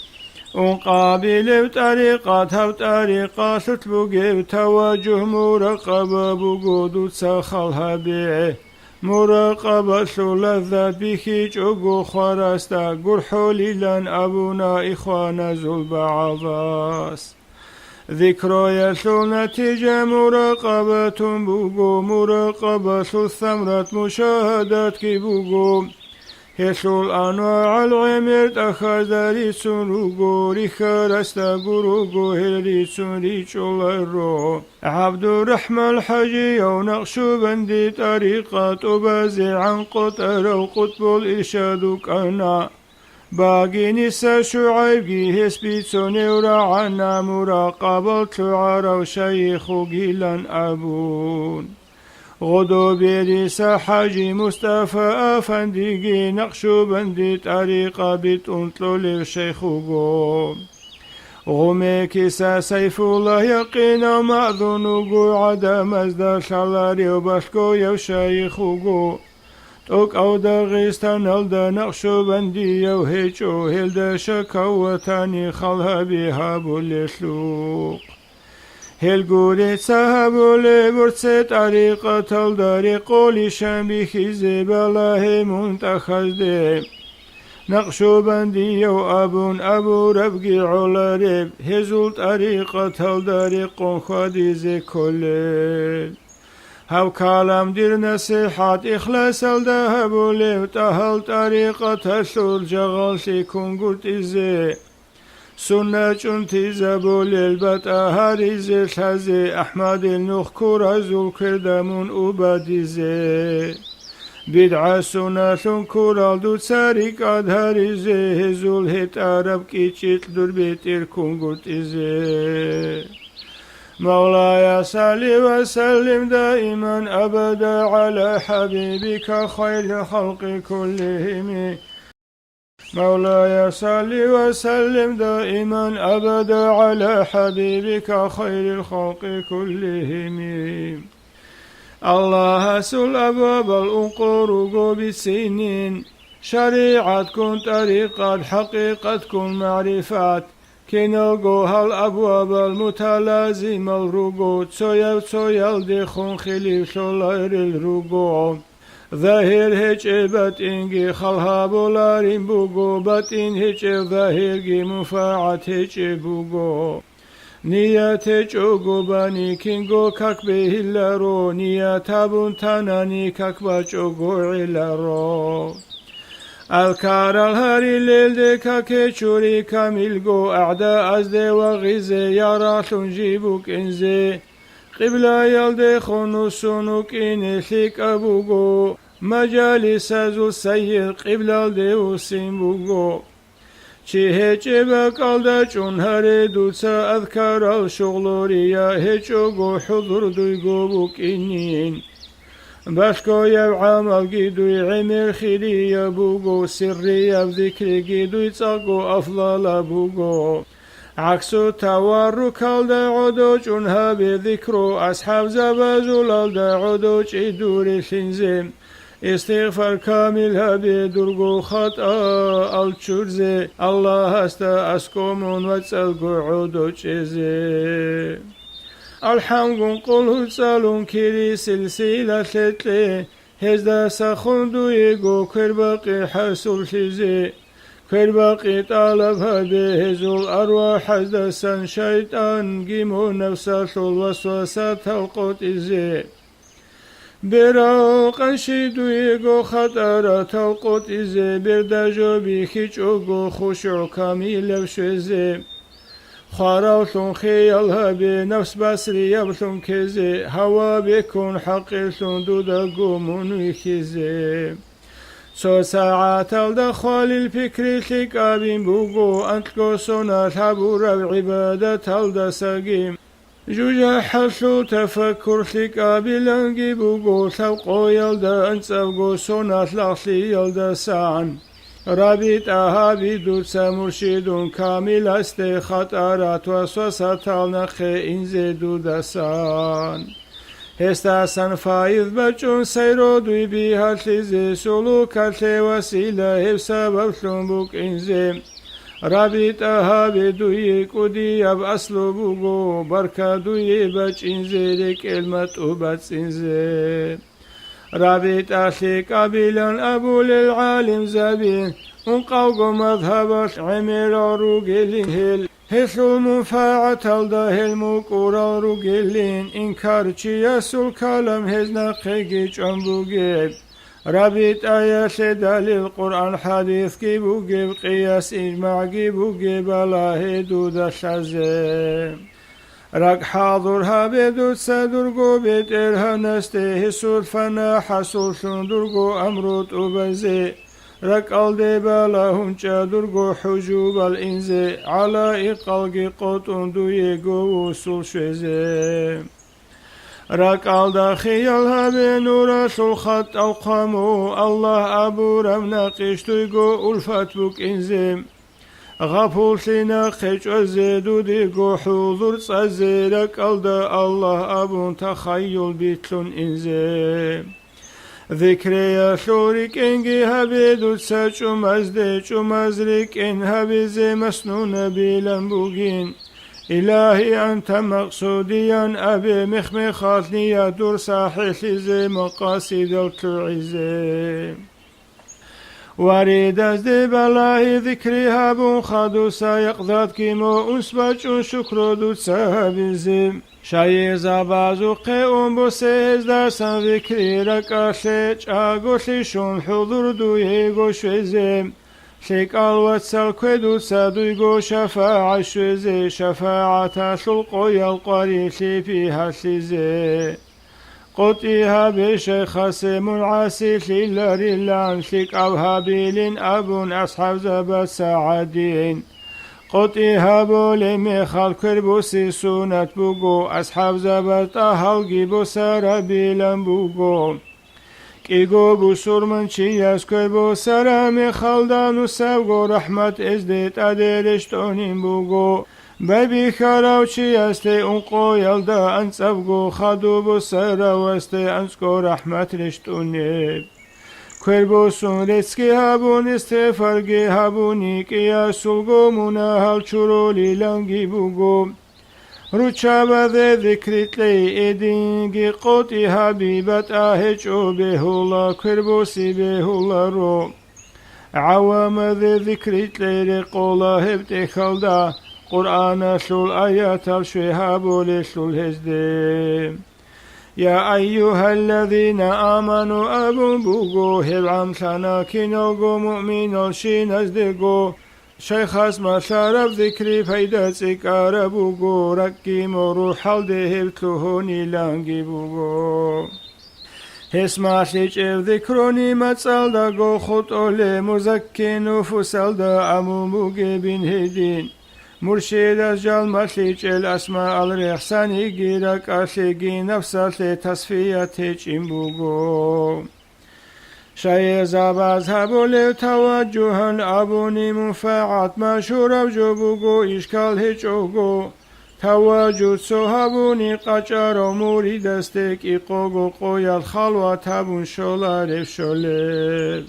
وقابل بطريقة بطريقة ستبوغي بتوجه مراقبة بوجود تسخلها بيه مراقبة لذات بخي جوغو خرستا قرحولي لن أبونا إخوانا زول بعضاس ذكرى نتيجة مراقبة بوغو مراقبة الثمرة مشاهدات كي بوغو هشول أنواع العمر تأخذ ريسون روغو ريخا رستا قروغو هل ريسون ريشول الرو عبد الرحمن الحجي ونقشو بندي طريقة أبازي عن قطر وقطب الإرشاد كأنا باقي نسا شعيبي هسبيتوني ورعنا مراقبة شعر وشيخ جيلان أبون غدو بيريسا حاجي مصطفى أفندقي نقشو بندي طريقة بتنطلو للشيخ قوم غمي كيسا سيف الله يقين مأذنو عدم ازدار شالاري وبشكو يو شيخ قوم توك أو داغستان الدا نقشو بندي يو هيجو هلدا شكوتاني خلها بها بولشلوق هلگوری صحابولی برسه طریقة الداری قولی شنبی خیزی بلاه منتخذده نقشو بندی و ابو ربگی علارب هزول طریقة الداری قون خادیزی کلیل هاو کالم دیر نصیحات اخلاص الده بولی و تهل طریقة شور جغال شکون گرتیزی سنة انتزا بوليل هاريزي الحزي أحمد النخكور عزو كردمون أباديزي بدعة سنة كورال دو تساريك هاريزي هزول هيت عرب كيشيت دربيت إركون إزي مولاي صلي وسلم دائما أبدا على حبيبك خير الخلق كلهم مولاي صل وسلم دائما أبدا على حبيبك خير الخلق كلهم الله سل أبواب الأنقر بالسنين شريعتكم طريقة حقيقتكم معرفات كنوغو هالأبواب المتلازمة الرقود سويل ديخون خليف شلير الرقود ظاهر هيج بات إنجي خلها بولارين بوغو بات إن هيج ظاهر جي مفاعت هيج بوغو نيات هيج أوغو باني كينغو كاك بهلارو نيات هابون تاناني كاك باج أوغو علارو الكار الهاري الليل دي كاكي شوري كاميلغو أعداء أزدي وغيزي ياراشون جيبوك إنزي قبلا يلدي خونو سونوك إنشيك أبوغو مجالس زو سيد قبلا دي وسيمبوغو چي هيچ بقالدا چون هاري دوسا أذكار الشغلوريا هيچ أوغو حضور دويغو بوك إنين باشكو يبعامل جيدوي عمر خيري يبوغو سري يبذكري جيدوي تاقو أفضل بوغو عكسو تورك الدا عدوش انها بذكرو أصحاب زبازول الدا عدوش إدور شنزم استغفار كامل بدرغو خطأ الچرزي الله استا اسكومون واتسالغو عدوش إزي الحمد قل سالون كيري سلسلة شتلي هزدا سخندو يغو كرباقي حسول شزي كرباقي طالبها بهزول أرواح حزدسا شيطان جيمو نفسه الوسوسات القوت إزي براو قنشيدو يغو خطارة توقت إزي برداجو بيخيجوغو خشوع كامل وشوزي خاراوثون خيالها بنفس بسري يبثون كزي هوا بيكون حقيثون دوداغو منويخيزي سو ساعات الدخول الفكري ثيك أبين بوغو أنتلو سونا ثابورا بعبادة الدساقيم جوجا حسو تفكر ثيك أبيلانجي بوغو ثوقو يلدا أنسوغو سونا ثلاثي يلدا ساعن رابط أهابي دوتسا مرشدون كامل استي خطارات وسوسات النخي إنزي دودسان هستاسن فايذ بچون سيرو دوي بيها تلزي سلوك التي وسيلة هفسا بفلون بوك إنزي رابط أهابي دوي كودي أب أسلو بوغو بركة دوي بچ إنزي لك علمت أبت إنزي رابط أخي قبيلا أبو للعالم زبين انقوغو مذهبت عمير روغيلين هسل منفعة الدهل مقورا روغيلين إنكار چياسو الكلام هزنا خيجي جنبوغيب رابط آيات دليل القرآن حديث كيبوغيب قياس إجماع كيبوغيب الله دود شازيب رق حاضرها بدود سدرگو بيت إرها نسته سود فنا حصول شندرگو أمروت أبزي رق الدي بالا هنچا درگو حجوب الإنزي على إقالقي قطن دويگو وصول شوزي رق الدا خيالها بنور سلخط أوقامو الله أبو رمنا قشتويگو ألفت بك إنزيم غفول سينا خيج أزيدو ديقو حضور تزيرك ألدا الله أبون تخيل بيتلون إنزي ذكري يا شوريك إنجي هبيدو تساچو مزديچو مزريك إن هبيزي مسنون بيلنبوغين إلهي أنت مقصوديا أبي مخمخاتني يا دور صاحي زي مقاصد التعزي وريد از دي بلاهي ذكري هابون خادوسا يقضات كيمو أنسباچون شكرو دوتسا بزيم شاي زابازو قيون بوسيز دارسان ذكري ركاشيج آغوشي شون حضور دويغو شوزيم شيك الواتسال كويدو سادويغو شفاعة شوزي شفاعة شلقو يلقاري فيها سيزي قطيها بشيخ سيمون عاسي للاري لانشيك أو هابيلين أبون أصحاب زبا سعادين قطيها بولي ميخال كربوسي سونت بوغو أصحاب زبا تهالجي بوسارا بيلان بوغو كيغو بوسور من چياس كربو سارا ميخال دانو سوغو رحمت ازديت أديرشتونين بوغو بابي خراوشي استي انقو يلدا انصبغو خدو بسرا واستي انسكو رحمت رشتوني كربوسون رسكي هابون استفرغي هابوني كيا سلغو مناهل چرولي لنگي بوغو روچا بذي ذكرت لي ادينگي قوتي حبيبت آهجو بهولا كربوسي بهولا رو عوام ذي ذكرت لي رقولا هبتي خلدا قرآن شل آيات الشهاب لشل هزدي يا أيها الذين آمنوا أبو بوغو هبعم سناكينوغو مؤمن الشين ازدقو شيخ اسم شارب ذكري فايدة سكار بوغو ركي مروح الده بتلهوني لانجي بوغو اسمع شيج ذكروني متصال داغو خطو لمزكي نفوسال دا أمو بوغي بن هدين مرشد از جال مشيج الأسماء الرحساني جيرك أشيجي نفسه تصفية بوغو شاي زاباز هبول توجها أبوني منفعات مشهور بوغو إشكال هيجوغو توجد سوهبوني قجر موري دستك إقوغو قويا الخلوة تبون شولار شولر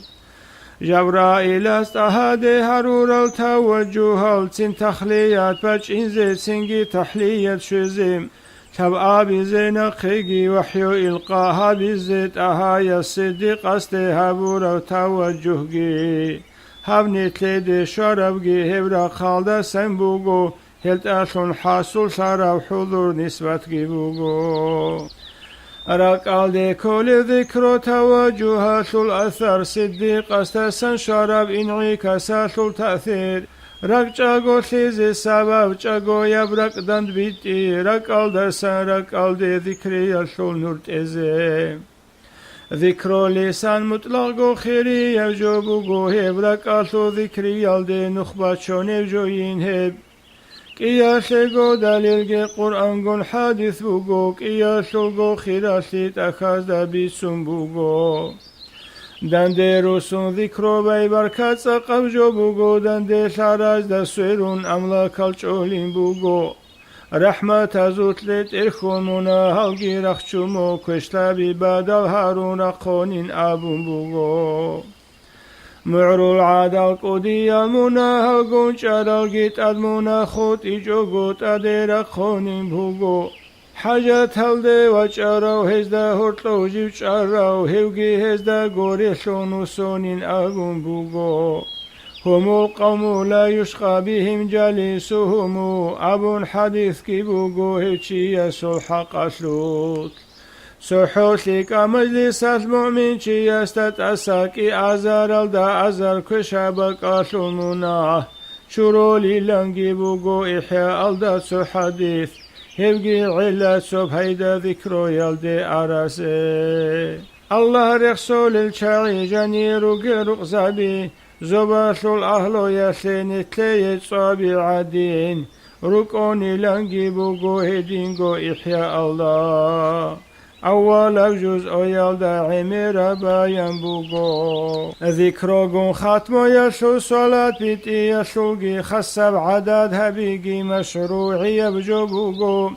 جبرائيل است أحد هرور التوجه التين تخليات بچ إنزي سنجي تحلية شزيم تبع بزين خيجي وحيو إلقاها بزيت أهايا الصديق است هبور توجه جي هبني تليد شرب جي هبرا خالد سنبوغو هلت أشون حاصل شرب حضور نسبت جي بوغو رقال كل ذكر توجهات الأثر صديق استسن شرب انعكاسات التأثير رقجاغو تليزي السبب جاغو يبرق دند بيتي رقال درسن رقال دي ذكري يلول نورت ازي ذكر لسان مطلق خيري يجوبو هب رقالو ذكري يلدي نخبات شونيب جوين هب قياسو دليل قرآن قن حادث بوغو قياسو خيراسي تخاز دبيسون بوغو دنده روسون ذكرو بي بركات سقف جو بوغو دنده شاراج دا سويرون املاك الچولين بوغو رحمت ازوت لت ارخونونا هلگي رخچومو كشتابي بادل هارون رقونين ابون بوغو معرو العادل قودي المنا هلگون چارل گيت ادمونا خود ايجو گوت ادي رقونين بوغو حاجات هلده و چاراو هزده هرطلو جيو چاراو هوگي هزده غوري شونو سونين اغون بوغو هم القوم لا يشقى بهم جالسهم ابون حديث كي بوغو هيچي يسو الحق اسلوت سحوشيك مجلس المؤمن چي يستت اساكي ازار الدا ازار كشابك اسلمنا شرولي لنگي بوغو احياء الدا سو حديث هبگی علت صبح هيدا ذكرو يلدي عرسي الله رسول الشاعي جنيرو قرق زبي زباشو الأهلو يسين تلي صابي عدين ركوني لنجي بوغو هدينغو إحياء الله أول جزء يلدا عمير باين بوغو ذكرو ختمو يشو صلاة بيتي يشوغي خسب عدد هبيجي مشروعي بجو بوغو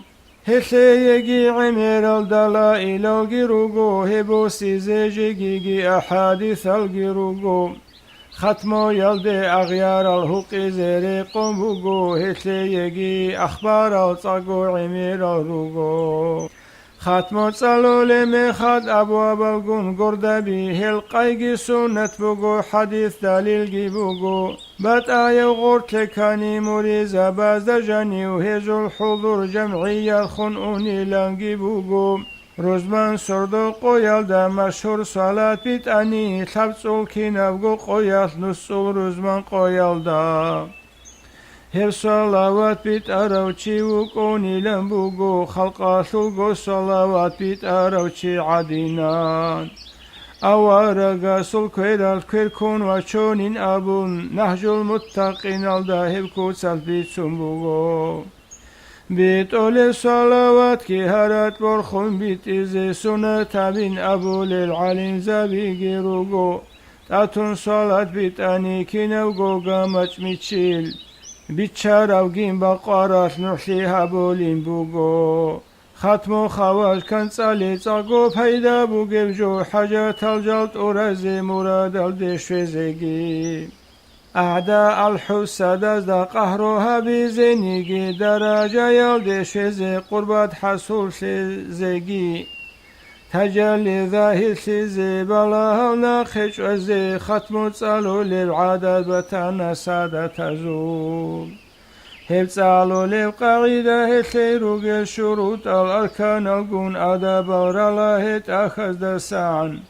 هشيجي عمير الدلائل الجروغو هبو سيزيجي أحاديث الجروغو ختمو يلدي أغيار الهقي زيري قنبوغو هشيجي أخبار الصاقو عمير الروغو ختمو صلو لمخاد أبواب القن قردبي هلقايقي سنة بوغو حديث دليل جيبوغو بات آية غورتكاني مريزة بازدجاني وهجو الحضور جمعية الخنوني لنجيبوغو روزمان سردو قويال دا مشهور صلاة بيتاني تبصول كينابغو قويال نصول روزمان قويال دا هر صلوات بيت أروشي وكوني لنبوغو خلقا شلغو صلوات بيت أروشي عدينان أوارغا سلكوير الكيركون وشونين أبون نهج المتقين الداهب كوتسال بيت سنبوغو بيت أولي صلوات كي هرات برخون بيت إزي سنة تابين أبو للعلم زبيغي روغو تاتون صلاة بيت أني كينوغو غامت ميتشيل بيتشاراو جيم بقارات نحليها بولين بوغو ختمو خواج كان صالي صاقو بهيدا بوغيب جو حاجات الجلط ورزي مراد الدشوزيجي أعداء الحساد ازدا قهروها بزينيجي درجة يلدشوزي قربات حصول شزيجي تجلي ذاهي شزي بلاها وناخش عزي ختمو تصالو للعدد بتانا سادة تزول هب تصالو للقاعدة هتليروغ الشروط الأركان القون أدب ورالله تأخذ دسان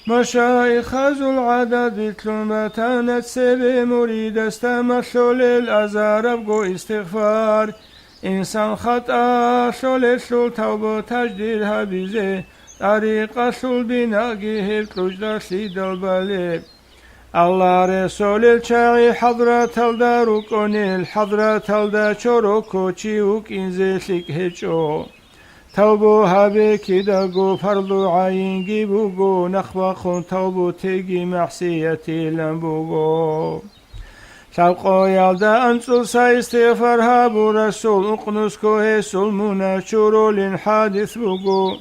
مشايخ ذو العدد يتلون بتانا تسبي مريد استمشوا للأزار بقو استغفار إنسان خطأ شل شل توبة تجديد هبيزه طريقة شل بناقي هبتلوج داشيد البالي الله رسول الشاعي حضرة الدا ركوني الحضرة الدا شروكو تشيوك إنزي شك هجو توبو هبي كداغو فرضو عين جيبوغو نخبخون توبو تيجي محسيتي لنبوغو شلقو يالدا أنصل سايستغفر هابو رسول اقنسكو هسول منا شرول حادث بوغو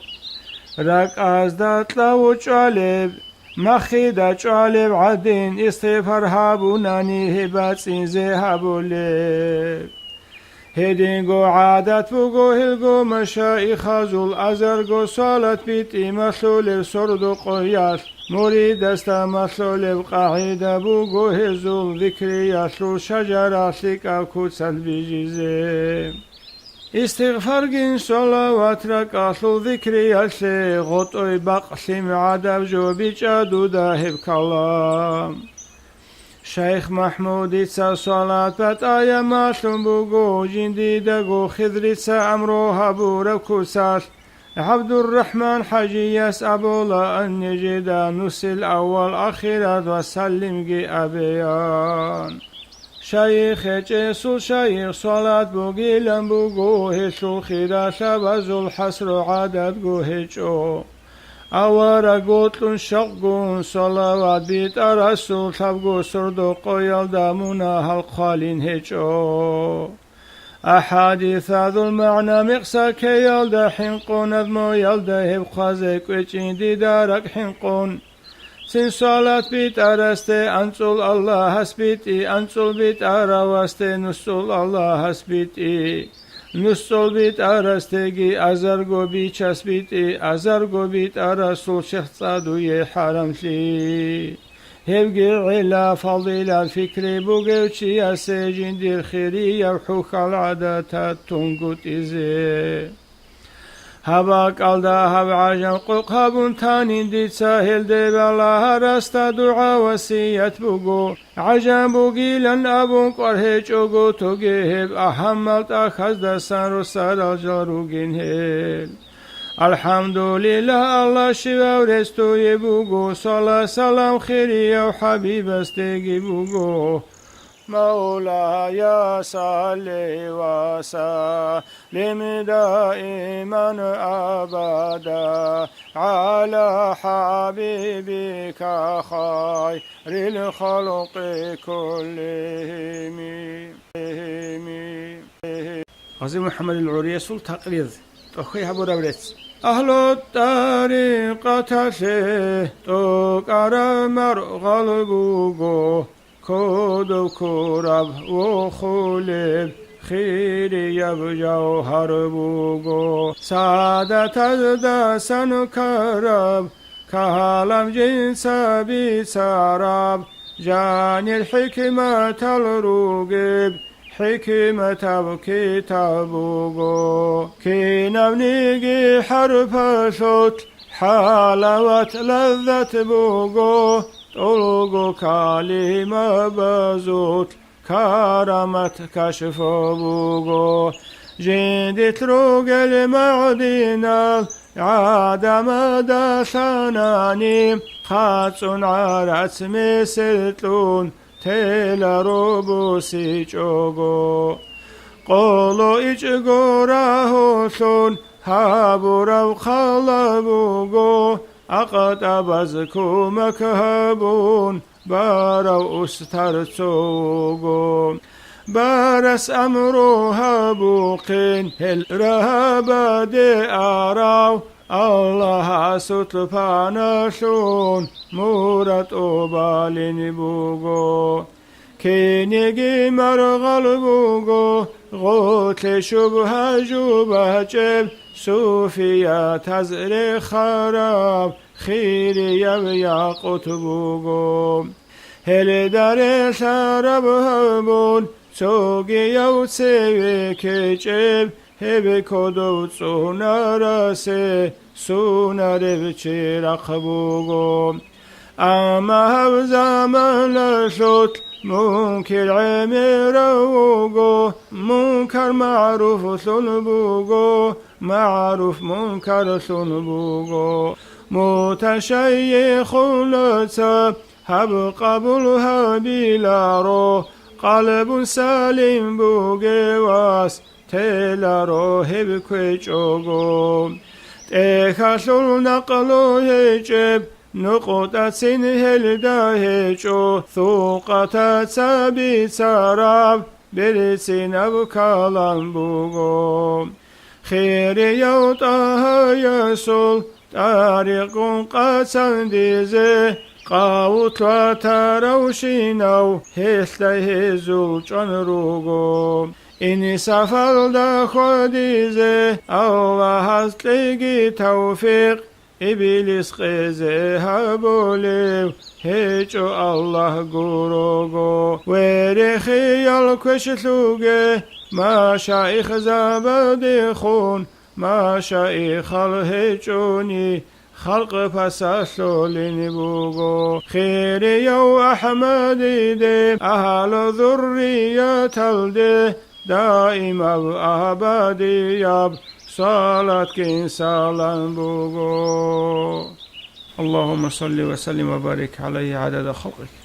راك أزدات لو جالب مخيدا جالب عدين استغفر هابو ناني هبات إنزي هابو لب هدينغو عادت بوغو هلغو مشايخ ذو الأزرغو صالت بيتي مسلول سردو قياس مريد استمسلول بقاعدة بوغو هزو ذكري يسلو شجرة سيكا كوتسل بيجيزي استغفار جن صلوات ركعة ذكري الشي غطوي بقسي معدب جو بيجادو داهب كلام شيخ محمود إتسا صلاة بتايا ماشلون بوغو جندي دقو خذريتسا أمروها بوركوساس عبد الرحمن حجي يسأب الله أن يجد نس الأول أخيرا وسلم جي أبيان شيخ جيسو شيخ صلاة بوغيلن بوغو هشو خيرا شبزو الحسر عدد جو هجو أورا قوتلن شقون صلوات بيت الرسول تبقو سردو قويل دامونا هالقالين هجو أحاديث ذو المعنى مقسى كي يلد حنقون أذمو يلد هبخازك وچين دي دارك حنقون سن صلاة بيت أرستي أنصل الله هسبيتي أنصل بيت أرواستي نصل الله هسبيتي نصل بيت أرستيجي أزرقو بيت شسبيتي أزرقو بيت أرسول شيخ صادوي حرم شي هبقي علا فضيلة الفكر بوغيوشي السجين دير خيري يرحوك العادة تنقط إزي هباك الدا هب عجم قوق هبون تانين دي ساهل دي بالله رستا دعا وسيت بوغو عجم بوغي لن أبون قرهج اوغو توغي هب أحملت أخذ دستان رسال الجاروغين هل الحمد لله الله شفا ورستو يبوغو صلاة سلام خيري وحبيب استيقي بوغو مولاي صل وسلم دائما أبدا على حبيبك خير الخلق كلهم عظيم محمد العرية سل تقريض أخي حبو ربلت أهل الطريقة شه تقر مرغل بوغو كودو كورب وخولب خيري يبجو هربوغو سادة الدسن كرب كهالم جنس بسراب جاني الحكمة الروغب حكمة بكتابوغو كي نبنيجي حرف صوت حلاوة لذة بوغو طلقو كلمة بزوت كرمت كشف بوغو جندت روغ المعدنة عدم دسناني خاتون عرس مسلتون تل روبوسي جوغو قولو إجغو راهوشون هابورو خلبوغو أقد بزكو مكهبون بارو أسترسوغو بارس أمروها بوقين هل رهبا دي أراو الله ستفانشون مورت أبالين بوغو كينيجي مرغل بوغو غوت شبه جوبه جب صوفيا تزر خراب خيري ياقوت بوغو هل دار شرب هبون سوغي يوتسي كيجب هب كودو سونارسي سونار بچرخ بوغو اما هب زمان شد منكر عميروغو منكر معروف سنبوغو معروف منكر سنبوغو متشيخ لتب هب قبولها بلارو قلب سالم بوغواس تلارو هب كويجوغو تخشل نقلو هجب نقطة سنهل داهجو ثوقة سبي سراب برسين أبكالان بوغو خير يوطها يسول طارق قسن ديزي قاوت وتروشينو هسته زول جنروغو إني سفل دا خديزي الله هستلقي توفيق إبليس قزي هبوليو هيجو الله قروغو ويرخي الكشتلوغي ما شايخ زبد خون ما شايخ الهجوني خلق فساسو لنبوغو خيري يو أحمد دي أهل ذرية الدي دائما أبدي ياب صلاة كين سالان بوغو. اللهم صل وسلم وبارك عليه عدد خلقك.